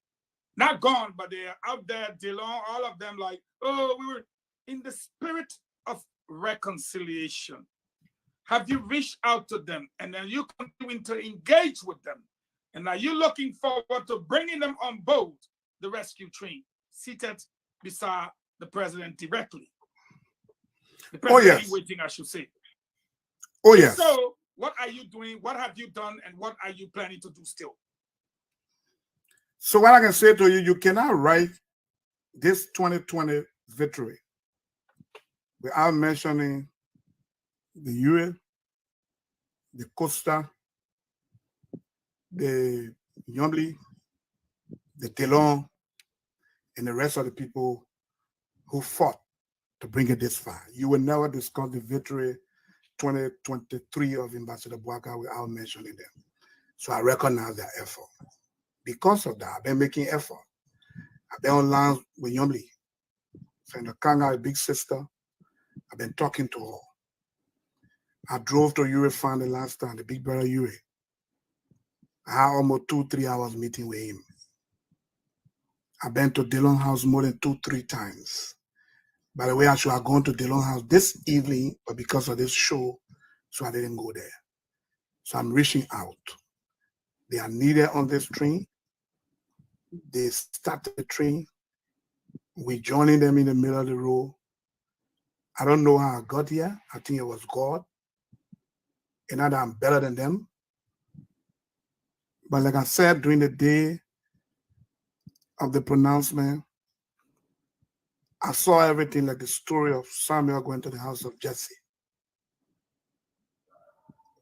not gone, but they're out there, DeLong, all of them like, oh, we were in the spirit of reconciliation. Have you reached out to them? And then you continuing to engage with them. And are you looking forward to bringing them on board the rescue train, seated beside the president directly? The president waiting, I should say. Oh, yes. So what are you doing? What have you done? And what are you planning to do still? So what I can say to you, you cannot write this 2020 victory without mentioning the Ure, the Costa, the Nyombli, the Telon, and the rest of the people who fought to bring it this far. You will never discuss the victory 2023 of Ambassador Bouaka without mentioning them. So I recognize their effort. Because of that, I've been making effort. I've been online with Nyombli, Senator Kanga, big sister. I've been talking to her. I drove to Ure Fund the last time, the big brother Ure. I had almost 2-3 hours meeting with him. I've been to Delon House more than 2-3 times. By the way, I should have gone to Delon House this evening, but because of this show, so I didn't go there. So I'm reaching out. They are needed on this train. They started the train. We're joining them in the middle of the road. I don't know how I got here. I think it was God. And now that I'm better than them. But like I said, during the day of the pronouncement, I saw everything like the story of Samuel going to the house of Jesse,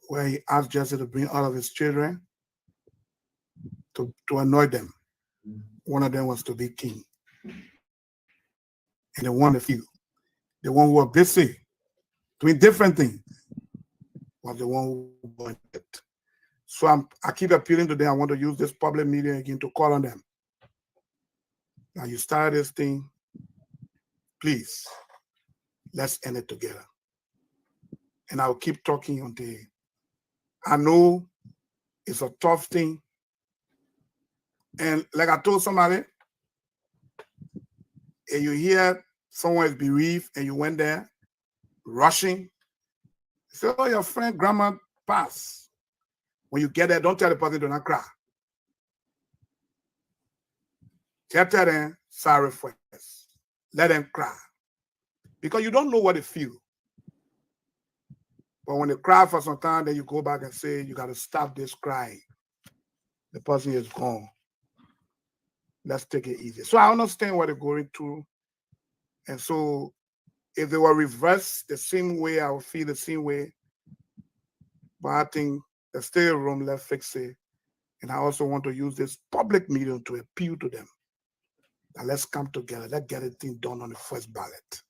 where he asked Jesse to bring all of his children to annoy them. One of them was to be king. And the one, the one who was busy doing different things, was the one who wanted it. So I keep appealing to them. I want to use this public media again to call on them. Now you started this thing. Please, let's end it together. And I'll keep talking until I know it's a tough thing. And like I told somebody, and you hear someone is bereaved and you went there rushing, say, oh, your friend, grandma passed. When you get there, don't tell the person to not cry. Tell them, sorry first. Let them cry. Because you don't know what they feel. But when they cry for some time, then you go back and say, you got to stop this crying. The person is gone. Let's take it easy. So I understand what they're going through. And so if they were reversed the same way, I would feel the same way. But I think there's still room, let's fix it. And I also want to use this public medium to appeal to them. Now let's come together. Let's get it thing done on the first ballot.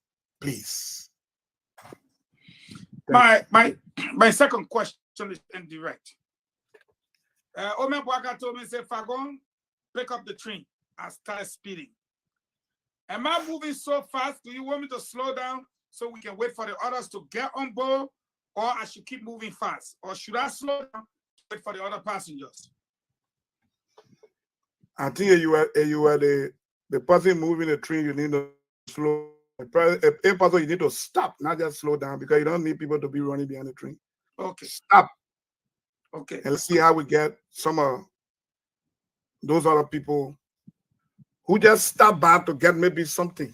Please. My second question is indirect. Omer Bouaka told me, say, Fagon, pick up the train. I started speeding. Am I moving so fast? Do you want me to slow down so we can wait for the others to get on board? Or I should keep moving fast? Or should I slow down to wait for the other passengers? I think you are the person moving the train, you need to slow. A person, you need to stop, not just slow down, because you don't need people to be running behind the train. Okay. Stop. Okay. And let's see how we get some of those other people who just stop by to get maybe something.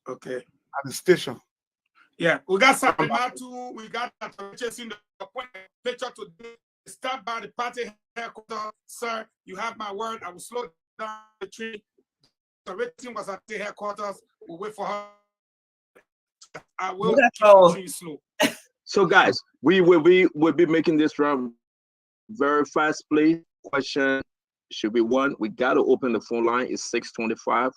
Okay. At the station. Yeah, we got Salimatu, we got Richards in the picture today. Stop by the party headquarters, sir. You have my word. I will slow down the tree. The Richardson was at the headquarters. We'll wait for her. I will keep the tree slow. So, guys, we will be making this round very fast. Please, question should be one. We got to open the phone line. It's 6:25.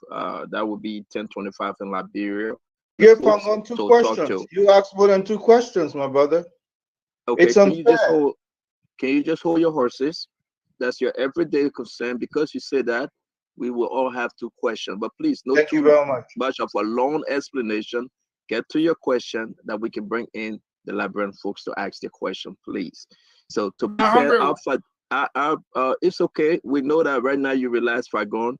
That would be 10:25 in Liberia. Give on 2 questions. You asked more than 2 questions, my brother. Okay, it's can you just hold your horses? That's your everyday concern. Because you say that, we will all have 2 questions. But please, no Thank you very much of a long explanation. Get to your question that we can bring in the Liberian folks to ask their question, please. So to be fair, it's okay. We know that right now you realize Fagon,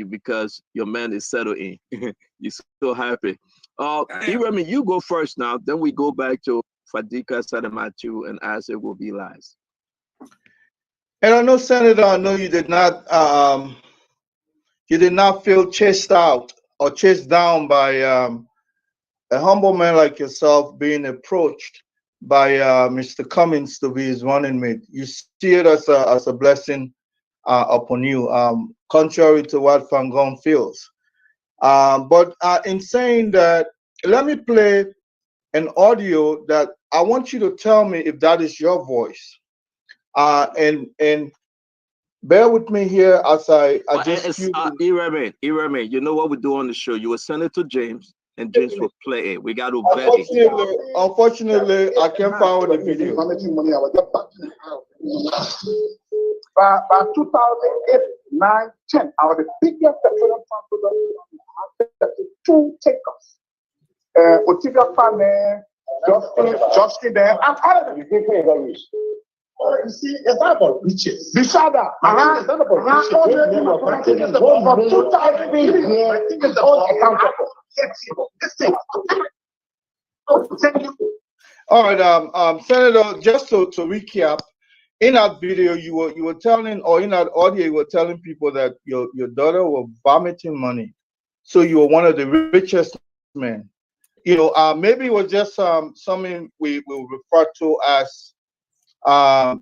because your man is settled in. You're so happy. Iremi, you go first now. Then we go back to Fadika, Sadamatu, and Isaac will be last. And I know, Senator, I know you did not feel chased out or chased down by a humble man like yourself being approached by Mr. Cummings to be his running mate. You see it as a blessing upon you, contrary to what Fangon feels. But in saying that, let me play an audio that I want you to tell me if that is your voice. And bear with me here as I just Iremi, you know what we do on the show? You will send it to James, and James will play it. We got to vet it. Unfortunately, I can't find the video. By 2008, 9, 10, I was the biggest petroleum transporter in the 2 takers. Otibia Fane, Justin there, and all of them. You see, it's not about riches. Bishada, it's not about riches. From 2003, I think it's all accountable. This thing. Thank you. All right, Senator, just to recap, in that video you were telling, or in that audio you were telling people that your daughter was vomiting money, so you were one of the richest men. Maybe it was just something we will refer to as whether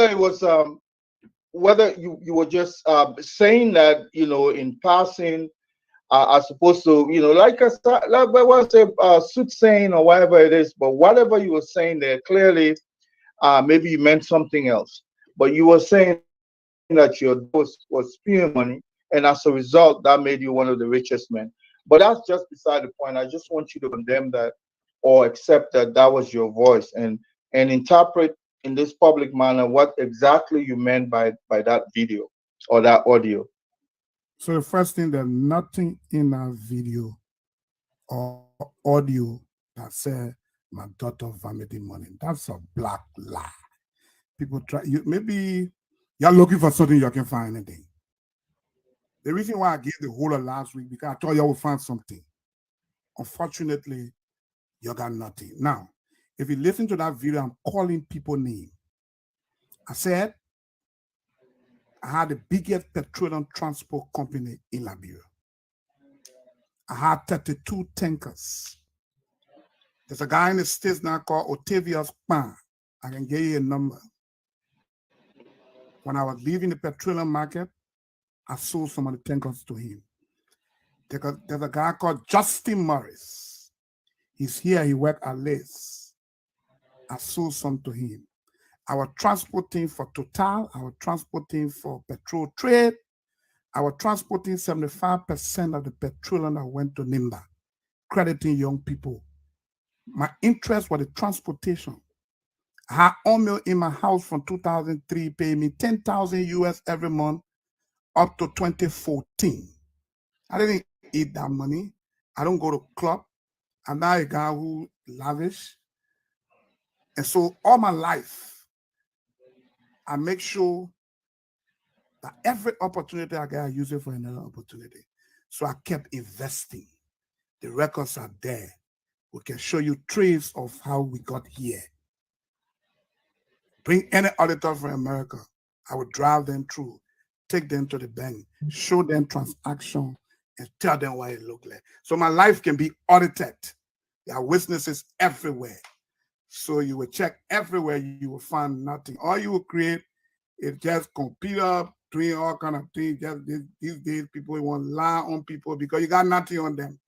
it was whether you were just saying that in passing, as opposed to like I say soothsaying or whatever it is. But whatever you were saying there, clearly maybe you meant something else. But you were saying that your daughter was spewing money, and as a result, that made you one of the richest men. But that's just beside the point. I just want you to condemn that or accept that that was your voice, and interpret in this public manner what exactly you meant by that video or that audio. So the first thing, there's nothing in that video or audio that said my daughter vomiting money. That's a black lie. People try. Maybe you're looking for something, you can find anything. The reason why I gave the whole of last week, because I thought you would find something. Unfortunately, you got nothing. Now, if you listen to that video, I'm calling people names. I said I had the biggest petroleum transport company in Liberia. I had 32 tankers. There's a guy in the States now called Octavius Pan. I can give you a number. When I was leaving the petroleum market, I sold some of the tankers to him. There's a guy called Justin Morris. He's here, he worked at Lace. I sold some to him. I was transporting for Total, I was transporting for Petrol Trade, I was transporting 75% of the petroleum that went to NIMBA, crediting young people. My interest was the transportation. I had Omil in my house from 2003, paying me $10,000 US every month up to 2014. I didn't eat that money. I don't go to club. I'm not a guy who lavish. And so all my life, I make sure that every opportunity I get, I use it for another opportunity. So I kept investing. The records are there. We can show you trace of how we got here. Bring any auditor from America. I would drive them through, take them to the bank, show them transaction, and tell them what it look like. So my life can be audited. There are witnesses everywhere. So you will check everywhere, you will find nothing. All you will create is just computer doing all kind of things. Just these days, people want to lie on people because you got nothing on them.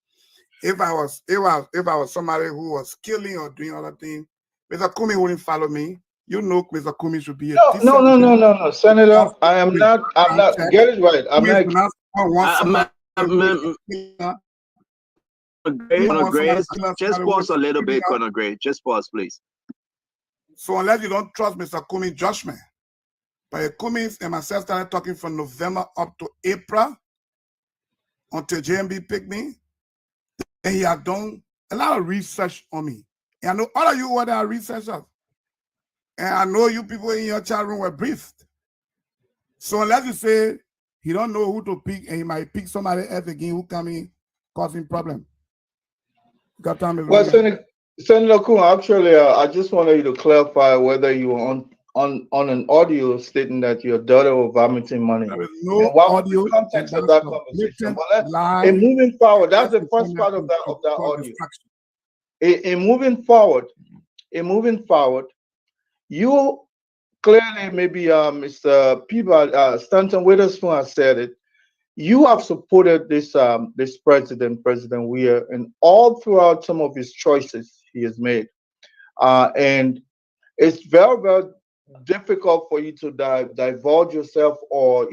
If I was somebody who was killing or doing other things, Mr. Kumi wouldn't follow me. You know, Mr. Kumi should be a no, Senator. I'm not. Get it right. I'm not. Conor Gray, just pause a little bit, Conor Gray. Just pause, please. So unless you don't trust Mr. Kumi's judgment, but Kumi and myself started talking from November up to April until JMB picked me, and he had done a lot of research on me. And I know all of you were there researchers. And I know you people in your chat room were briefed. So unless you say he don't know who to pick and he might pick somebody else again who come in causing problem. Got time? Well, Senator Kuhn, actually, I just wanted you to clarify whether you were on an audio stating that your daughter was vomiting money. There is no audio. Context of that conversation. But in moving forward, that's the first part of that audio. In moving forward, you clearly, maybe Mr. Peabody, Stanton Witherspoon has said it. You have supported this President Weir, and all throughout some of his choices he has made, and it's very, very difficult for you to divulge yourself or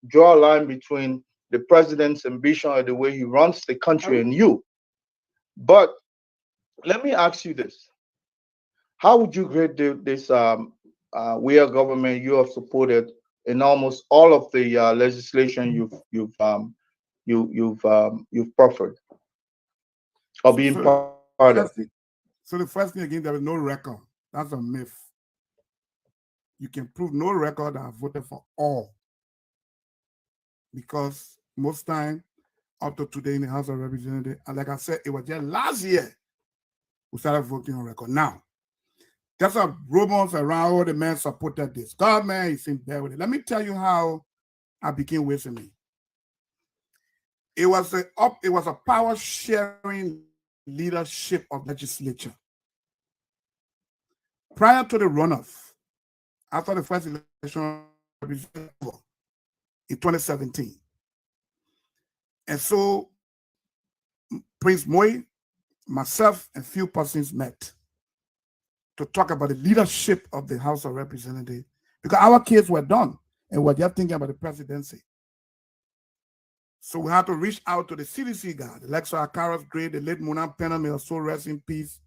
draw a line between the president's ambition or the way he runs the country and you. But let me ask you this: how would you grade this Weir government you have supported in almost all of the legislation you've proffered or being part of? So the first thing again, there is no record. That's a myth. You can prove no record that I voted for all, because most time up to today in the House of Representatives, and like I said, it was just last year we started voting on record. Now, there's some rumors around all the men supported this. God, man, he seemed bad with it. Let me tell you how I became listening. It was a power sharing leadership of legislature. Prior to the runoff, after the first election in 2017. And so Prince Moy, myself, and few persons met to talk about the leadership of the House of Representatives, because our kids were done and we're just thinking about the presidency. So we had to reach out to the CDC guy, the Lexar Akaras Gray, the late Mona Penna, may also rest in peace,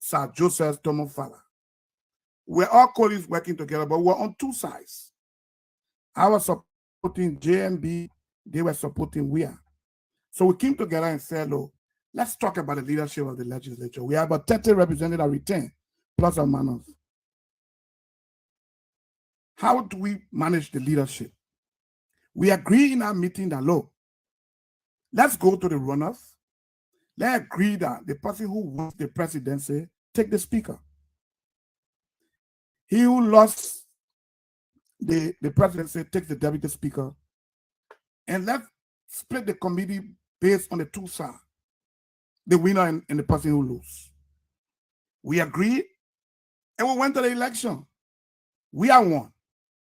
Sir Joseph Tomofala. We're all colleagues working together, but we're on two sides. I was supporting JMB, they were supporting Weir. So we came together and said, look, let's talk about the leadership of the legislature. We have about 30 representatives retained, plus or minus. How do we manage the leadership? We agree in our meeting that, look, let's go to the runoff. Let's agree that the person who wants the presidency take the speaker. He who lost the presidency takes the deputy speaker. And let's split the committee based on the two sides, the winner and the person who loses. We agreed, and we went to the election. We are won.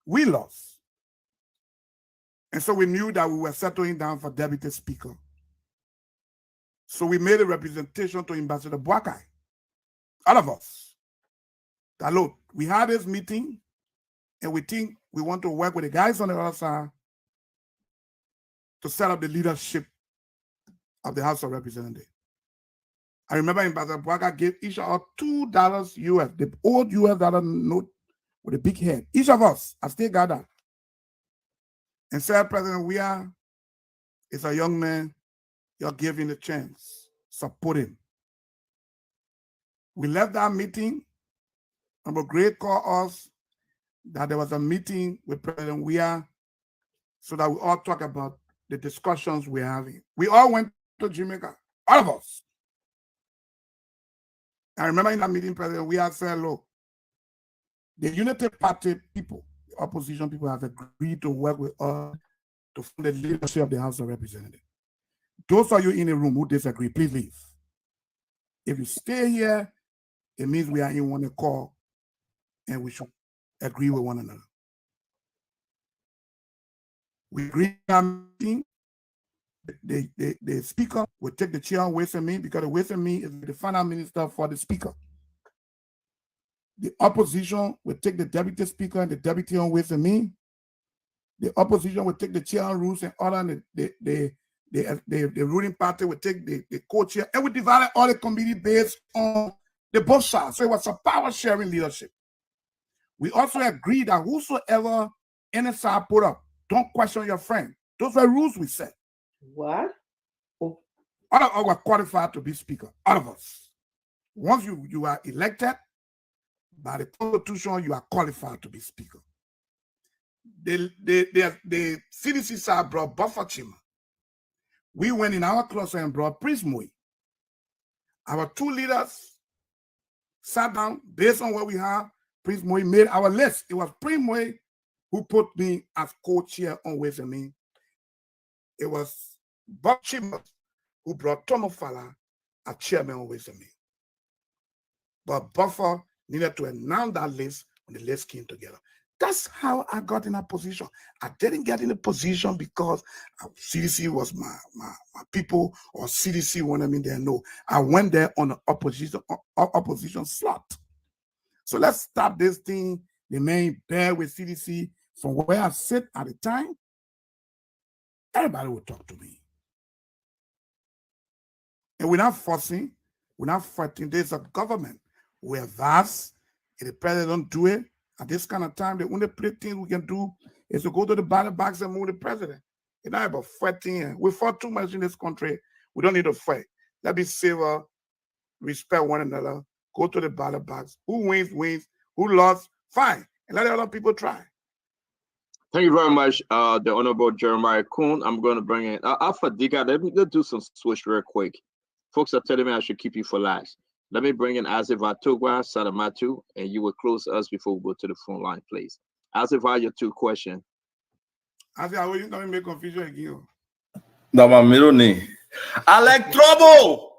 We lost. And so we knew that we were settling down for deputy speaker. So we made a representation to Ambassador Boakai, all of us. That, look, we had this meeting, and we think we want to work with the guys on the other side to set up the leadership of the House of Representatives. I remember Ambassador Boakai gave each of us $2 US, the old US dollar note with a big head. Each of us, I still got that. And said, President Weir is a young man, you're giving a chance, support him. We left that meeting, and Greg called us that there was a meeting with President Weir so that we all talk about the discussions we're having. We all went to Jamaica, all of us. I remember in that meeting, President Weir said, look, the Unity Party people, the opposition people have agreed to work with us to form the leadership of the House of Representatives. Those of you in the room who disagree, please leave. If you stay here, it means we are in one accord and we should agree with one another. We agree on meeting. The speaker will take the chair away from me because away from me is the final minister for the speaker. The opposition will take the deputy speaker and the deputy away from me. The opposition will take the chair and rules and order, and the ruling party will take the co-chair, and we divided all the committee based on the both sides. So it was a power sharing leadership. We also agreed that whosoever any side put up, don't question your friend. Those were rules we set. What? All of us were qualified to be speaker. All of us. Once you are elected by the Constitution, you are qualified to be speaker. The CDC side brought Buffer Chima. We went in our cluster and brought Prince Moy. Our two leaders sat down based on what we have. Prince Moy made our list. It was Prince Moy who put me as co-chair on Ways and Means. It was Bob Chima who brought Tomo Fala as chairman on Ways and Means. But Buffer needed to announce that list when the list came together. That's how I got in that position. I didn't get in a position because CDC was my people or CDC wanted me there. No, I went there on the opposition slot. So let's stop this thing. The main bear with CDC from where I sit at the time. Everybody will talk to me. And we're not forcing, we're not fighting. There's a government. We're vast. If the president don't do it, at this kind of time, the only thing we can do is to go to the ballot box and move the president. It's not about fighting. We fought too much in this country. We don't need to fight. Let's be civil, respect one another, go to the ballot box. Who wins, wins. Who lost, fine. And let the other people try. Thank you very much, the Honorable Jeremiah Kuhn. I'm going to bring in Alpha Diga. Let's do some switch real quick. Folks are telling me I should keep you for last. Let me bring in Aziva Togwa Sadamatu, and you will close us before we go to the phone line, please. Aziva, your two questions. Aziva, you don't make confusion again. No, my middle name. I like trouble.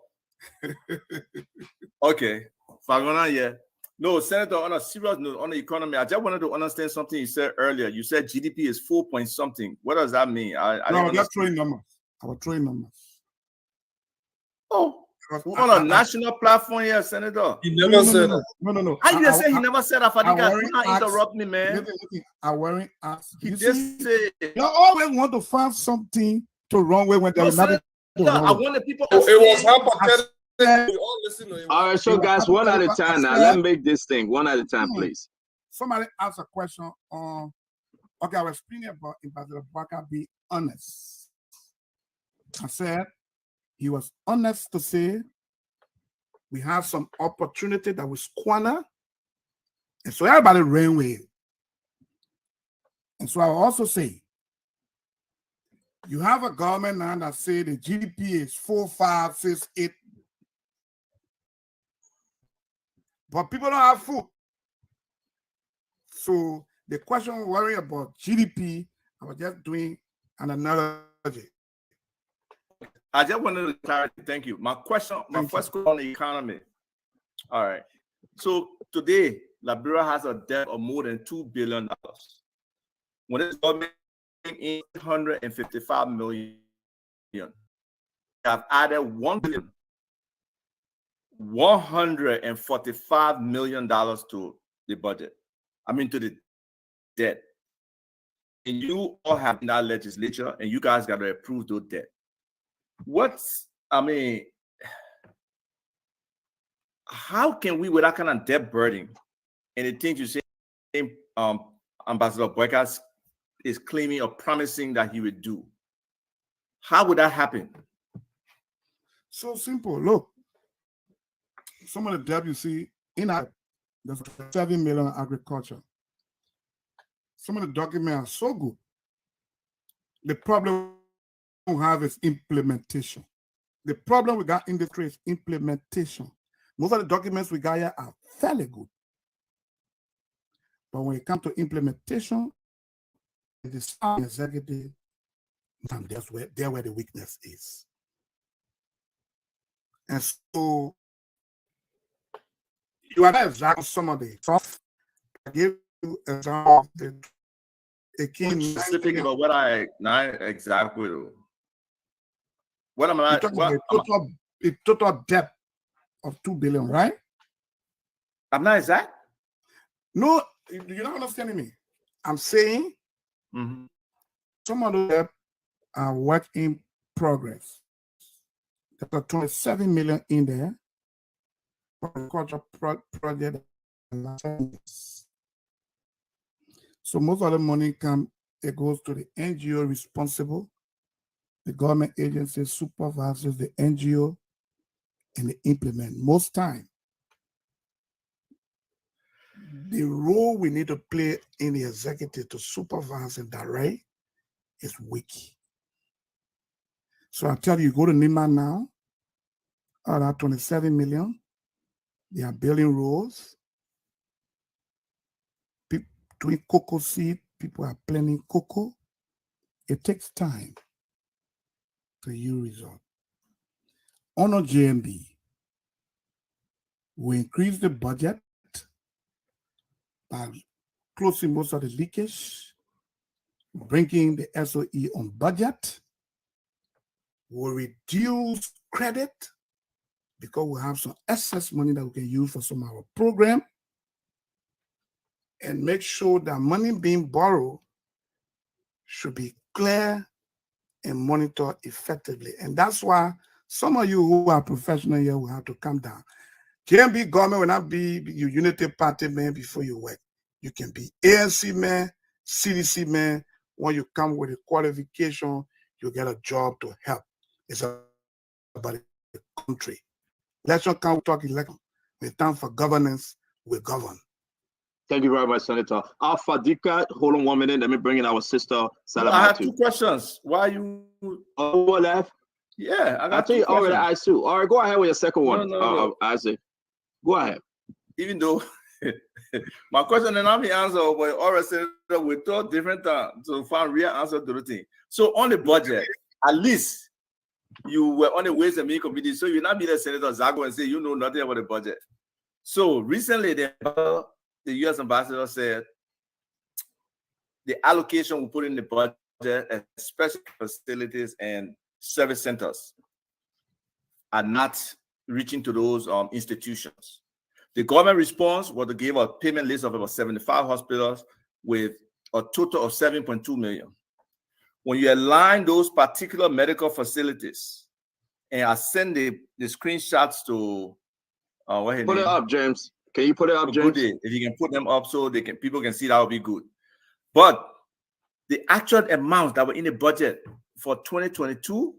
Okay. Fagona, yeah. No, Senator, on a serious note, on the economy, I just wanted to understand something you said earlier. You said GDP is 4 point something. What does that mean? No, that's throwing numbers. I was throwing numbers. Oh. On a national platform here, Senator. He never said that. No. How you say he never said that? Fadika, do not interrupt me, man. I weren't asked. He just said. You always want to find something to wrong with when there's nothing. I want the people. It was hypothetical. We all listen to him. All right, so guys, one at a time now. Let's make this thing one at a time, please. Somebody asked a question on. Okay, I was speaking about Ambassador Baka being honest. I said. He was honest to say we have some opportunity that we squander. And so everybody ran with it. And so I will also say, you have a government now that say the GDP is 4, 5, 6, 8. But people don't have food. So the question worry about GDP, I was just doing an analogy. I just wanted to clarify. Thank you. My first question on the economy. All right. So today, Liberia has a debt of more than $2 billion. When it's government in $855 million, they have added $145 million to the budget. I mean, to the debt. And you all have in that legislature, and you guys got to approve those debt. How can we, with that kind of debt burden, and the things you say, Ambassador Boyka is claiming or promising that he would do, how would that happen? So simple. Look, some of the debt you see in our, there's 7 million in agriculture. Some of the documents are so good. The problem we have is implementation. The problem we got in the industry is implementation. Most of the documents we got here are fairly good. But when it comes to implementation, the executive, that's where the weakness is. And so you are not exact some of the stuff. I give you example of the king specific about what I not exactly. What am I? You're talking about the total debt of 2 billion, right? I'm not exact. No, you're not understanding me. I'm saying some of the debt are work in progress. There's a 27 million in there for the culture project. So most of the money it goes to the NGO responsible, the government agency supervises the NGO, and they implement. Most time, the role we need to play in the executive to supervise and direct is weak. So I tell you, go to Nima now, out of 27 million, they are building roads. Doing cocoa seed, people are planting cocoa. It takes time to yield result. On a GMB, we increase the budget by closing most of the leakage, bringing the SOE on budget. We'll reduce credit because we have some excess money that we can use for some of our program, and make sure that money being borrowed should be clear and monitored effectively. And that's why some of you who are professional here will have to come down. GMB government will not be your unity party man before you work. You can be ANC man, CDC man. When you come with a qualification, you get a job to help. It's about the country. Election come talk election. When it's time for governance, we govern. Thank you very much, Senator. Fadika, hold on 1 minute. Let me bring in our sister, Salamatu. I have 2 questions. Why you? Oh, left? Yeah, I think I already asked you. All right, go ahead with your second one, No. Isaac. Go ahead. Even though my question and not be answered, but already said that we thought different times to find real answer to the thing. So on the budget, at least you were on the Ways and Means Committee, so you'll not be the Senator Zago and say you know nothing about the budget. So recently, the U.S. ambassador said the allocation we put in the budget, especially facilities and service centers, are not reaching to those institutions. The government response was to give a payment list of about 75 hospitals with a total of 7.2 million. When you align those particular medical facilities, and I send the screenshots to put it up, James. Can you put it up, James? If you can put them up so people can see, that would be good. But the actual amount that were in the budget for 2022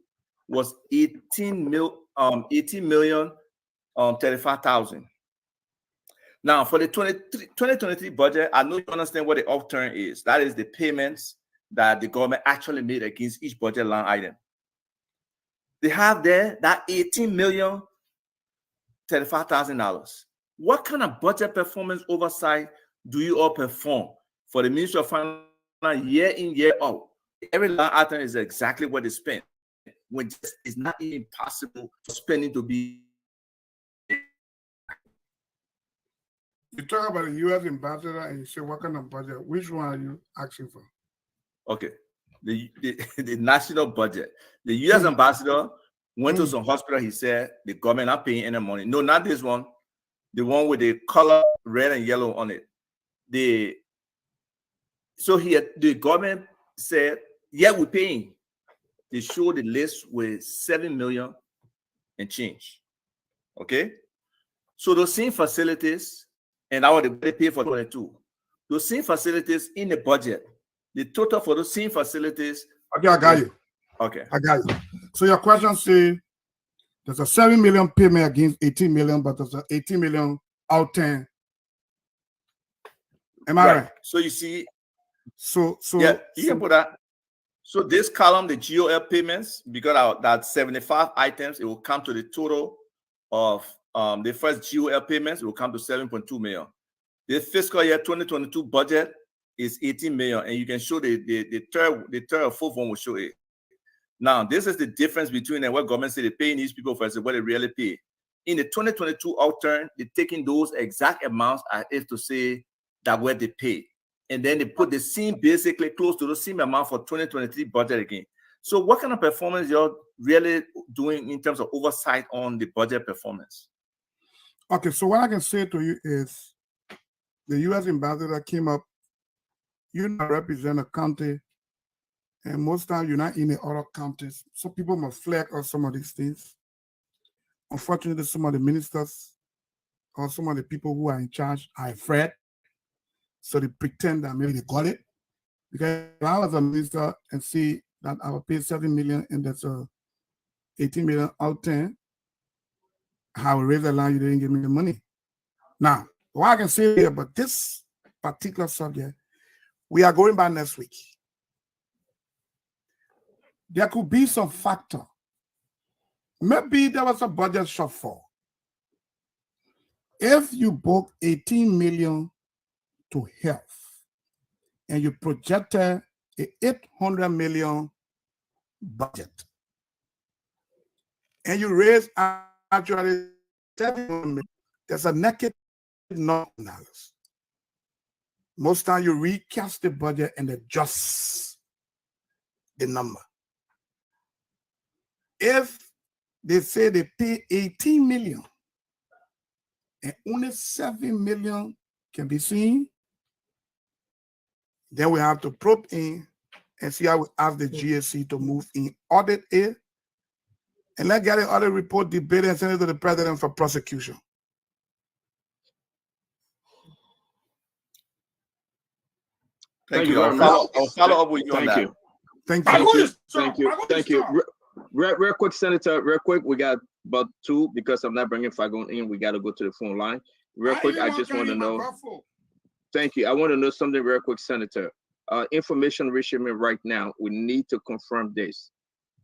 was 18,035,000. Now for the 2023 budget, I know you understand what the upturn is. That is the payments that the government actually made against each budget line item. They have there that $18,035,000. What kind of budget performance oversight do you all perform for the Ministry of Finance year in, year out? Every line item is exactly what they spend, when it's not even possible for spending to be. You talk about the U.S. ambassador and you say, what kind of budget? Which one are you asking for? Okay, the national budget. The U.S. ambassador went to some hospital. He said the government not paying any money. No, not this one. The one with the color red and yellow on it. The government said, yeah, we're paying. They showed the list with 7 million and change. Okay? So those same facilities, and now they pay for 22. Those same facilities in the budget, the total for those same facilities. Okay, I got you. Okay. I got you. So your question say there's a 7 million payment against 18 million, but there's a 18 million out 10. Am I right? So you see, so yeah, you can put that. So this column, the GOL payments, because that 75 items, it will come to the total of the first GOL payments, it will come to 7.2 million. The fiscal year 2022 budget is 18 million, and you can show the third or fourth one will show it. Now, this is the difference between what government say they paying these people versus what they really pay. In the 2022 outturn, they're taking those exact amounts as if to say that what they pay. And then they put the same, basically close to the same amount for 2023 budget again. So what kind of performance you're really doing in terms of oversight on the budget performance? Okay, so what I can say to you is the U.S. ambassador came up, you represent a county, and most times you're not in the other counties. So people must flag on some of these things. Unfortunately, some of the ministers or some of the people who are in charge are afraid. So they pretend that maybe they got it. Because if I was a minister and see that I will pay $7 million and that's a $18 million out there, I will raise the line, you didn't give me the money. Now, what I can say here about this particular subject, we are going by next week. There could be some factor. Maybe there was a budget shortfall. If you book $18 million to health and you projected a $800 million budget and you raise actually $7 million, there's a naked analysis. Most time you recast the budget and adjust the number. If they say they pay $18 million and only $7 million can be seen, then we have to probe in and see how we ask the GSC to move in, audit it, and let's get an audit report, debate, and send it to the president for prosecution. Thank you. I'll follow up with you on that. Thank you. Real quick, Senator, real quick. We got about 2 because I'm not bringing Fagon in. We got to go to the phone line. Real quick, I just want to know. Thank you. I want to know something real quick, Senator. Information reaching me right now. We need to confirm this.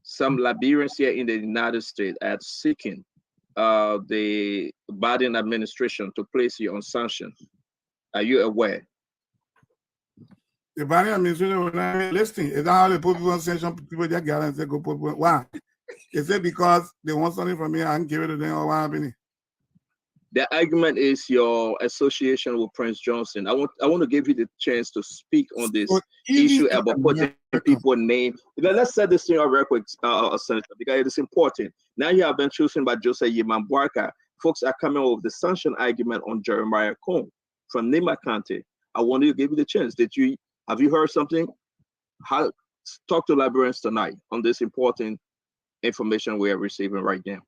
Some Liberians here in the United States are seeking the Biden administration to place you on sanctions. Are you aware? The Biden administration will not be listening. Is that how they put people on sanction? People just got and say go put. Why? Is it because they want something from me? I can give it to them, or what happening? The argument is your association with Prince Johnson. I want to give you the chance to speak on this issue about putting people's name. Let's set this thing up real quick, Senator, because it is important. Now you have been chosen by Joseph Yeman Boakai. Folks are coming up with the sanction argument on Jeremiah Cone from Nima County. I want to give you the chance. Have you heard something? Talk to Liberians tonight on this important information we are receiving right now.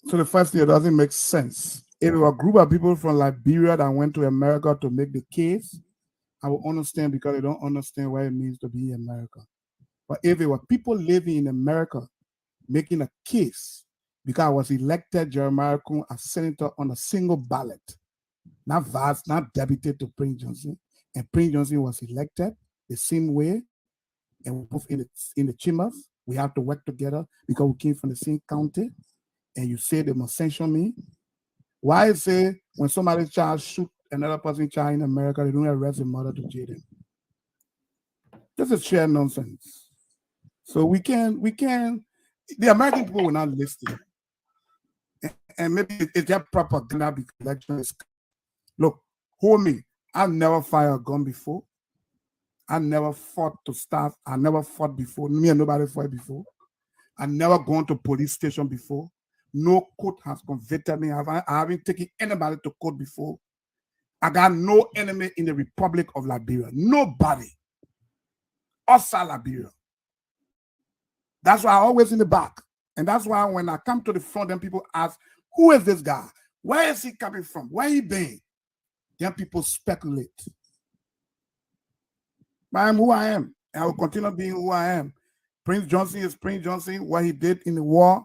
So the first thing, it doesn't make sense. If it were a group of people from Liberia that went to America to make the case, I would understand, because they don't understand what it means to be in America. But if it were people living in America making a case, because I was elected Jeremiah Cone as senator on a single ballot, not vast, not deputed to Prince Johnson, and Prince Johnson was elected the same way, and we both in the chambers, we have to work together because we came from the same county, and you say they must sanction me. Why say when somebody child shoot another person child in America, they don't arrest the mother to jail them? This is sheer nonsense. So we can, the American people will not listen. And maybe it's just propaganda because election is. Look, homie, I've never fired a gun before. I never fought to start. I never fought before. Me and nobody fought before. I never gone to police station before. No court has convicted me. I haven't taken anybody to court before. I got no enemy in the Republic of Liberia. Nobody. Outside Liberia. That's why I'm always in the back. And that's why when I come to the front, then people ask, who is this guy? Where is he coming from? Where he been? Then people speculate. But I'm who I am. And I will continue being who I am. Prince Johnson is Prince Johnson. What he did in the war,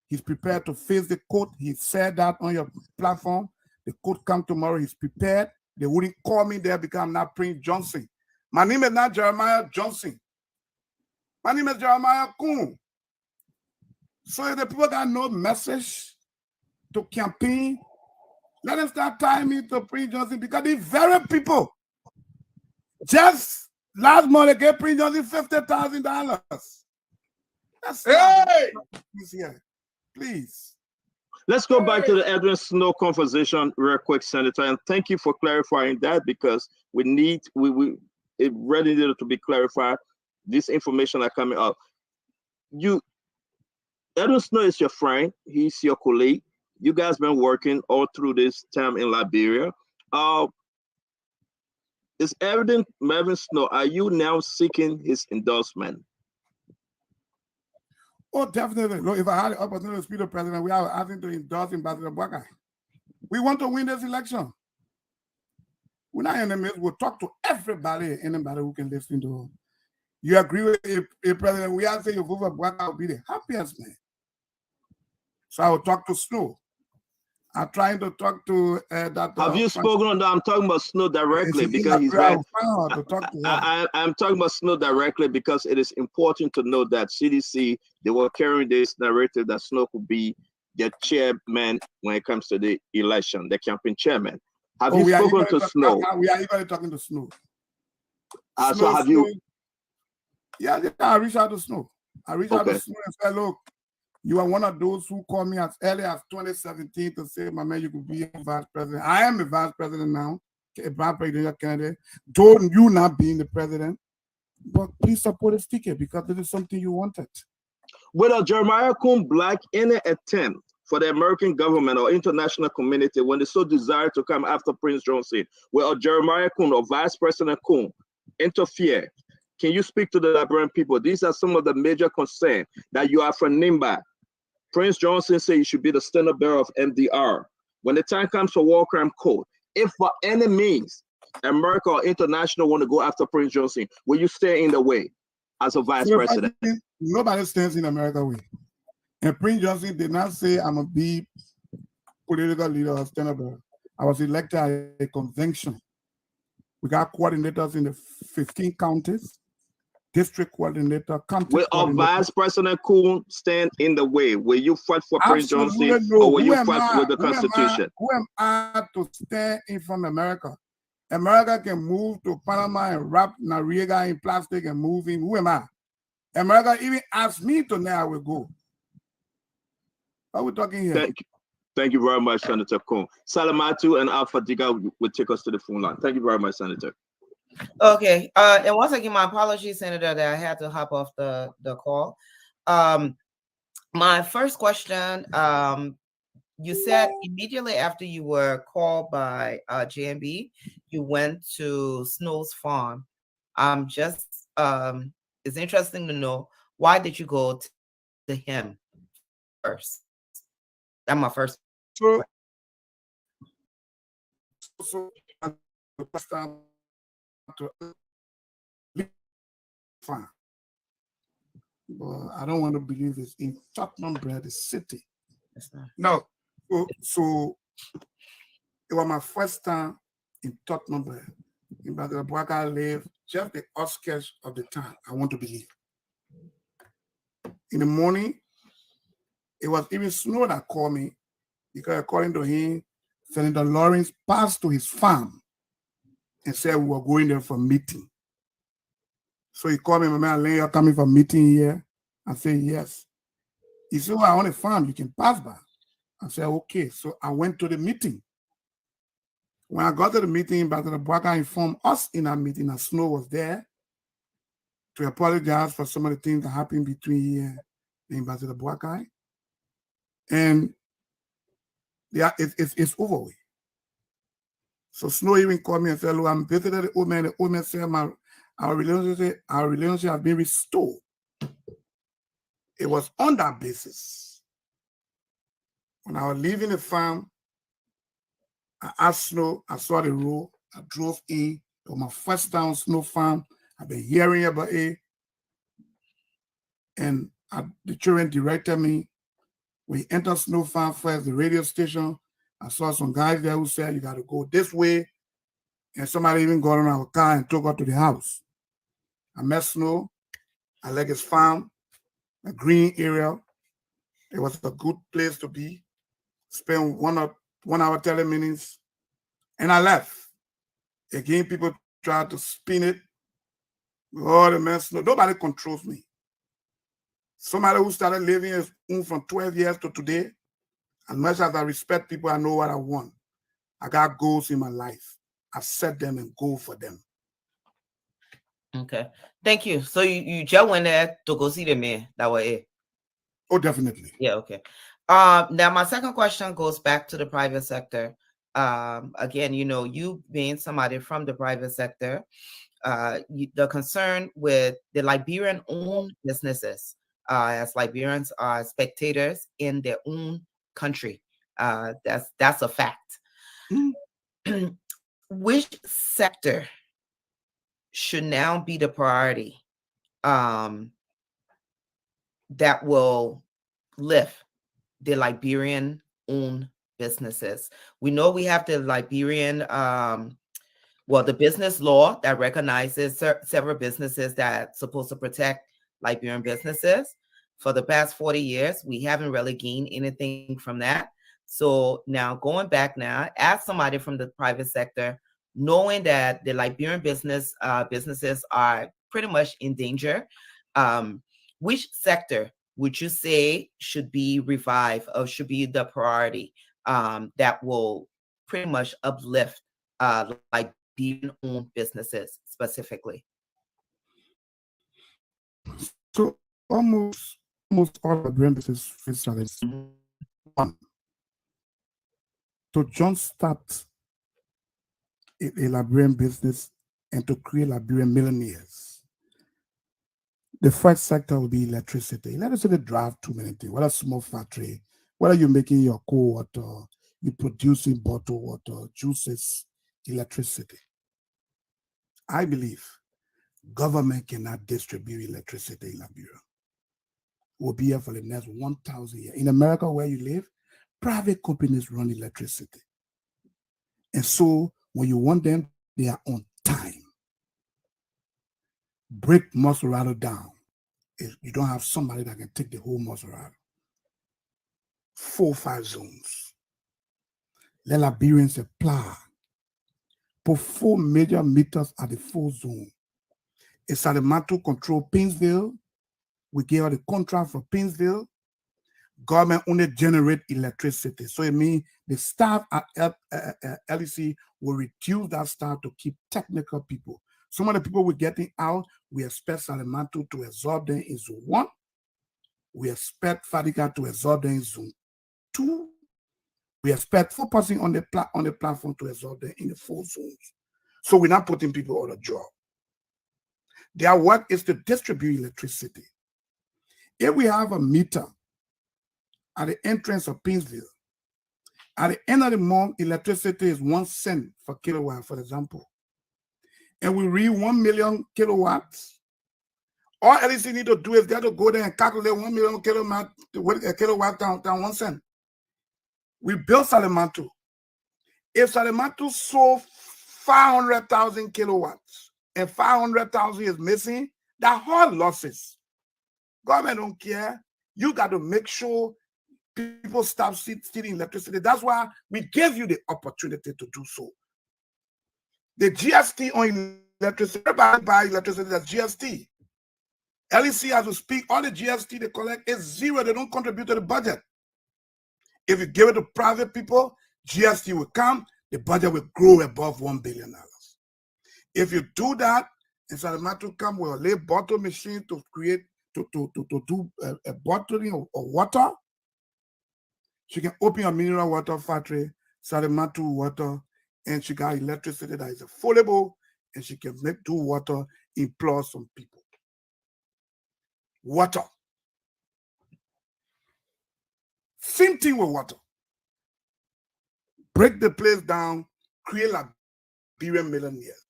he's prepared to face the court. He said that on your platform. The court come tomorrow. He's prepared. They wouldn't call me there because I'm not Prince Johnson. My name is not Jeremiah Johnson. My name is Jeremiah Cone. So if the people got no message to campaign, let them start tying me to Prince Johnson, because the very people just last month they gave Prince Johnson $50,000. Hey! Please. Let's go back to the Edwin Snow conversation real quick, Senator, and thank you for clarifying that, because it really needed to be clarified. This information are coming up. Edwin Snow is your friend. He's your colleague. You guys been working all through this time in Liberia. It's evident, Edwin Snow, are you now seeking his endorsement? Oh, definitely. Look, if I had the opportunity to speak to the president, we are asking to endorse Ambassador Boakai. We want to win this election. We're not enemies. We'll talk to everybody, anybody who can listen to him. You agree with a president? We are saying you vote for Boakai, will be the happiest man. So I will talk to Snow. I'm trying to talk to that. Have you spoken on that? I'm talking about Snow directly because he's right. I'm talking about Snow directly because it is important to know that CDC, they were carrying this narrative that Snow could be their chairman when it comes to the election, the campaign chairman. Have you spoken to Snow? We are even talking to Snow. So have you? Yeah, I reached out to Snow. I reached out to Snow and said, look, you are one of those who called me as early as 2017 to say, my man, you could be a vice president. I am a vice president now, a vice presidential candidate. Told you not being the president, but please support this ticket because this is something you wanted. Will Jeremiah Coon block any attempt for the American government or international community when they so desire to come after Prince Johnson? Will Jeremiah Coon or Vice President Coon interfere? Can you speak to the Liberian people? These are some of the major concerns that you are from NIMBA. Prince Johnson said you should be the standard bearer of MDR. When the time comes for war crime code, if for any means America or international want to go after Prince Johnson, will you stay in the way as a vice president? Nobody stands in America's way. And Prince Johnson did not say I'm going to be political leader or standard bearer. I was elected at a convention. We got coordinators in the 15 counties. District coordinator, county will coordinator. Vice President Coon stand in the way? Will you fight for Prince Johnson or will you fight with the Constitution? Who am I to stand in from America? America can move to Panama and wrap Noriega in plastic and move him. Who am I? America even asked me to now I will go. What are we talking here? Thank you very much, Senator Coon. Salamatu and Alpha Diga will take us to the phone line. Thank you very much, Senator. Okay, and once again, my apologies, Senator, that I had to hop off the call. My first question, you said immediately after you were called by JMB, you went to Snow's farm. It's interesting to know, why did you go to him first? That's my first question. Fine. But I don't want to believe it's in Tottenham Bread City. No. So it was my first time in Tottenham Bread. In Badalabwaka, I live just the outskirts of the town. I want to believe. In the morning, it was even Snow that called me because according to him, Senator Lawrence passed to his farm and said we were going there for a meeting. So he called me, my man, you're coming for a meeting here? I said, yes. He said, well, I want a farm, you can pass by. I said, okay. So I went to the meeting. When I got to the meeting, Ambassador Boakai informed us in that meeting that Snow was there to apologize for some of the things that happened between Ambassador Boakai. And yeah, it's over with. So Snow even called me and said, look, I'm visiting the old man. The old man said, our relationship has been restored. It was on that basis. When I was leaving the farm, I asked Snow, I saw the road, I drove in. It was my first time on Snow farm. I've been hearing about it. And the children directed me. We entered Snow farm first, the radio station. I saw some guys there who said, you got to go this way. And somebody even got on our car and took us to the house. I met Snow. I like his farm, a green area. It was a good place to be. Spent 1 hour 30 minutes. And I left. Again, people tried to spin it. Oh, the man, Snow. Nobody controls me. Somebody who started living his own from 12 years to today, as much as I respect people, I know what I want. I got goals in my life. I set them and go for them. Okay. Thank you. So you just went there to go see the man. That was it. Oh, definitely. Yeah, okay. Now my second question goes back to the private sector. Again, you know, you being somebody from the private sector, the concern with the Liberian-owned businesses, as Liberians are spectators in their own country. That's a fact. Which sector should now be the priority that will lift the Liberian-owned businesses? We know we have the Liberian, the business law that recognizes several businesses that's supposed to protect Liberian businesses. For the past 40 years, we haven't really gained anything from that. So now going back now, as somebody from the private sector, knowing that the Liberian businesses are pretty much in danger, which sector would you say should be revived or should be the priority that will pretty much uplift Liberian-owned businesses specifically? So almost all Liberian businesses face challenges. One, to jumpstart a Liberian business and to create Liberian millionaires, the first sector will be electricity. Electricity drive too many things. Whether small factory, whether you're making your cold water, you're producing bottled water, juices, electricity. I believe government cannot distribute electricity in Liberia. We'll be here for the next 1,000 years. In America, where you live, private companies run electricity. And so when you want them, they are on time. Break Maserati down. If you don't have somebody that can take the whole Maserati. 4 or 5 zones. Let Liberians apply. Put 4 major meters at the 4 zone. It's at the matter to control Painesville. We gave her the contract for Painesville. Government only generate electricity. So it means the staff at LEC will reduce that staff to keep technical people. Some of the people we're getting out, we expect Salematu to absorb them in zone 1. We expect Fadiga to absorb them in zone 2. We expect focusing on the platform to absorb them in the 4 zones. So we're not putting people on a job. Their work is to distribute electricity. If we have a meter at the entrance of Painesville, at the end of the month, electricity is 1 cent per kilowatt, for example. And we read 1 million kilowatts. All LEC need to do is they have to go there and calculate 1 million kilowatt down 1 cent. We built Salematu. If Salematu sold 500,000 kilowatts and 500,000 is missing, that whole losses. Government don't care. You got to make sure people stop stealing electricity. That's why we gave you the opportunity to do so. The GST on electricity, everybody buy electricity, that's GST. LEC, as we speak, all the GST they collect is 0. They don't contribute to the budget. If you give it to private people, GST will come, the budget will grow above $1 billion. If you do that, and Salematu come with a lay bottle machine to create, to do a bottling of water, she can open a mineral water factory, Salematu water, and she got electricity that is affordable, and she can do water, employ some people. Water. Same thing with water. Break the place down, create Liberian millionaires.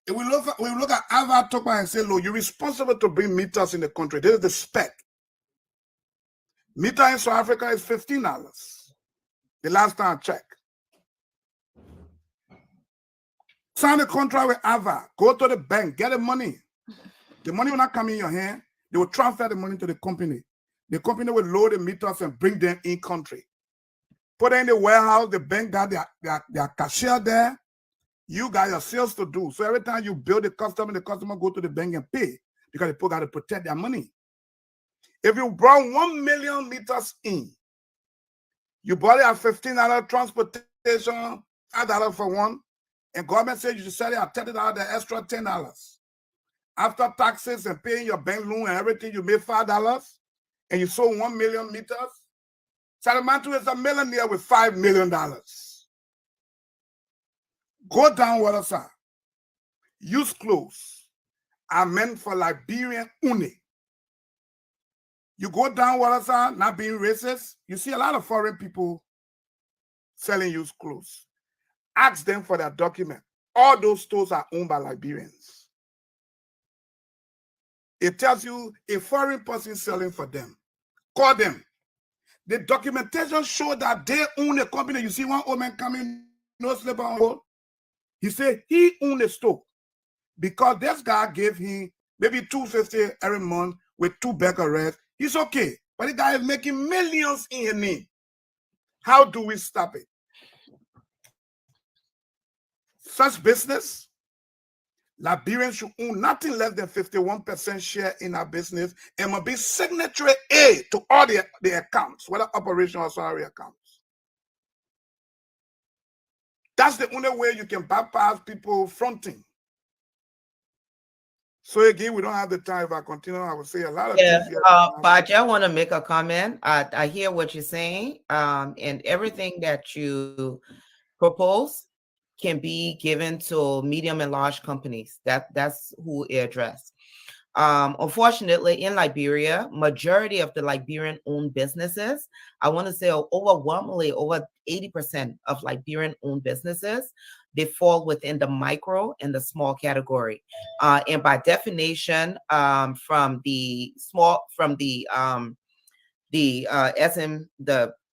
If we look at Alva Tokpa and say, look, you're responsible to bring meters in the country. This is the spec. Meter in South Africa is $15. The last time I checked. Sign a contract with Alva. Go to the bank. Get the money. The money will not come in your hand. They will transfer the money to the company. The company will load the meters and bring them in country. Put it in the warehouse. The bank got their cashier there. You got your sales to do. So every time you build a customer, the customer go to the bank and pay because the people got to protect their money. If you brought 1 million meters in, you bought it at $15 transportation, $5 for one, and government said you should sell it at $30, the extra $10. After taxes and paying your bank loan and everything, you made $5, and you sold 1 million meters. Salamantu is a millionaire with $5 million. Go down water side. Used clothes are meant for Liberian only. You go down water side, not being racist, you see a lot of foreign people selling used clothes. Ask them for their document. All those stores are owned by Liberians. It tells you a foreign person selling for them. Call them. The documentation show that they own a company. You see one old man coming, no slipper on hold. He said he owned a store because this guy gave him maybe $250 every month with 2 bags of rest. He's okay, but the guy is making millions in his name. How do we stop it? Such business, Liberians should own nothing less than 51% share in our business and must be signatory A to all the accounts, whether operational or salary accounts. That's the only way you can bypass people fronting. So again, we don't have the time. If I continue, I will say a lot of things. But I want to make a comment. I hear what you're saying, and everything that you propose can be given to medium and large companies. That's who it addressed. Unfortunately, in Liberia, majority of the Liberian-owned businesses, I want to say overwhelmingly over 80% of Liberian-owned businesses, they fall within the micro and the small category. And by definition, from the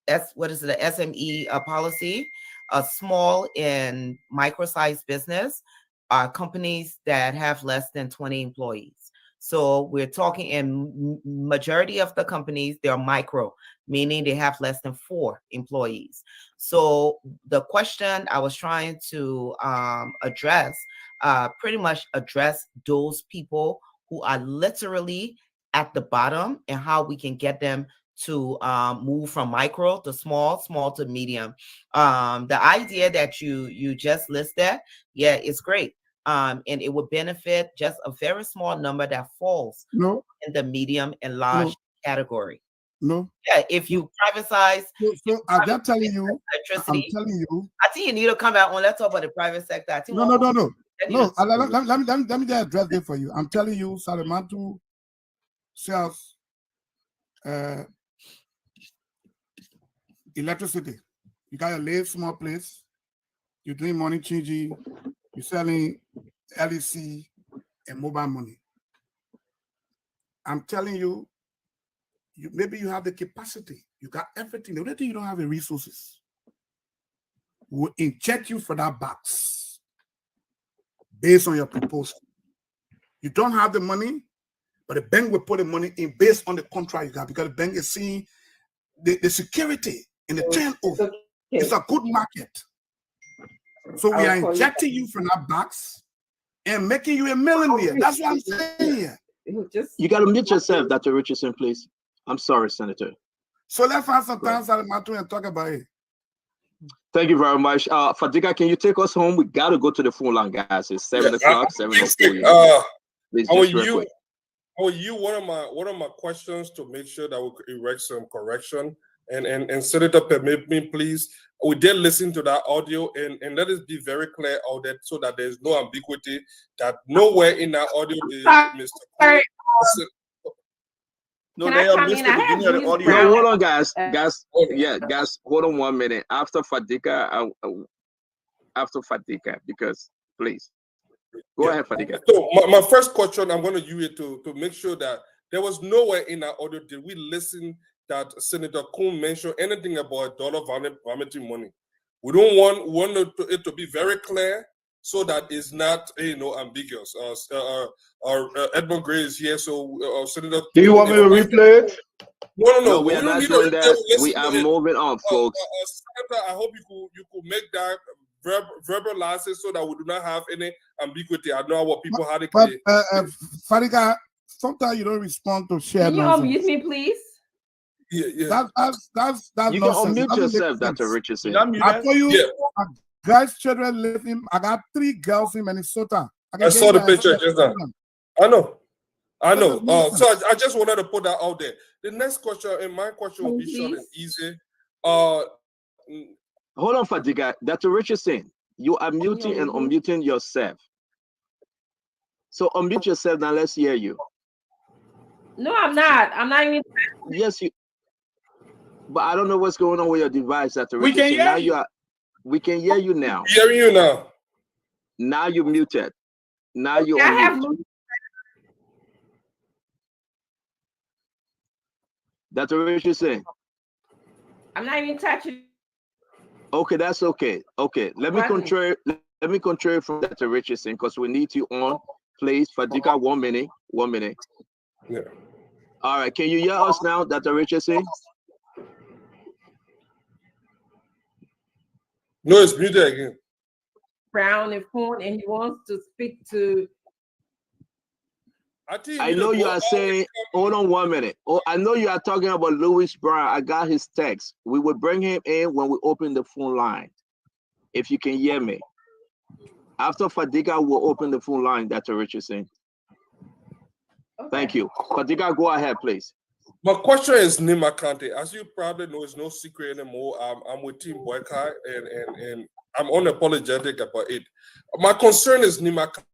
SME policy, a small and micro-sized business are companies that have less than 20 employees. So we're talking, in majority of the companies, they're micro, meaning they have less than 4 employees. So the question I was trying to address, pretty much address those people who are literally at the bottom and how we can get them to move from micro to small to medium. The idea that you just listed, yeah, it's great. And it would benefit just a very small number that falls in the medium and large category. No. Yeah, if you privatize, so I'm just telling you, electricity, I'm telling you. I think you need to come out on. Let's talk about the private sector. I think No. Let me just address it for you. I'm telling you, Salamantu sells electricity. You got a little small place. You're doing money changing. You're selling LEC and mobile money. I'm telling you, maybe you have the capacity. You got everything. The only thing you don't have the resources. We'll inject you for that box based on your proposal. You don't have the money, but the bank will put the money in based on the contract you got, because the bank is seeing the security and the turnover. It's a good market. So we are injecting you from that box and making you a millionaire. That's what I'm saying. You got to mute yourself, Dr. Richardson, please. I'm sorry, Senator. So let's find some time, Salamantu, and talk about it. Thank you very much. Fadika, can you take us home? We got to go to the phone line, guys. It's 7 o'clock, 7:04. Please, just real quick. One of my questions to make sure that we erect some correction, and Senator, permit me, please. We did listen to that audio, and let us be very clear out there so that there's no ambiguity, that nowhere in that audio did Mr. Sorry. No, they are missed the beginning of the audio. No, hold on, guys. Guys, hold on 1 minute. After Fadika, because please. Go ahead, Fadika. So my first question, I'm going to use it to make sure that there was nowhere in our audio did we listen that Senator Coon mentioned anything about dollar vomiting money. We don't want it to be very clear so that it's not ambiguous. Edmund Gray is here, so Senator. Do you want me to replay it? No, we are not doing that. We are moving on, folks. Senator, I hope you could make that verbalize it so that we do not have any ambiguity. I know what people had it. But Fadika, sometimes you don't respond to share Can you nonsense. unmute me, please? Yeah. That's You can nonsense. It unmute doesn't make yourself, sense. Dr. Richardson. I told you, my grandchildren live in. I got 3 girls in Minnesota. I saw the picture just now. I know. So I just wanted to put that out there. The next question, and my question will be short and easy. Hold on, Fadiga. Dr. Richardson, you are muting and unmuting yourself. So unmute yourself now. Let's hear you. No, I'm not. I'm not even. Yes, you. But I don't know what's going on with your device, Dr. We Richardson. can hear Now you. We can hear you now. Hearing you now. Now you're muted. Now you're I have unmuted. Dr. Richardson. I'm not even touching. Okay, that's okay. Okay, let me control from Dr. Richardson because we need you on. Please, Fadika, 1 minute. 1 minute. Yeah. All right, can you hear us now, Dr. Richardson? No, it's muted again. Brown and phone, and he wants to speak to. I know you are saying, hold on 1 minute. Oh, I know you are talking about Louis Brown. I got his text. We will bring him in when we open the phone line. If you can hear me. After Fadiga will open the phone line, Dr. Richardson. Okay. Thank you. Fadiga, go ahead, please. My question is Nima Kante. As you probably know, it's no secret anymore. I'm with Team Boycott and I'm unapologetic about it. My concern is Nima Kante.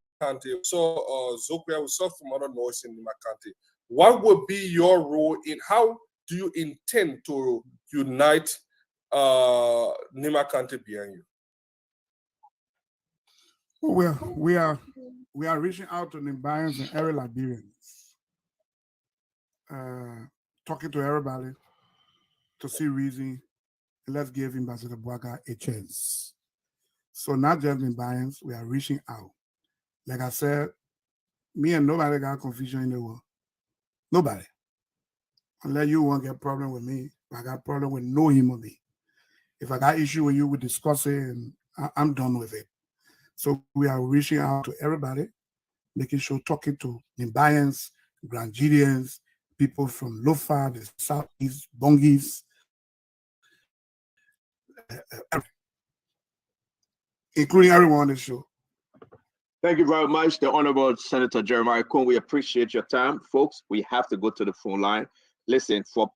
So Zokria, we saw from other noise in Nima Kante. What would be your role in how do you intend to unite Nima Kante behind you? Well, we are reaching out to Nimbayans and every Liberians, talking to everybody to see reason. And let's give Ambassador Bouaga a chance. So not just Nimbayans, we are reaching out. Like I said, me and nobody got confusion in the world. Nobody. Unless you won't get a problem with me, I got a problem with no human being. If I got issue with you, we discuss it, and I'm done with it. So we are reaching out to everybody, making sure talking to Nimbayans, Grangidians, people from Lofa, the Southeast, Bongis, including everyone on the show. Thank you very much, the Honorable Senator Jeremiah Cohn. We appreciate your time. Folks, we have to go to the phone line. Listen, for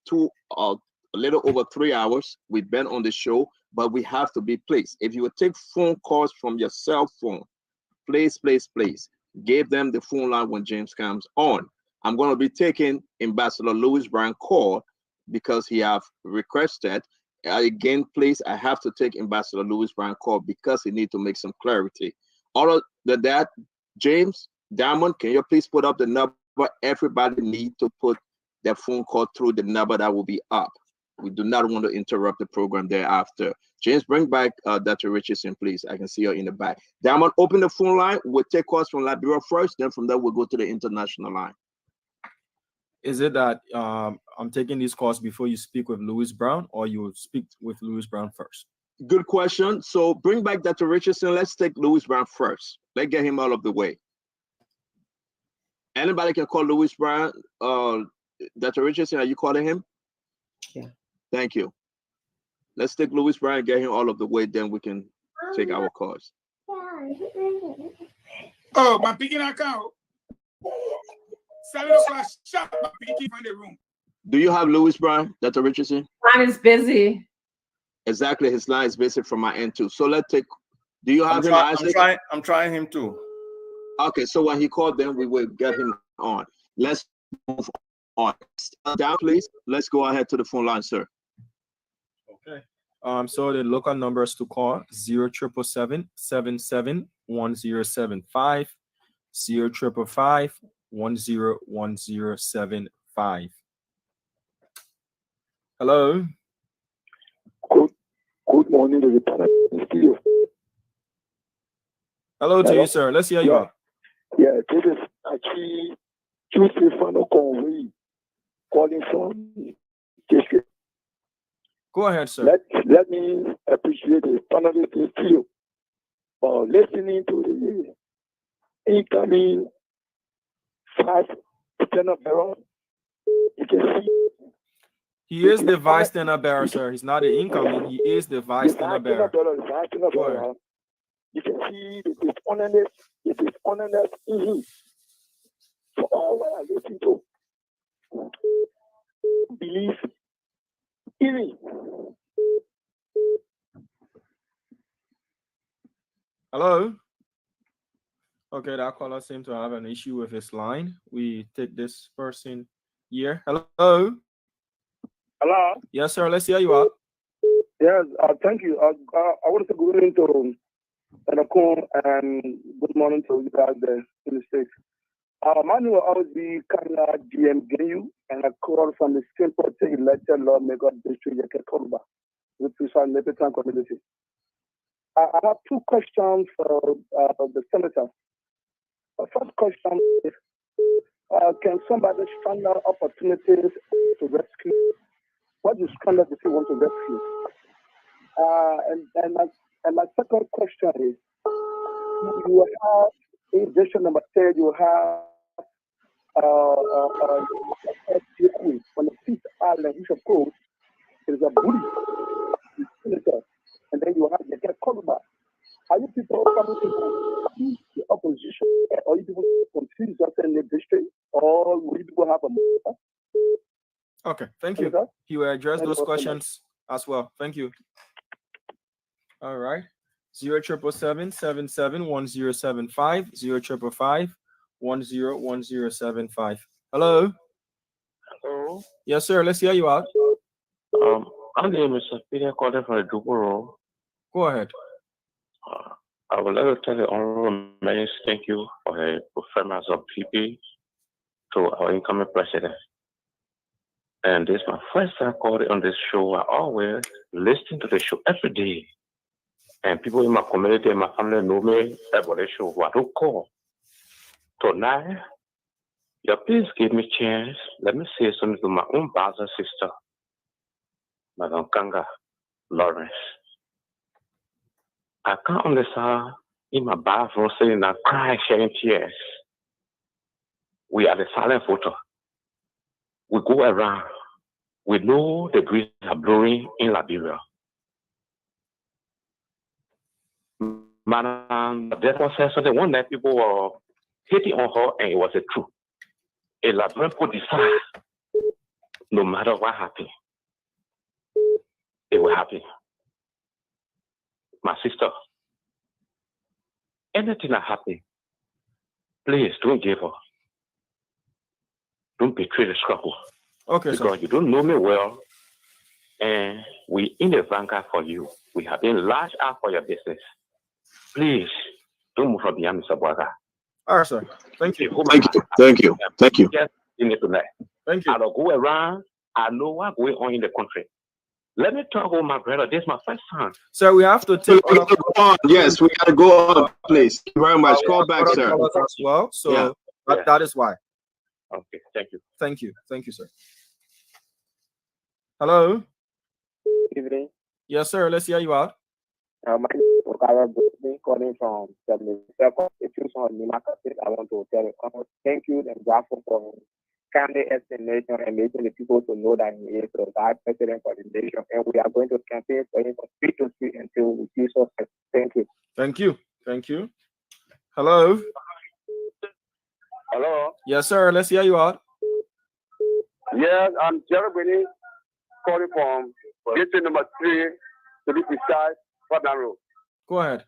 a little over 3 hours, we've been on the show, but we have to be pleased. If you would take phone calls from your cell phone, please, give them the phone line when James comes on. I'm going to be taking Ambassador Louis Brown call because he have requested. Again, please, I have to take Ambassador Louis Brown call because he need to make some clarity. All of that, James, Diamond, can you please put up the number? Everybody need to put their phone call through the number that will be up. We do not want to interrupt the program thereafter. James, bring back Dr. Richardson, please. I can see her in the back. Diamond, open the phone line. We'll take calls from Liberia first. Then from there, we'll go to the international line. Is it that I'm taking these calls before you speak with Louis Brown, or you will speak with Louis Brown first? Good question. So bring back Dr. Richardson. Let's take Louis Brown first. Let's get him out of the way. Anybody can call Louis Brown. Dr. Richardson, are you calling him? Yeah. Thank you. Let's take Louis Brown and get him all of the way, then we can take our calls. Oh, my picking account. 7 o'clock, shut my picking from the room. Do you have Louis Brown, Dr. Richardson? Line is busy. Exactly, his line is busy from my end too. So let's take. Do you have him, Isaac? I'm trying him too. Okay, so when he called, then we will get him on. Let's move on. Stand down, please. Let's go ahead to the phone line, sir. Okay. So the local numbers to call 0777-771075, 0555-101075. Hello. Good morning, everybody. Hello to you, sir. Let's hear you out. Yeah, this is actually Joseph Conway calling from district. Go ahead, sir. Let me appreciate the panelists in studio for listening to the incoming 5 tenant bearer. You can see. He is the vice tenant bearer, sir. He's not the incoming. He is the vice tenant bearer. You can see the dishonestness in him. For all what I listen to, believe in me. Hello? Okay, that caller seems to have an issue with his line. We take this person here. Hello? Hello? Yes, sir. Let's hear you out. Yes, thank you. I want to say good evening to Anakon and good morning to you guys there in the States. My name will always be Kanya GM Genu, and I call from the simple elected lawmaker district, Yakekoruba, which is our Nepetan community. I have two questions for the senator. The first question is, can somebody find out opportunities to rescue? What is standard if you want to rescue? And my second question is, you have in edition number 10, you have on the Fifth Island, which of course is a bully, and then you have the Yakekoruba. Are you people coming to the opposition, or you people confused yourself in the district, or will you people have a? Okay, thank you. He will address those questions as well. Thank you. All right. 077771075 055101075. Hello. Hello. Yes, sir. Let's hear you out. My name is Peter calling from the Duburo. Go ahead. I would like to tell the honorable minister thank you for the performance of PP to our incoming president. And this is my first time calling on this show. I always listen to the show every day. And people in my community and my family know me about the show. I don't call. Tonight, you please give me a chance. Let me say something to my own brother sister, Madam Kanga Lawrence. I can't understand in my bathroom sitting and crying, shedding tears. We are the silent voter. We go around. We know the breeze are blowing in Liberia. Madam, therefore said something one night people were hitting on her and it was the truth. A Liberian could decide no matter what happened, it will happen. My sister, anything that happens, please don't give up. Don't betray the struggle. Okay, because you don't know me well, and we in the vanguard for you. We have been large out for your business. Please don't move from behind Mr. Bwaga. All right, sir. Thank you. Thank you. Yes, in it tonight. Thank you. I don't go around. I know what's going on in the country. Let me talk with my brother. This is my first son. Sir, we have to take Yes, we gotta go on, please. Thank you very much. Call back, sir. As well. So that is why. Okay, thank you. Thank you. Thank you, sir. Hello. Evening. Yes, sir. Let's hear you out. My name is Okara Boston, calling from 72nd. If you saw Nimaka, I want to tell you thank you and grateful for kindly explanation and making the people to know that he is the vice president for the nation, and we are going to campaign for him from street to street until we see success. Thank you. Thank you. Thank you. Hello. Hello. Yes, sir. Let's hear you out. Yes, I'm Jerry Benny, calling from district number 3 to be precise, Fordham Road. Go ahead.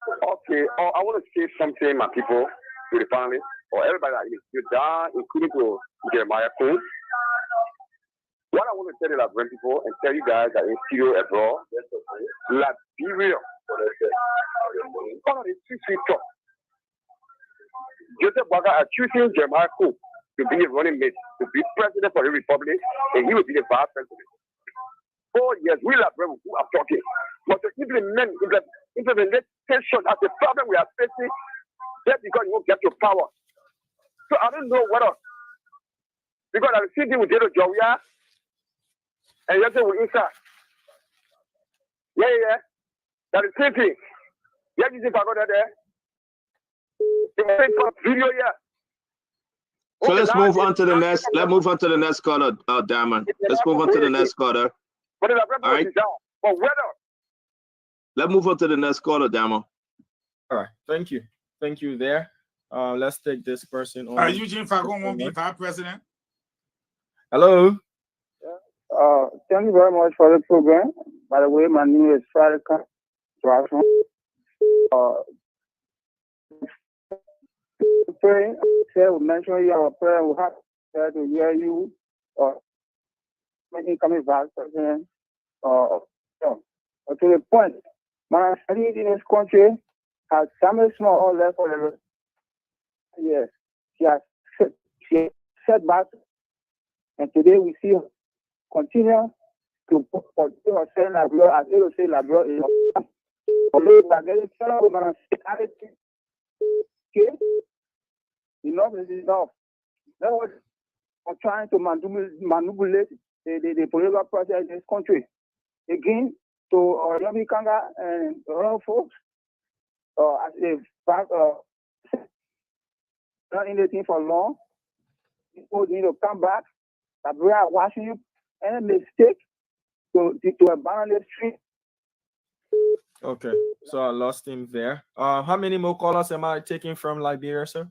Okay. I want to say something, my people, to the family, or everybody that is down, including to Jeremiah Kuhn. What I want to tell the Liberian people and tell you guys that in studio abroad, Liberia, one of the three talk. Joseph Bwaga accusing Jeremiah Kuhn to be a running mate, to be president for the republic, and he will be the vice president. 4 years, we Liberians who are talking, but to implement implementation as a problem we are facing, just because you won't get your power. So I don't know what else. Because I'm sitting with Jero Jowia, and you're saying with Insa. Yeah. That is the same thing. Yeah, you see Pagoda there. The same video here. So let's move on to the next. Let's move on to the next caller, Diamond. Let's move on to the next caller. But All right. But whether Let's move on to the next caller, Diamond. All right. Thank you. Thank you there. Let's take this person on. Eugene Fagon won't be vice president. Hello. Thank you very much for the program. By the way, my name is Farika. Pray, say we mention your prayer. We have to hear you. Incoming vice president. To the point, my studies in this country has some small or less for the yes. She has set back, and today we see her continue to put herself as it will say Labro is enough is enough. That was trying to manipulate the political process in this country. Again, to Yami Kanga and other folks, as they've not anything for long, people need to come back. We are watching you any mistake to abandon the street. Okay, so I lost him there. How many more callers am I taking from Liberia, sir?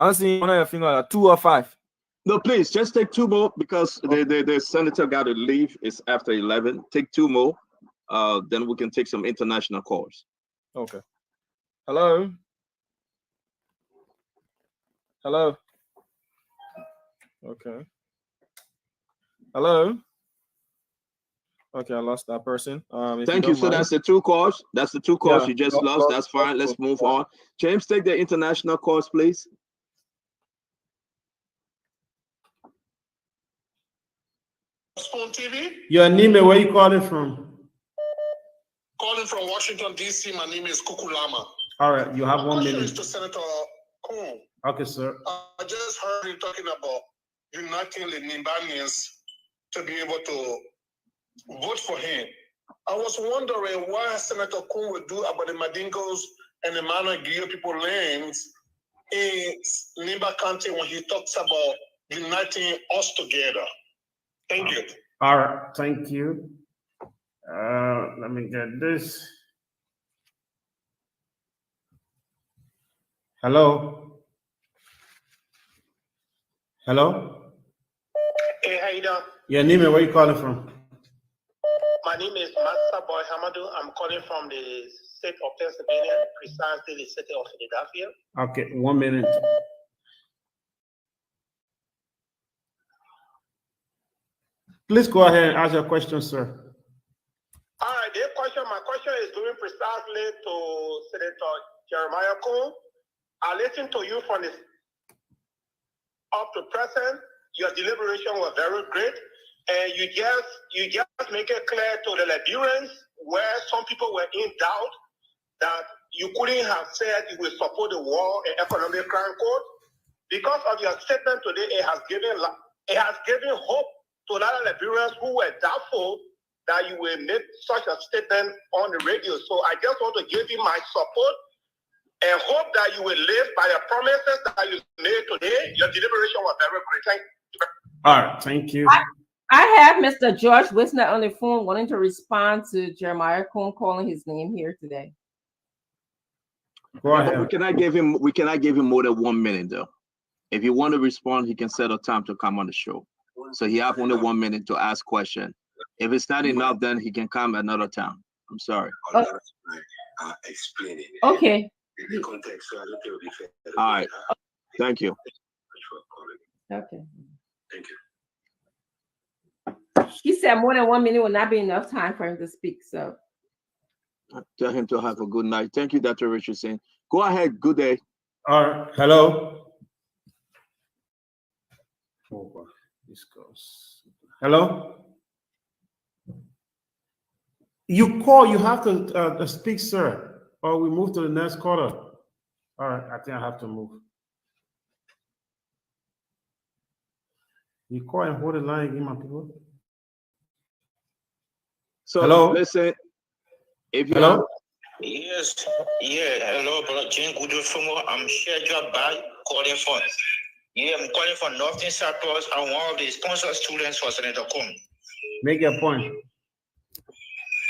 I'm seeing one of your fingers, 2 or 5. No, please just take 2 more because the senator got to leave. It's after 11. Take 2 more. Then we can take some international calls. Okay. Hello. Hello. Okay. Hello. Okay, I lost that person. Thank you. So that's the 2 calls. That's the 2 calls you just lost. That's fine. Let's move on. James, take the international calls, please. Spoon TV. Your name and where you calling from? Calling from Washington, D.C. My name is Kukulama. All right, you have 1 minute. Is to Senator Kuhn. Okay, sir. I just heard you talking about uniting the Nimbanians to be able to vote for him. I was wondering why Senator Kuhn would do about the Madingos and the Mano Guio people lands in Nimba County when he talks about uniting us together. Thank you. All right, thank you. Let me get this. Hello. Hello. Hey, how you doing? Your name and where you calling from? My name is Master Boy Hamadou. I'm calling from the state of Pennsylvania, precisely the city of Philadelphia. Okay, 1 minute. Please go ahead and ask your question, sir. All right, my question is going precisely to Senator Jeremiah Kuhn. I listened to you from the up to present. Your deliberation was very great, and you just make it clear to the Liberians where some people were in doubt that you couldn't have said you will support the war and economic crime code. Because of your statement today, it has given hope to a lot of Liberians who were doubtful that you will make such a statement on the radio. So I just want to give you my support and hope that you will live by the promises that you made today. Your deliberation was very great. Thank you. All right, thank you. I have Mr. George Wisner on the phone wanting to respond to Jeremiah Kuhn calling his name here today. Go ahead. We cannot give him more than 1 minute though. If you want to respond, he can set a time to come on the show. So he have only 1 minute to ask question. If it's not enough, then he can come another time. I'm sorry. Explain it. Okay. In the context, so I don't think it will be fair. All right. Thank you. Okay. Thank you. He said more than 1 minute will not be enough time for him to speak. So Tell him to have a good night. Thank you, Dr. Richardson. Go ahead. Good day. All right. Hello. Oh, this goes. Hello. You call. You have to speak, sir, or we move to the next caller. All right. I think I have to move. You call and hold the line again, my people. So hello. Listen. If you hello. Yes, yeah, hello, brother Jane Goodwill. I'm Shedra Bai, calling for. Yeah, I'm calling for Northern Cyprus. I'm one of the sponsor students for Senator Kum. Make your point.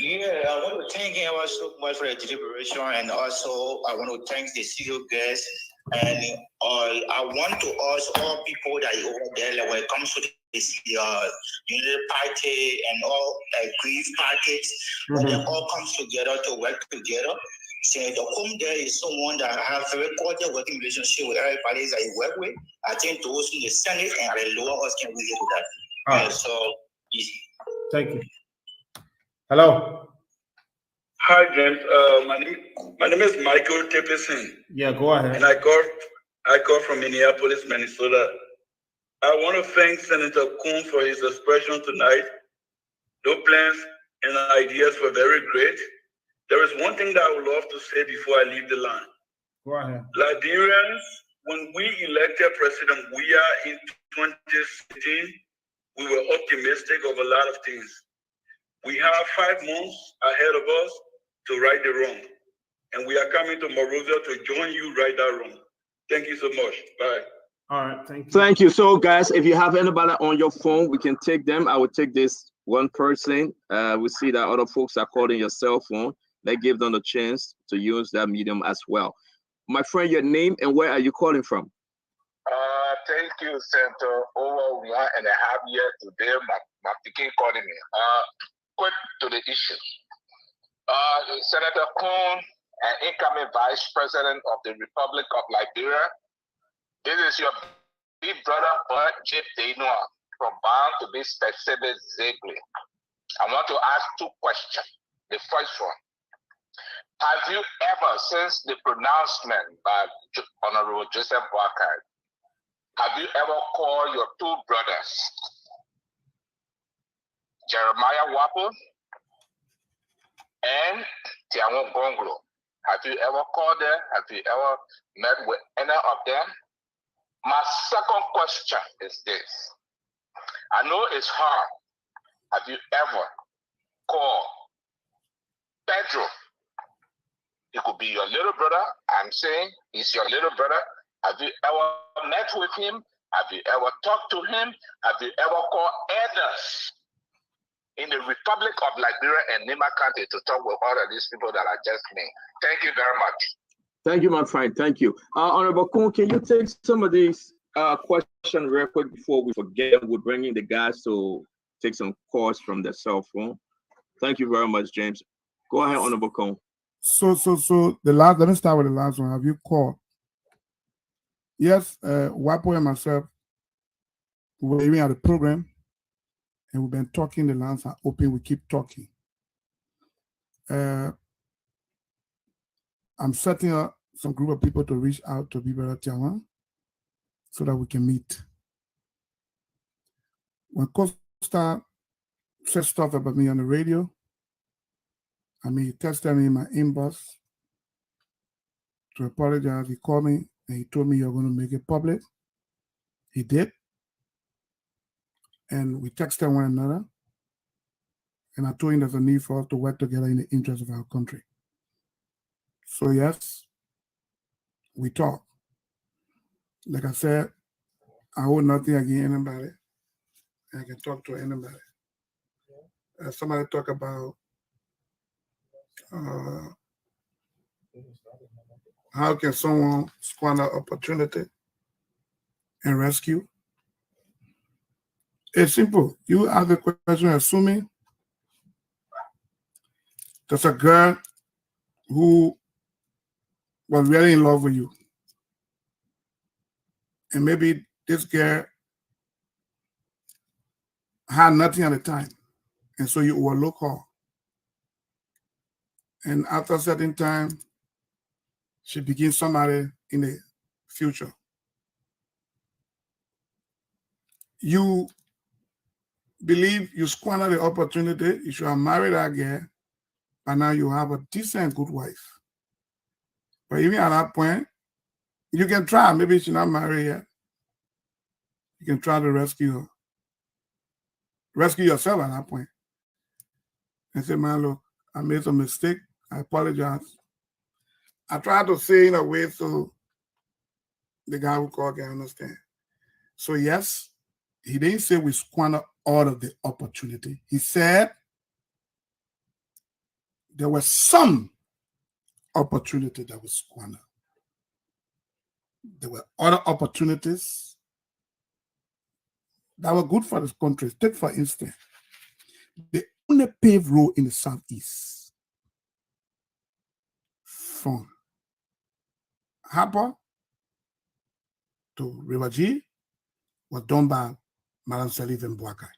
Yeah, I want to thank him so much for the deliberation, and also I want to thank the studio guests. And I want to ask all people that are over there, like, when it comes to this unity party and all grief parties, when they all comes together to work together. Senator Kum there is someone that has very cordial working relationship with everybody that he work with. I think those in the Senate and the lower house can relate to that. All right. So, Thank you. Hello. Hi, James. My name is Michael Tippison. Yeah, go ahead. And I call from Minneapolis, Minnesota. I want to thank Senator Kum for his expression tonight. The plans and ideas were very great. There is one thing that I would love to say before I leave the line. Go ahead. Liberians, when we elected President Weah in 2016, we were optimistic of a lot of things. We have 5 months ahead of us to right the wrong. And we are coming to Monrovia to join you right that wrong. Thank you so much. Bye. All right, thank you. Thank you. So, guys, if you have anybody on your phone, we can take them. I will take this one person. We see that other folks are calling your cell phone. Let's give them a chance to use that medium as well. My friend, your name and where are you calling from? Thank you, Senator. Over 1.5 years today, my picking calling me. Quick to the issue. Senator Kum, an incoming Vice President of the Republic of Liberia. This is your big brother, Bud J. Danoa, from Bound to be specific, Ziegler. I want to ask 2 questions. The first one. Have you ever, since the pronouncement by Honorable Joseph Boakai, have you ever called your 2 brothers, Jeremiah Wapo and Tiawan Gonglo? Have you ever called them? Have you ever met with any of them? My second question is this. I know it's hard. Have you ever called Pedro? It could be your little brother. I'm saying he's your little brother. Have you ever met with him? Have you ever talked to him? Have you ever called others in the Republic of Liberia and Nima County to talk with all of these people that I just named? Thank you very much. Thank you, my friend. Thank you. Honorable Kum, can you take some of these questions real quick before we forget? We're bringing the guys to take some calls from their cell phone. Thank you very much, James. Go ahead, Honorable Kum. So the last, let me start with the last one. Have you called? Yes, Wapo and myself, we were even at the program and we've been talking. The lines are open. We keep talking. I'm setting up some group of people to reach out to Bibera Tiawan so that we can meet. When Costa said stuff about me on the radio, he texted me in my inbox to apologize. He called me and he told me you're going to make it public. He did. And we texted one another. And I told him there's a need for us to work together in the interest of our country. So yes, we talk. Like I said, I hold nothing against anybody. I can talk to anybody. Somebody talk about how can someone squander opportunity and rescue? It's simple. You ask the question, assuming there's a girl who was really in love with you. And maybe this girl had nothing at the time. And so you overlook her. And after a certain time, she begins somebody in the future. You believe you squander the opportunity, you should have married that girl, and now you have a decent, good wife. But even at that point, you can try. Maybe she's not married yet. You can try to rescue her. Rescue yourself at that point. And say, man, look, I made some mistake. I apologize. I try to say in a way so the guy who called can understand. So yes, he didn't say we squander all of the opportunity. He said there was some opportunity that was squandered. There were other opportunities that were good for this country. Take, for instance, the only paved road in the southeast from Harper to River G was done by Madam Salif and Boakai.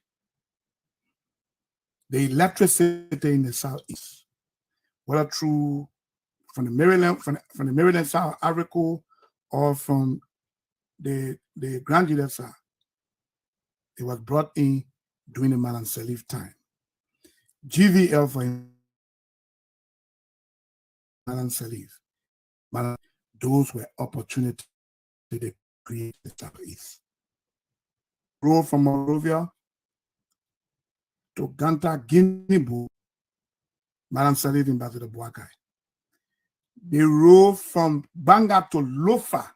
The electricity in the southeast, whether through from the Maryland South Africa or from the Grand Juliet side, it was brought in during the Madam Salif time. GVL for Madam Salif. Those were opportunities to create the southeast. Road from Monrovia to Ganta Guinea, Madam Salif and Ambassador Boakai. The road from Banga to Lofa,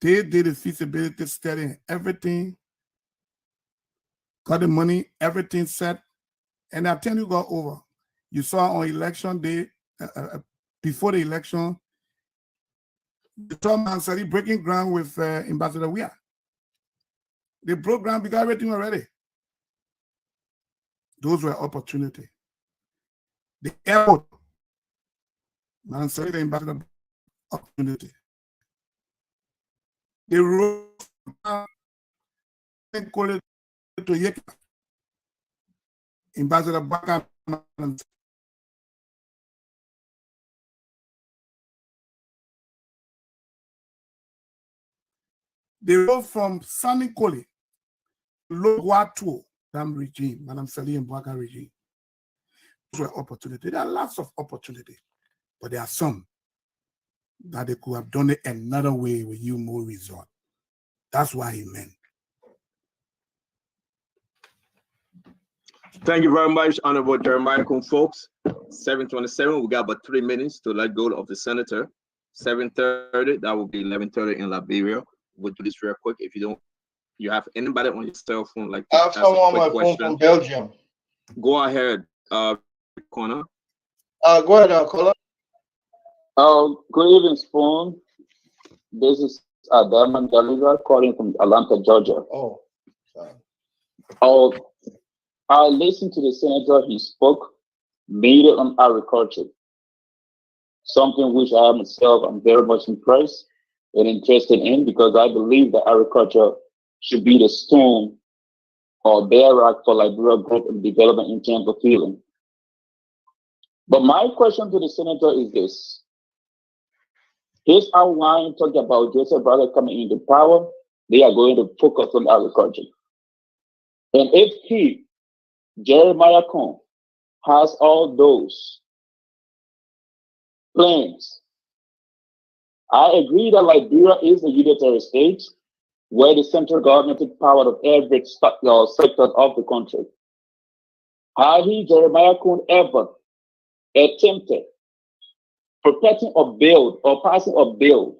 they did the feasibility study and everything, got the money, everything set, and I tell you got over. You saw on election day, before the election, the Tom and Salif breaking ground with Ambassador Weah. They broke ground, we got everything already. Those were opportunity. The airport, Man Salif the Ambassador opportunity. The road to Yeka, Ambassador Baka. The road from Sani Koli to Logwatu, Dam regime, Madam Salif and Boakai regime. Those were opportunity. There are lots of opportunity, but there are some that they could have done it another way with you more resort. That's why he meant. Thank you very much, Honorable Jeremiah Kun, folks. 7:27, we got about 3 minutes to let go of the senator. 7:30, that will be 11:30 in Liberia. We'll do this real quick. If you have anybody on your cell phone, like I have someone on my phone from Belgium. Go ahead, Connor. Go ahead, caller. Good evening, Spoon. This is Adam Gallagher calling from Atlanta, Georgia. Oh, sorry. I listened to the senator. He spoke mainly on agriculture, something which I myself am very much impressed and interested in, because I believe that agriculture should be the stone or bedrock for Liberia growth and development in terms of healing. But my question to the senator is this. His outline talked about Joseph Brother coming into power. They are going to focus on agriculture. And if he, Jeremiah Kun, has all those plans, I agree that Liberia is a unitary state where the central government is power of every sector of the country. Had he, Jeremiah Kun, ever attempted protecting a bill or passing a bill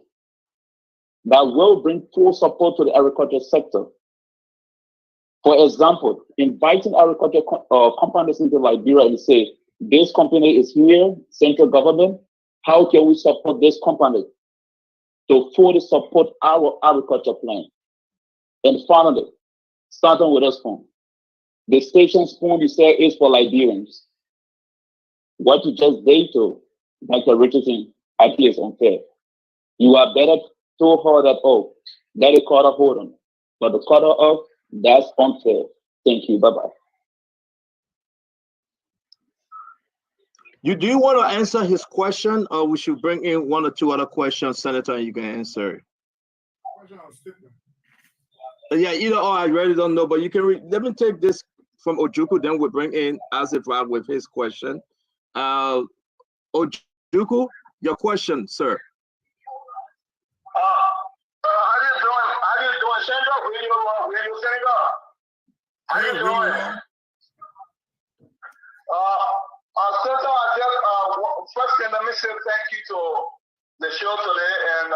that will bring full support to the agriculture sector? For example, inviting agriculture companies into Liberia and say, this company is here, central government, how can we support this company to fully support our agriculture plan? And finally, starting with us, Spoon. The station, Spoon, you say, is for Liberians. What you just did to Dr. Richardson, I think is unfair. You are better told her that, oh, that is quarter hold on. But the quarter of, that's unfair. Thank you. Bye-bye. Do you want to answer his question, or we should bring in one or two other questions, Senator, and you can answer? Yeah, either or, I really don't know, but you can let me take this from Ojukwu, then we'll bring in Asifrad with his question. Ojukwu, your question, sir. How you doing, Senator? Radio Senegal. How you doing? Senator, first thing, let me me say thank you to the show today and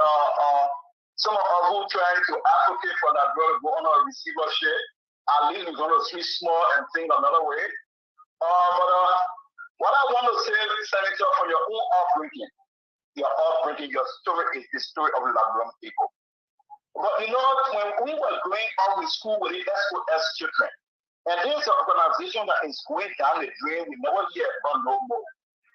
some of us who trying to advocate for that brother go on a receivership. At least we're going to switch small and think another way. But what I want to say, Senator, from your own upbringing, your story is the story of Labron people. But you know, when we were growing up with school with the SOS children, and there's an organization that is going down the drain, we never hear about no more.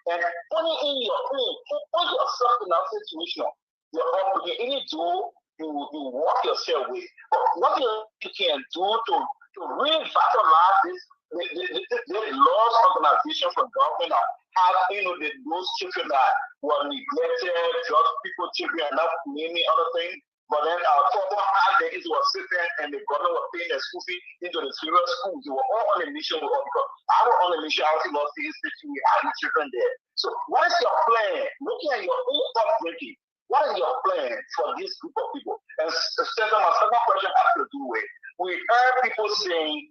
And only in your own, put yourself in that situation, your upbringing, any do, you walk yourself with. But what you can do to revitalize this lost organization from government have, those children that were neglected, just people, children, and not naming other things. But then our trouble had the is was sitting and the government was paying their school fee into the serious schools. They were all on a mission with us because our on a mission, our lost the institute, we had the children there. So what is your plan? Looking at your own upbringing, what is your plan for this group of people? And my second question has to do with, we heard people saying,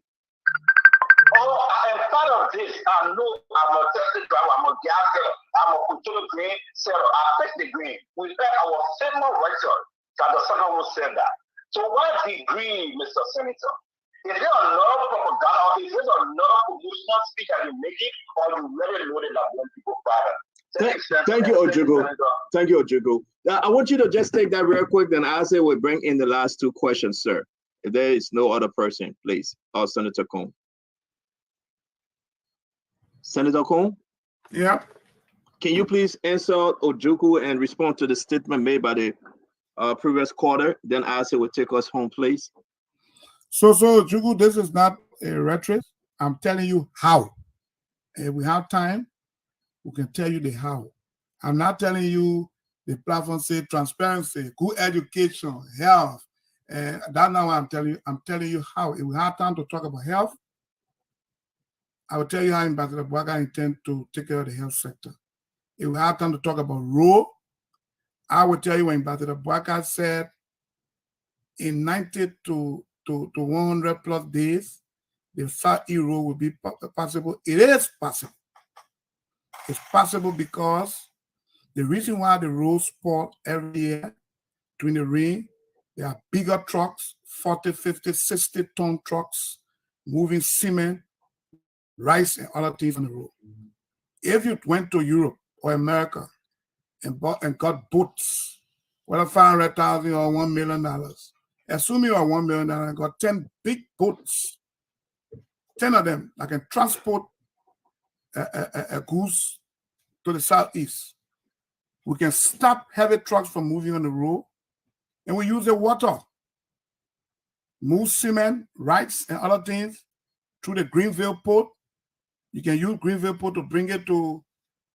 oh, and part of this, I know I'm a tested driver, I'm a gas seller, I'm a controller grain seller, I take the grain. We heard our former writer, that the second one said that. So what degree, Mr. Senator? Is there another propaganda or is there another promotional speech that you're making or you really know that when people father? Thank you, Ojugo. Thank you, Ojugo. I want you to just take that real quick, then I say we'll bring in the last two questions, sir. If there is no other person, please. Or Senator Cohn. Senator Cohn? Yeah. Can you please answer Ojugo and respond to the statement made by the previous quarter? Then I say we'll take us home, please. So Ojugo, this is not a rhetoric. I'm telling you how. If we have time, we can tell you the how. I'm not telling you the platform say transparency, good education, health. That's not what I'm telling you. I'm telling you how. If we have time to talk about health, I will tell you how Ambassador Bwaka intends to take care of the health sector. If we have time to talk about road, I will tell you what Ambassador Bwaka said in 90 to 100 plus days, the South-East road will be possible. It is possible. It's possible because the reason why the roads spoil every year during the rain, there are bigger trucks, 40, 50, 60 ton trucks, moving cement, rice, and other things on the road. If you went to Europe or America and got boats, whether 500,000 or $1 million, assuming you are $1 million and got 10 big boats, 10 of them that can transport a goods to the Southeast. We can stop heavy trucks from moving on the road, and we use the water, move cement, rice, and other things through the Greenville port. You can use Greenville port to bring it to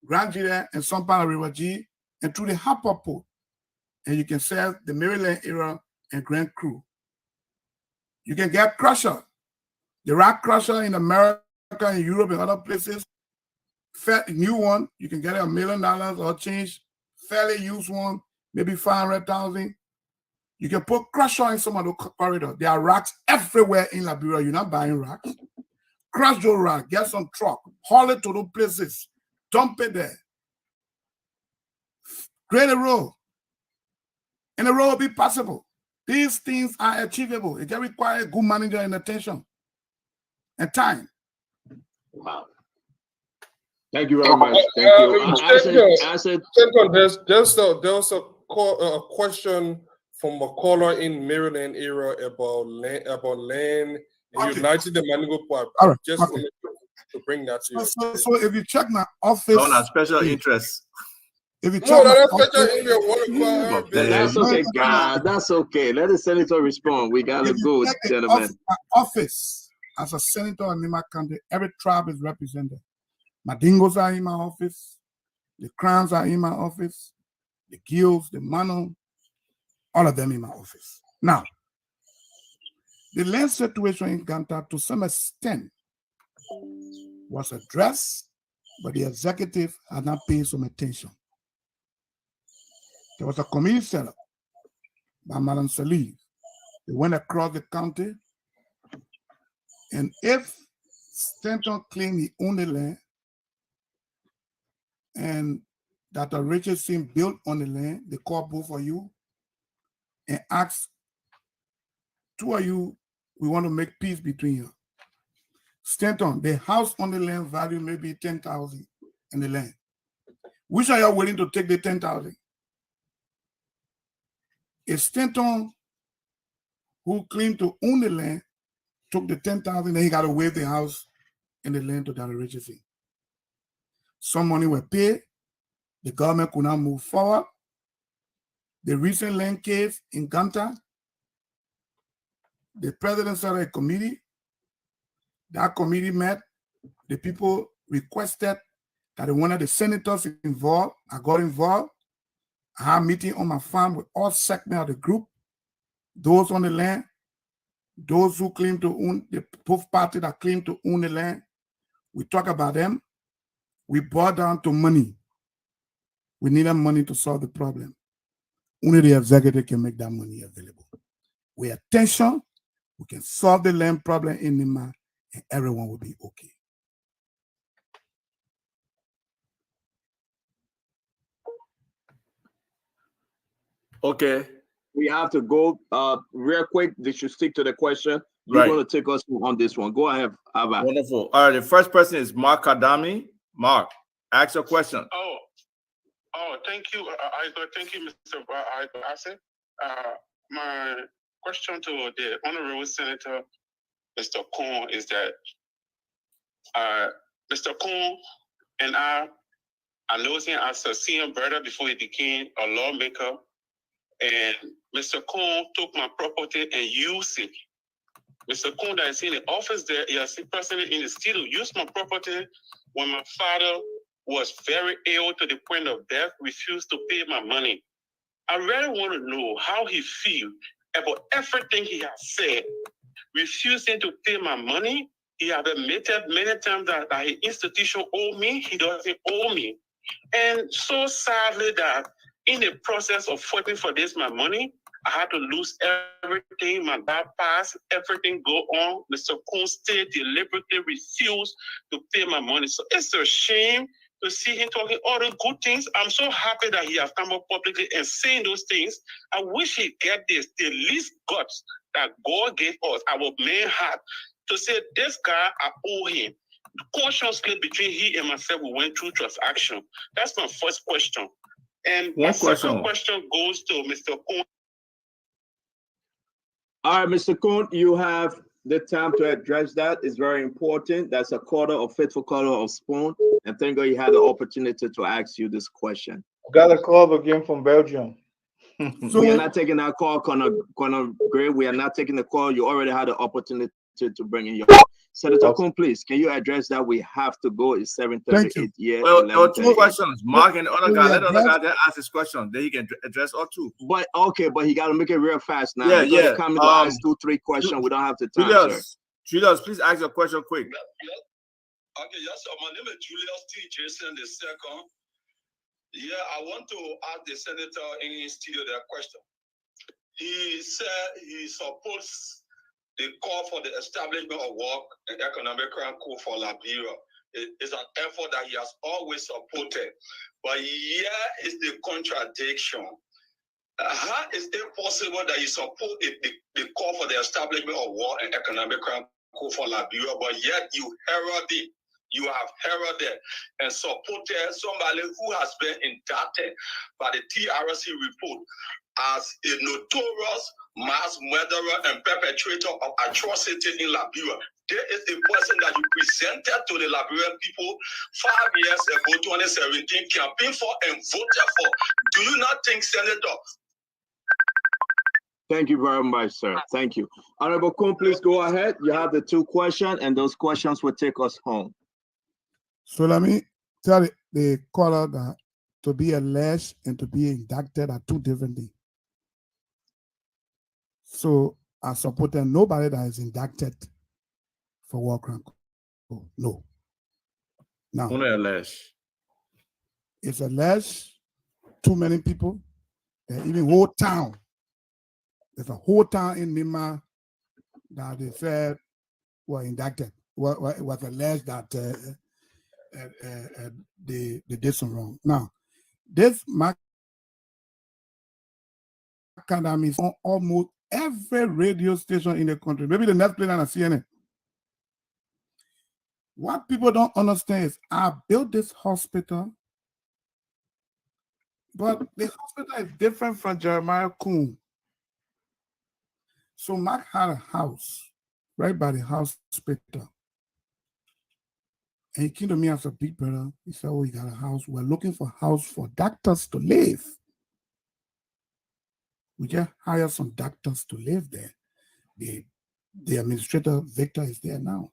Grand Gila and some part of River G, and through the Harper port. And you can sell the Maryland area and Grand Cru. You can get crusher, the rock crusher in America and Europe and other places. New one, you can get it $1 million or change. Fairly used one, maybe 500,000. You can put crusher in some of the corridors. There are racks everywhere in Liberia. You're not buying racks. Crush your rack, get some truck, haul it to those places, dump it there. Create a road. And the road will be possible. These things are achievable. It can require good manager and attention and time. Wow. Thank you very much. Thank you. There was a question from a caller in Maryland area about land in United the Manigo Park. Right. Just to bring that to you. So if you check my office, on a special interest. If you check that's okay, guys. That's okay. Let the senator respond. We gotta go, gentlemen. My office as a senator in Nima County, every tribe is represented. Madingos are in my office. The Crowns are in my office. The Gills, the Mano, all of them in my office. Now, the land situation in Ganta, to some extent, was addressed, but the executive had not paid some attention. There was a committee set up by Madam Salih. They went across the county, and if Stanton claimed he owned the land, and that the Richardson built on the land, they call both of you and ask two of you, we want to make peace between you. Stanton, the house on the land value maybe 10,000 in the land. Which are you willing to take the 10,000? If Stanton, who claimed to own the land, took the 10,000, then he got to waive the house and the land to Dr. Richardson. Some money were paid. The government could not move forward. The recent land case in Ganta, the president started a committee. That committee met. The people requested that one of the senators involved. I got involved. I had a meeting on my farm with all segments of the group, those on the land, those who claim to own, the both parties that claim to own the land. We talk about them. We brought down to money. We needed money to solve the problem. Only the executive can make that money available. With attention, we can solve the land problem in Nima, and everyone will be okay. Okay. We have to go real quick. They should stick to the question. You're Right. going to take us on this one. Go ahead, Abba. Wonderful. All right. The first person is Mark Kadami. Mark, ask your question. Thank you. Thank you, Mr. Ase. My question to the Honorable Senator, Mr. Coon, is that Mr. Coon and I know him as a senior brother before he became a lawmaker. And Mr. Coon took my property and used it. Mr. Coon that is in the office there, he is president in the studio, used my property when my father was very ill to the point of death, refused to pay my money. I really want to know how he feels about everything he has said. Refusing to pay my money, he has admitted many times that his institution owe me, he doesn't owe me. And so sadly that in the process of fighting for this, my money, I had to lose everything. My dad passed, everything go on. Mr. Coon still deliberately refused to pay my money. So it's a shame to see him talking all the good things. I'm so happy that he has come up publicly and saying those things. I wish he get this, the least guts that God gave us, our main heart, to say, this guy, I owe him. The caution slip between he and myself, we went through transaction. That's my first question. And my second question goes to Mr. Coon. All right, Mr. Coon, you have the time to address that. It's very important. That's a faithful quarter of Spoon. And thank God you had the opportunity to ask you this question. Got a call again from Belgium. We are not taking that call, Conor Gray. We are not taking the call. You already had the opportunity to bring in your Senator Coon, please. Can you address that? We have to go. It's 7:38. Yeah. Well, there are two questions. Mark and the other guy. Let the other guy ask his question. Then he can address all two. But okay, but he got to make it real fast now. Yeah, yeah. Coming to ask 2-3 questions. We don't have the time, sir. Julius, please ask your question quick. Okay, yes, sir. My name is Julius T. Jason II. Yeah, I want to ask the senator in his studio that question. He said he supports the call for the establishment of work and economic code for Liberia. It is an effort that he has always supported. But here is the contradiction. How is it possible that you support the call for the establishment of work and economic code for Liberia, but yet you heralded, you have heralded and supported somebody who has been indicted by the TRC report as a notorious mass murderer and perpetrator of atrocity in Liberia? There is a person that you presented to the Liberian people 5 years ago, 2017, campaigned for and voted for. Do you not think, Senator? Thank you very much, sir. Thank you. Honorable Coon, please go ahead. You have the two questions, and those questions will take us home. So let me tell the caller that to be alleged and to be indicted are two different things. So I supported nobody that is indicted for war crime. No. Now, only alleged. It's alleged too many people, and even whole town. There's a whole town in Nima that they said were indicted. Was alleged that they did some wrong. Now, This macadam is on almost every radio station in the country. Maybe the next place on CNN. What people don't understand is I built this hospital, but the hospital is different from Jeremiah Kuhn. So Mark had a house right by the hospital. And he came to me as a big brother. He said, oh, he got a house. We're looking for a house for doctors to live. We just hired some doctors to live there. The administrator, Victor, is there now.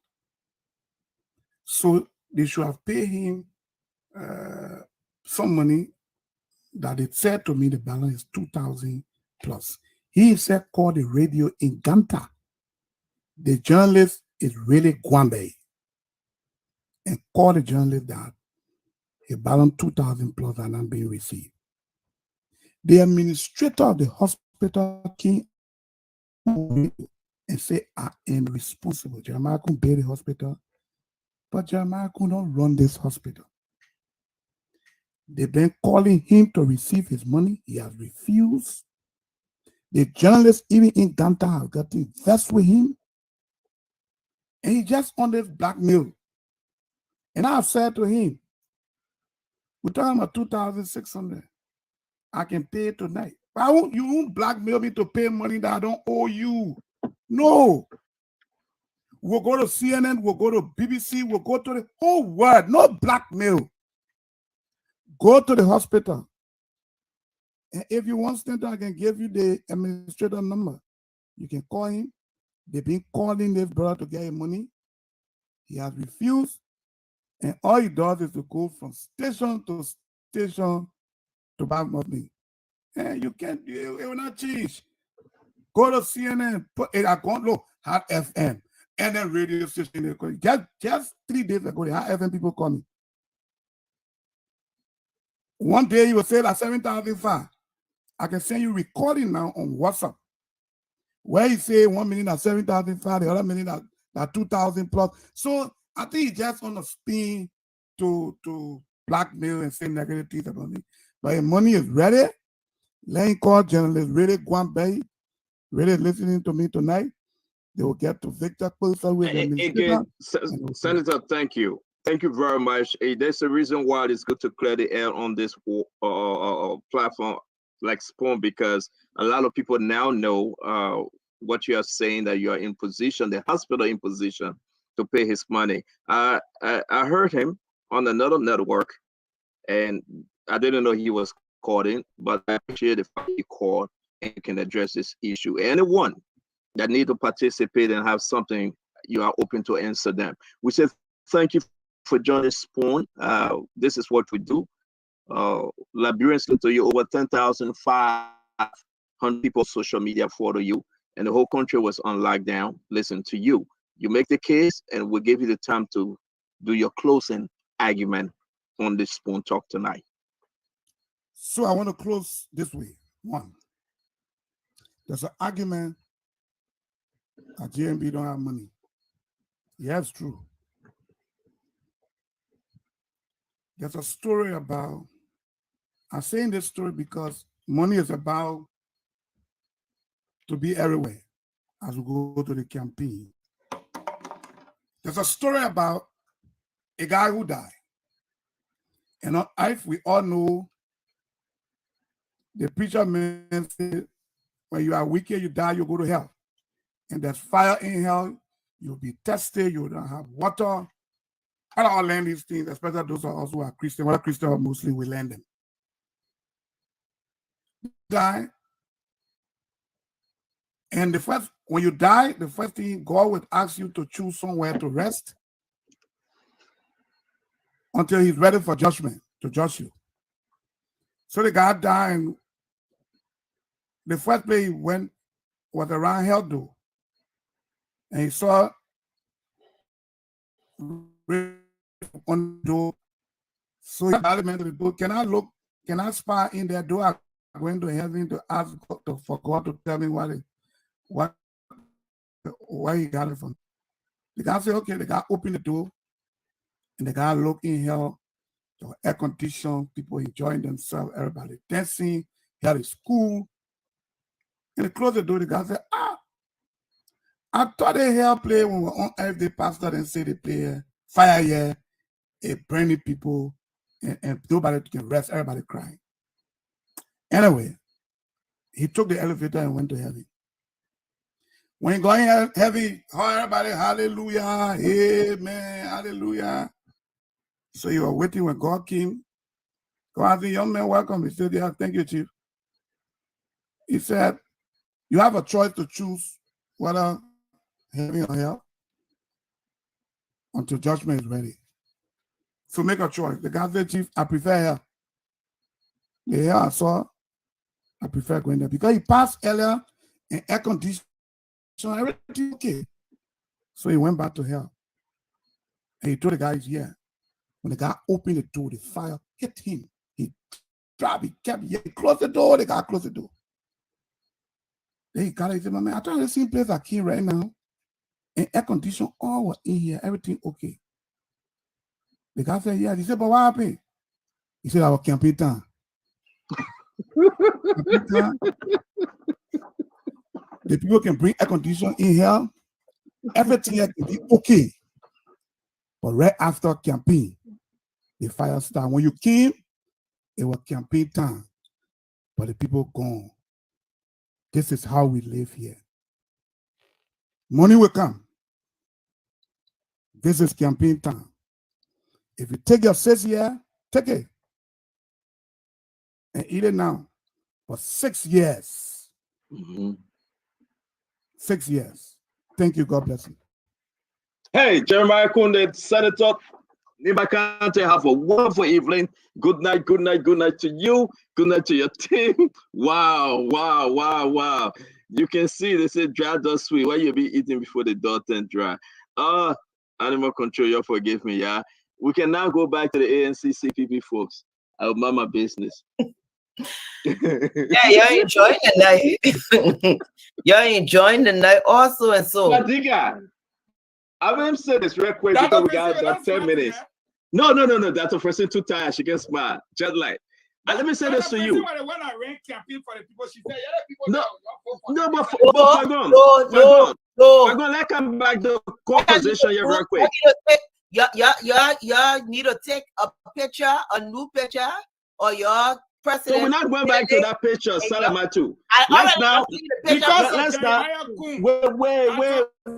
So they should have paid him some money that it said to me the balance is 2,000 plus. He said, call the radio in Ganta. The journalist is really Gwambe. And call the journalist that a balance 2,000 plus are not being received. The administrator of the hospital came and said, I am responsible. Jeremiah couldn't pay the hospital, but Jeremiah could not run this hospital. They've been calling him to receive his money. He has refused. The journalists, even in Ganta, have got to invest with him. And he just on this blackmail. And I've said to him, we're talking about 2,600. I can pay it tonight. But you won't blackmail me to pay money that I don't owe you. No. We'll go to CNN, we'll go to BBC, we'll go to the whole world. No blackmail. Go to the hospital. And if you want something, I can give you the administrator number. You can call him. They've been calling this brother to get him money. He has refused. And all he does is to go from station to station to buy money. And you can't, it will not change. Go to CNN, put it, I can't look, Hot FM, and then radio station. Just 3 days ago, the Hot FM people call me. One day he will say that 7,005. I can send you recording now on WhatsApp. Where he say 1 million at 7,005, the other million at 2,000 plus. So I think he's just on a spin to blackmail and say negative things about me. But if money is ready, let him call journalists, really Gwambe, really listening to me tonight. They will get to Victor Closer with Again, Senator, thank you. Thank you very much. There's a reason why it's good to clear the air on this platform like Spoon, because a lot of people now know what you are saying, that you are in position, the hospital in position to pay his money. I heard him on another network, and I didn't know he was called in, but I appreciate the fact he called and can address this issue. Anyone that need to participate and have something, you are open to answer them. We say thank you for joining Spoon. This is what we do. Liberians listen to you. Over 10,500 people social media follow you, and the whole country was on lockdown. Listen to you. You make the case, and we'll give you the time to do your closing argument on this Spoon Talk tonight. So I want to close this way. One, there's an argument that GMB don't have money. Yeah, it's true. There's a story about, I'm saying this story because money is about to be everywhere as we go to the campaign. There's a story about a guy who died. And on earth, we all know the preacher man said, when you are wicked, you die, you go to hell. And there's fire in hell, you'll be tested, you don't have water. I don't all learn these things, especially those are also are Christian. Well, Christian or Muslim, we learn them. Die. And when you die, the first thing God would ask you to choose somewhere to rest until he's ready for judgment, to judge you. So the guy died, and the first place he went was around hell door. And he saw on the door. So he asked to the door, can I look, can I spy in that door? I'm going to heaven to ask God for God to tell me where he got it from. The guy said, okay, the guy opened the door, and the guy looked in hell, There was air conditioning, people enjoying themselves, everybody dancing. He had a school. And they closed the door. The guy said, I thought they here play when we were on earth. The pastor and say they play fire here, burning people, and nobody can rest, everybody crying. Anyway, he took the elevator and went to heaven. When he got in heaven, everybody, hallelujah, amen, hallelujah. So you were waiting when God came. God said, young man, welcome. He said, yeah, thank you, Chief. He said, you have a choice to choose whether heaven or hell until judgment is ready. So make a choice. The guy said, Chief, I prefer hell. The hell I saw, I prefer going there. Because he passed earlier in air conditioning, everything okay. So he went back to hell. And he told the guy, yeah. When the guy opened the door, the fire hit him. He dropped, he kept, he closed the door, the guy closed the door. Then he got it, he said, my man, I thought the same place I came right now. And air conditioning, all was in here, everything okay. The guy said, yeah. He said, but what happened? He said, I was camping time. The people can bring air conditioning in here. Everything here can be okay. But right after campaign, the fire started. When you came, it was campaign time. But the people gone. This is how we live here. Money will come. This is campaign time. If you take your seats here, take it. And eat it now. For 6 years. 6 years. Thank you. God bless you. Hey, Jeremiah Kunde, Senator Nibakante, have a wonderful evening. Good night, good night, good night to you. Good night to your team. Wow, wow, wow, wow. You can see they say dry does sweet. Why you be eating before the door turn dry? Animal control, you forgive me, yeah. We can now go back to the ANC CPP folks. I'll mind my business. Yeah, you're enjoying the night. You're enjoying the night also, and so. Madiga, I will say this real quick because we got 10 minutes. No. That's a person too tired. She gets smart. Just like. And let me say this to you. When I ran campaign for the people, she said, But let's come back to the conversation here real quick. You need to take a picture, a new picture, or your president. So we're not going back to that picture, Salamatu.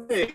Wait.